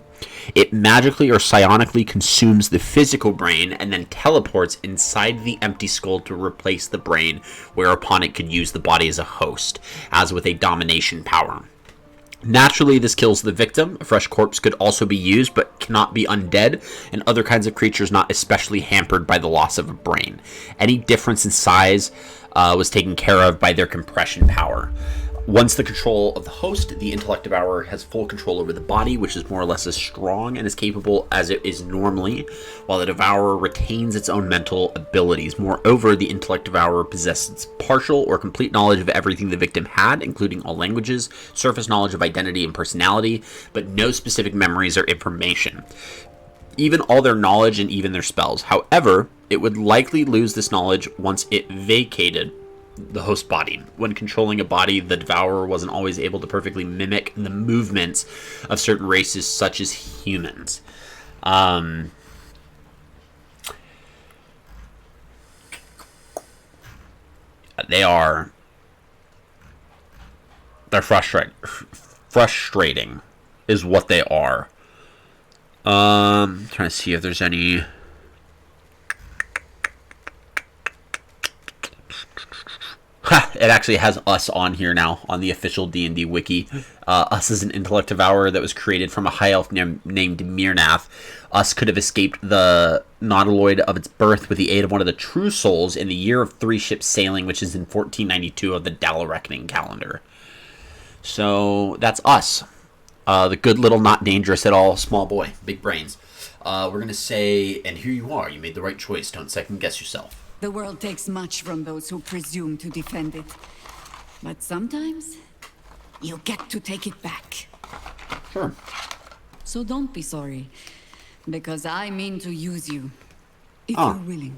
it magically or psionically consumes the physical brain and then teleports inside the empty skull to replace the brain, whereupon it could use the body as a host, as with a domination power. Naturally, this kills the victim. A fresh corpse could also be used, but cannot be undead, and other kinds of creatures not especially hampered by the loss of a brain. Any difference in size was taken care of by their compression power. Once the control of the host, the Intellect Devourer has full control over the body, which is more or less as strong and as capable as it is normally, while the Devourer retains its own mental abilities. Moreover, the Intellect Devourer possesses partial or complete knowledge of everything the victim had, including all languages, surface knowledge of identity and personality, but no specific memories or information. Even all their knowledge and even their spells. However, it would likely lose this knowledge once it vacated the host body. When controlling a body, the Devourer wasn't always able to perfectly mimic the movements of certain races, such as humans. They're frustrating is what they are. Trying to see if there's any. It actually has us on here now on the official D&D wiki. Us is an Intellect Devourer that was created from a high elf named Myrnath. Us could have escaped the nautiloid of its birth with the aid of one of the True Souls in the year of 3 ships sailing, which is in 1492 of the Dala Reckoning calendar. So that's us. The good little, not dangerous at all, small boy, big brains. We're going to say, and here you are. You made the right choice. Don't second guess yourself. The world takes much from those who presume to defend it. But sometimes, you get to take it back. Sure. So don't be sorry, because I mean to use you, if you're willing.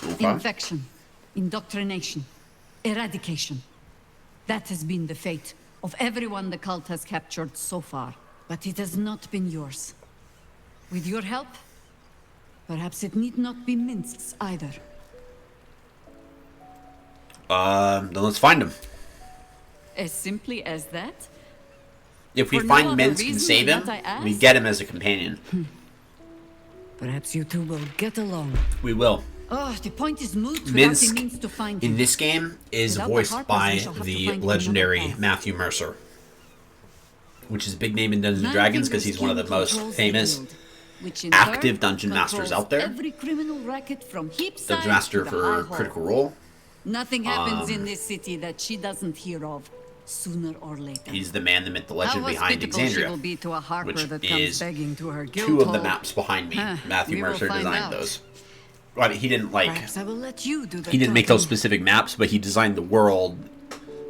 Okay. Infection, indoctrination, eradication. That has been the fate of everyone the cult has captured so far. But it has not been yours. With your help, perhaps it need not be Minsk's either. Then let's find him. As simply as that? If we For no find other Minsk and reason save than him, that I we asked? get him as a companion. Perhaps you two will get along. We will. Oh, the point is moot without Minsk, the means to find in him. this game, is Without the voiced Harpers, by we shall have to the find legendary another path. Matthew Mercer, which is a big name in Dungeons and Nine Dragons because Fingers he's one of the King most controls the famous guild, which in active turn dungeon masters controls out there. Every criminal racket from Heapside Dungeon Master to the for High Hall. Critical Role. Nothing happens in this city that she doesn't hear of, sooner or later. He's the man, the myth, the legend How behind hospitable she Exandria, will be to a harper which that comes is begging to her guild 2 of the hall. maps behind me. Huh, Matthew we will Mercer find designed out. those. Well, I mean, he didn't like. Perhaps I will let you do the He didn't make those talking. specific maps, but he designed the world.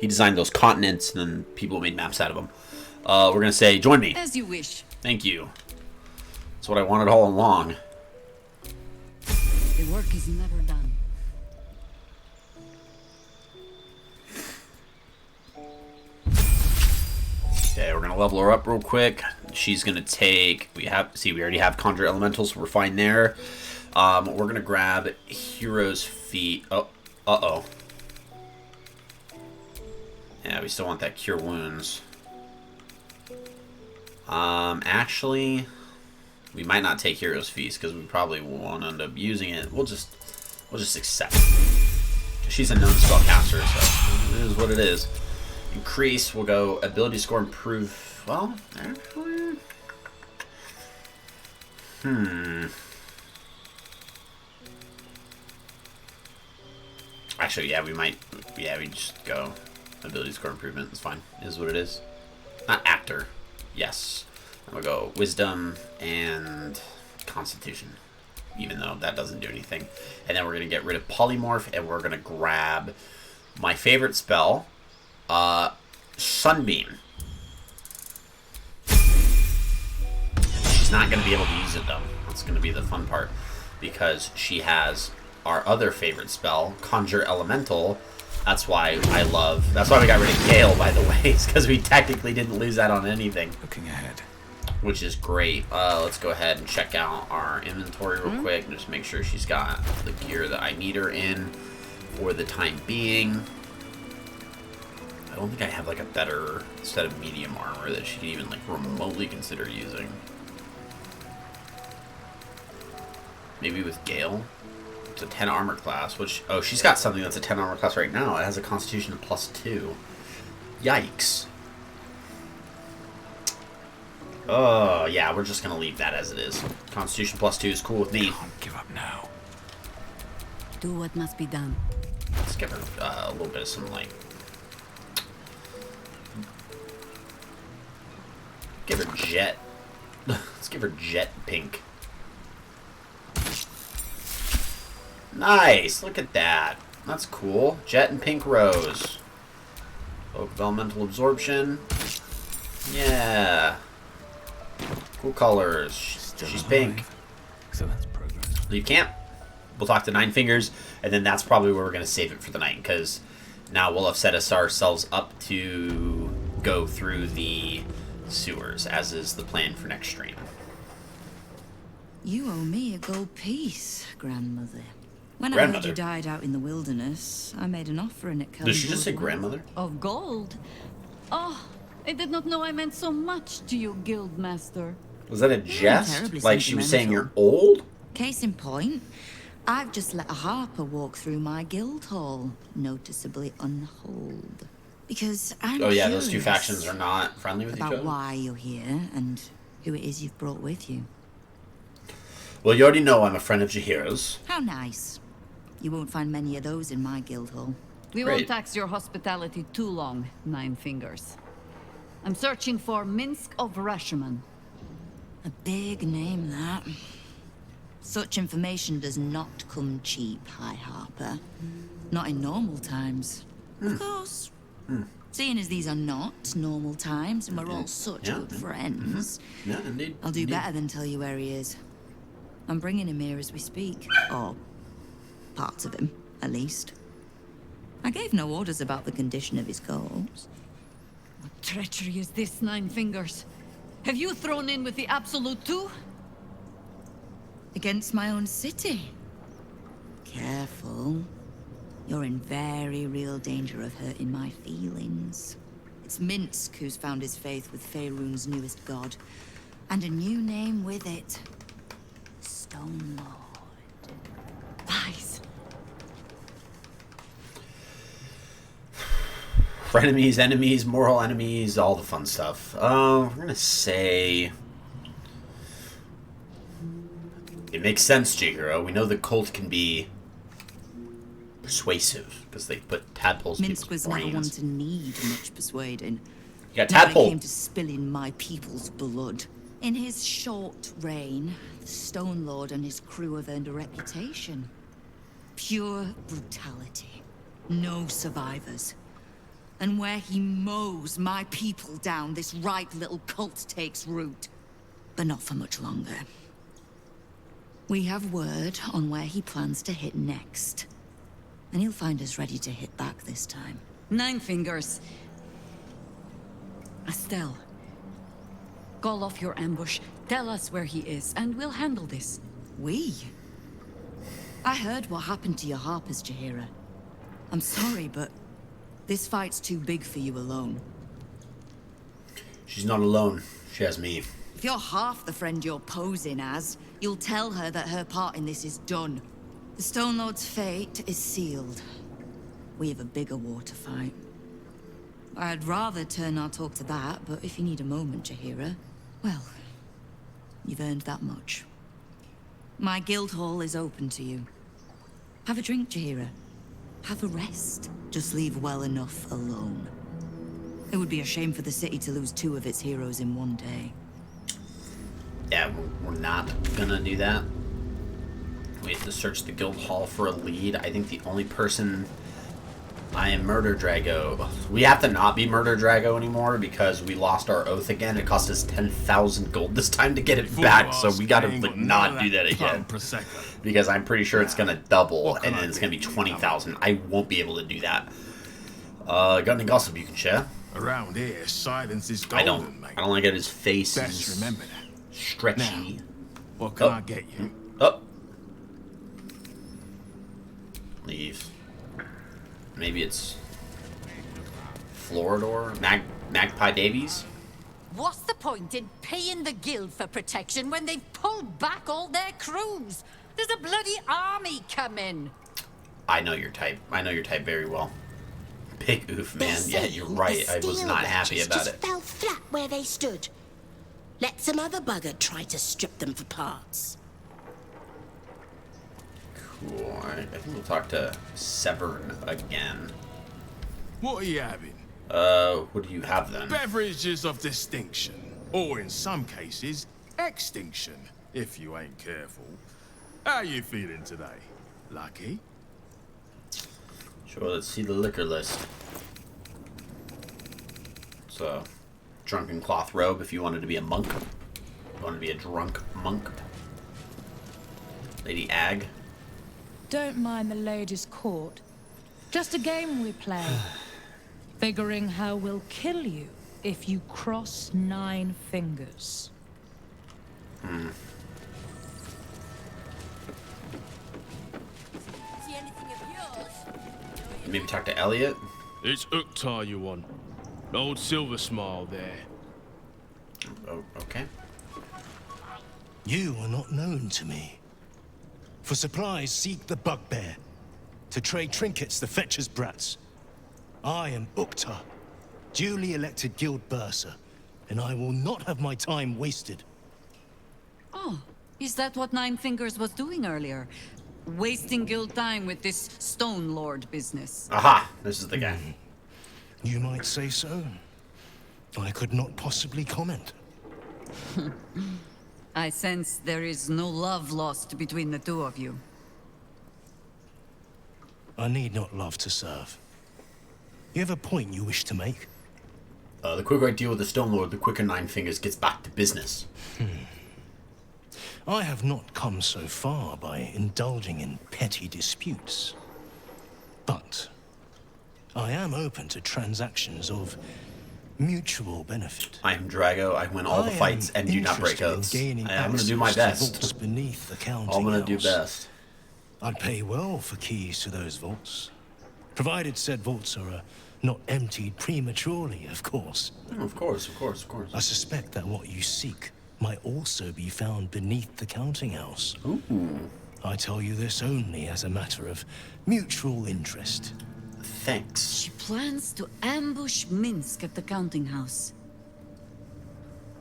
He designed those continents, and then people made maps out of them. We're gonna say, join me. As you wish. Thank you. That's what I wanted all along. The work is never done. Okay, we're gonna level her up real quick. She's gonna take. We already have Conjure Elementals, so we're fine there. We're gonna grab Hero's Feet. Oh. Yeah, we still want that Cure Wounds. Actually, we might not take Hero's Feast because we probably won't end up using it. We'll just accept it. She's a known spellcaster, so it is what it is. Increase, we'll go ability score improve. Well, actually, Actually, yeah, we might. Yeah, we just go ability score improvement. It's fine. It is what it is. Not actor. Yes. And we'll go wisdom and constitution, even though that doesn't do anything. And then we're gonna get rid of polymorph, and we're gonna grab my favorite spell, Sunbeam. She's not going to be able to use it, though. That's going to be the fun part, because she has our other favorite spell, Conjure Elemental. That's why we got rid of Gale, by the way. It's because we technically didn't lose that on anything. Looking ahead. Which is great. Let's go ahead and check out our inventory real quick and just make sure she's got the gear that I need her in for the time being. I don't think I have like a better set of medium armor that she can even like remotely consider using. Maybe with Gale. It's a 10 armor class, which, oh, she's got something that's a 10 armor class right now. It has a constitution of +2. Yikes. Oh, yeah, we're just going to leave that as it is. Constitution +2 is cool with me. Can't give up now. Do what must be done. Let's give her a little bit of some, like... Give her jet. Let's give her jet pink. Nice! Look at that. That's cool. Jet and pink rose. Oak of elemental absorption. Yeah. Cool colors. She's pink. So that's progress. Leave camp. We'll talk to Nine Fingers, and then that's probably where we're going to save it for the night, because now we'll have set ourselves up to go through the sewers, as is the plan for next stream. You owe me a gold piece, grandmother. When I Grandmother? heard you died out in the wilderness, I made an offering at Did she just say Kellenborg. grandmother? Of gold? Oh, I did not know I meant so much to you, Guildmaster. Was that a jest? terribly Like she was saying sentimental. you're old? Case in point, I've just let a harper walk through my guild hall, noticeably unholed. Because I'm Oh yeah, those two curious factions are not friendly with each about other? why you're here and who it is you've brought with you. Well, you already know I'm a friend of Jaheira's. How nice. You won't find many of those in my guild hall. We Great. won't tax your hospitality too long, Nine Fingers. I'm searching for Minsk of Rashomon. A big name, that. Such information does not come cheap, High Harper. Not in normal times. Of course. Seeing as these are not normal times and we're all such Yeah. good friends, Yeah, indeed. I'll do Indeed. better than tell you where he is. I'm bringing him here as we speak. Or Parts of him, at least. I gave no orders about the condition of his corpse. What treachery is this, Nine Fingers? Have you thrown in with the Absolute too? Against my own city. Careful. You're in very real danger of hurting my feelings. It's Minsk who's found his faith with Faerun's newest god. And a new name with it. Stone Lord. Lies. Frenemies, enemies, moral enemies, all the fun stuff. I'm gonna say... It makes sense, J-Hero. We know the cult can be persuasive because they put tadpoles in Minsk was brains. never one to need much persuading. You got Now tadpole. it came to spilling my people's blood. In his short reign, the Stone Lord and his crew have earned a reputation. Pure brutality. No survivors. And where he mows my people down, this ripe little cult takes root. But not for much longer. We have word on where he plans to hit next. And he'll find us ready to hit back this time. Nine Fingers. Estelle. Call off your ambush. Tell us where he is, and we'll handle this. We? I heard what happened to your harpers, Jaheira. I'm sorry, but this fight's too big for you alone. She's not alone. She has me. If you're half the friend you're posing as, you'll tell her that her part in this is done. The Stone Lord's fate is sealed. We have a bigger war to fight. I'd rather turn our talk to that, but if you need a moment, Jaheira, well, you've earned that much. My guild hall is open to you. Have a drink, Jaheira. Have a rest. Just leave well enough alone. It would be a shame for the city to lose 2 of its heroes in one day. Yeah, we're not gonna do that. We have to search the guild hall for a lead. I think the only person... I am Murder Drago. We have to not be Murder Drago anymore because we lost our oath again. It cost us 10,000 gold this time to get it back, so we gotta like, not do that again. Because I'm pretty sure it's gonna double, and then it's gonna be 20,000. I won't be able to do that. Got any gossip you can share? Around here, silence is golden, mate. I don't like it. His face Best is remember that. stretchy. Now, what can I get you? Oh. Leave. Maybe it's Floridor? Magpie Davies? What's the point in paying the guild for protection when they've pulled back all their crews? There's a bloody army coming. I know your type. I know your type very well. Big oof, man. Yeah, you're right. I was not happy about it. Fell flat where they stood. Let some other bugger try to strip them for parts. Cool. Alright, I think we'll talk to Severn again. What are you having? What do you have then? Beverages of distinction. Or in some cases, extinction, if you ain't careful. How you feeling today? Lucky? Sure, let's see the liquor list. It's a drunken cloth robe if you wanted to be a monk. If you wanted to be a drunk monk. Lady Ag. Don't mind the ladies' court. Just a game we play. Figuring how we'll kill you if you cross 9 fingers. Hmm. See anything of yours? Maybe talk to Elliot? It's Uktar you want. Old Silver Smile there. Oh, okay. You are not known to me. For supplies, seek the Bugbear. To trade trinkets, the Fetcher's Brats. I am Uktar, duly elected guild bursar, and I will not have my time wasted. Oh, is that what Nine Fingers was doing earlier? Wasting guild time with this Stone Lord business. Aha! This is the guy. You might say so. I could not possibly comment. I sense there is no love lost between the two of you. I need not love to serve. You have a point you wish to make? The quicker I deal with the Stone Lord, the quicker Nine Fingers gets back to business. I have not come so far by indulging in petty disputes. But I am open to transactions of mutual benefit. I am Drago. I win all the fights and do not break oaths. I'm going to do my best. Beneath the counting I'm going to do house. best. I'd pay well for keys to those vaults, provided said vaults are not emptied prematurely, of course. Oh, of course, of course, of course. I suspect that what you seek might also be found beneath the counting house. Ooh. I tell you this only as a matter of mutual interest. Thanks. She plans to ambush Minsk at the counting house.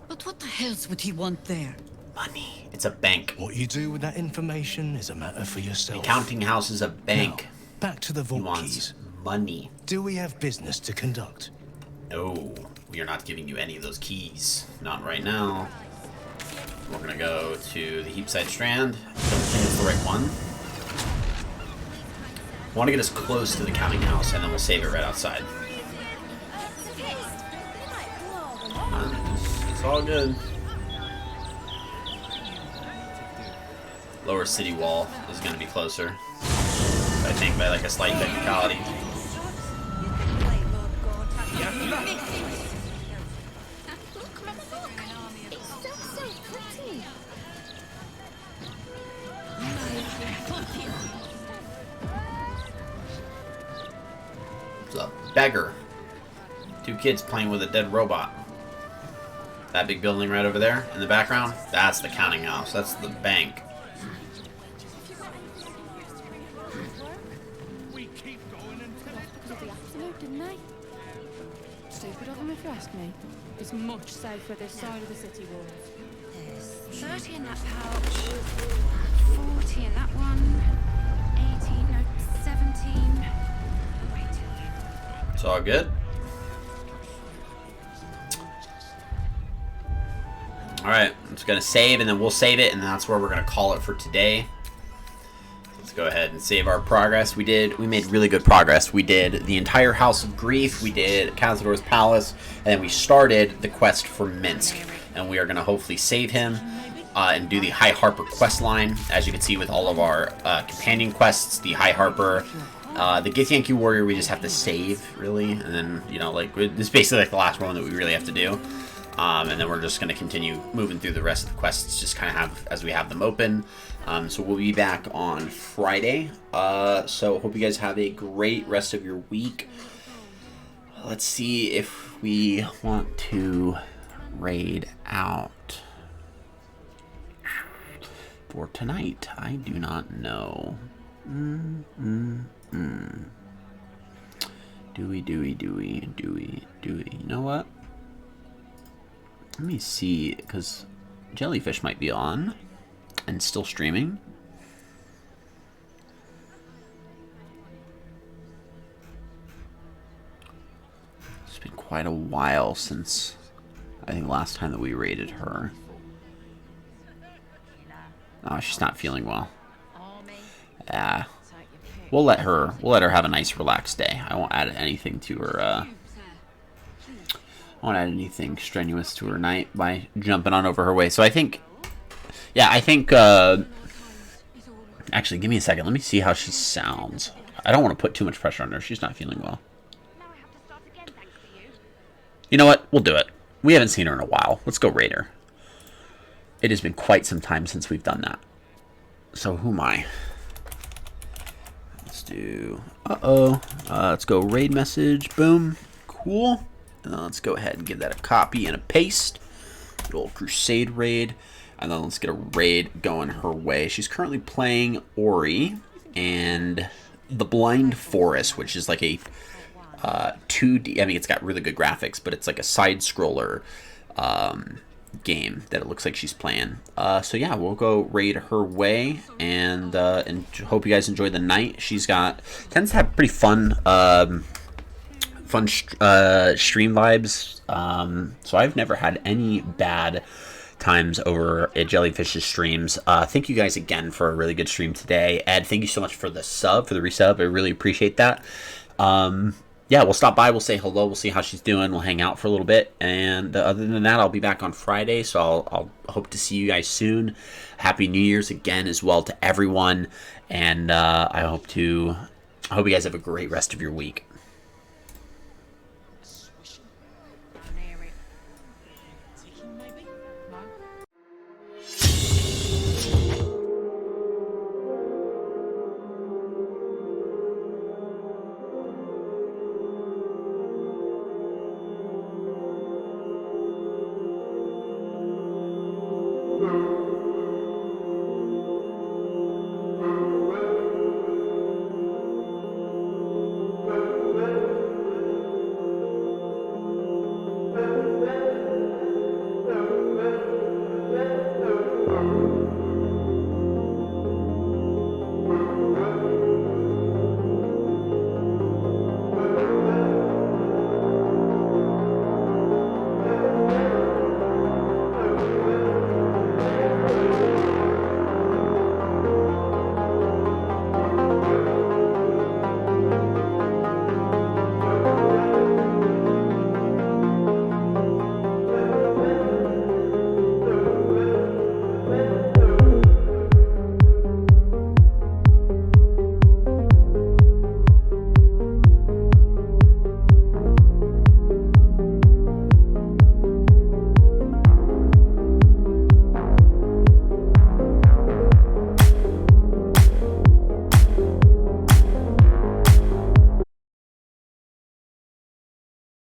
But what the hells would he want there? Money. It's a bank. What you do with that information is a matter for yourself. The counting house is a bank. Now, back to the vault keys. Money. Do we have business to conduct? No, we are not giving you any of those keys. Not right now. We're gonna go to the Heapside Strand. Don't think it's the right one. I want to get as close to the counting house, and then we'll save it right outside. It's all good. Lower city wall is going to be closer, I think, by like a slight technicality. It's a beggar. 2 kids playing with a dead robot. That big building right over there in the background, that's the counting house. That's the bank. Stupid of them if you ask me. It's much safer this side of the city walls. There's 30 in that pouch, 40 in that one, 18, no, 17. It's all good. Alright, I'm just going to save, and then we'll save it, and that's where we're going to call it for today. Let's go ahead and save our progress. We made really good progress. We did the entire House of Grief, we did Cazador's Palace, and then we started the quest for Minsk. And we are going to hopefully save him and do the High Harper quest line. As you can see with all of our companion quests, the High Harper, the Githyanki Warrior we just have to save, really. And then, you know, like, this is basically like the last one that we really have to do. And then we're just going to continue moving through the rest of the quests, just kind of have as we have them open. So we'll be back on Friday. So hope you guys have a great rest of your week. Let's see if we want to raid out for tonight. I do not know. Do we? You know what? Let me see, because Jellyfish might be on and still streaming. It's been quite a while since, I think, last time that we raided her. Oh, she's not feeling well. Yeah. We'll let her have a nice relaxed day. I won't add anything to her I won't add anything strenuous to her night by jumping on over her way. So I think, yeah, actually, give me a second. Let me see how she sounds. I don't want to put too much pressure on her. She's not feeling well. You know what? We'll do it. We haven't seen her in a while. Let's go raid her. It has been quite some time since we've done that. So who am I? Let's do, let's go raid message. Boom. Cool. Let's go ahead and give that a copy and a paste. Good old Crusade raid. And then let's get a raid going her way. She's currently playing Ori and the Blind Forest, which is like a 2D. I mean, it's got really good graphics, but it's like a side-scroller game that it looks like she's playing. So yeah, we'll go raid her way, and hope you guys enjoy the night. She's tends to have pretty fun stream vibes. So I've never had any bad times over at Jellyfish's streams. Thank you guys again for a really good stream today. Ed, thank you so much for the resub. I really appreciate that. yeah, we'll stop by. We'll say hello. We'll see how she's doing. We'll hang out for a little bit. And other than that, I'll be back on Friday. So I'll hope to see you guys soon. Happy New Year's again as well to everyone. And I hope you guys have a great rest of your week.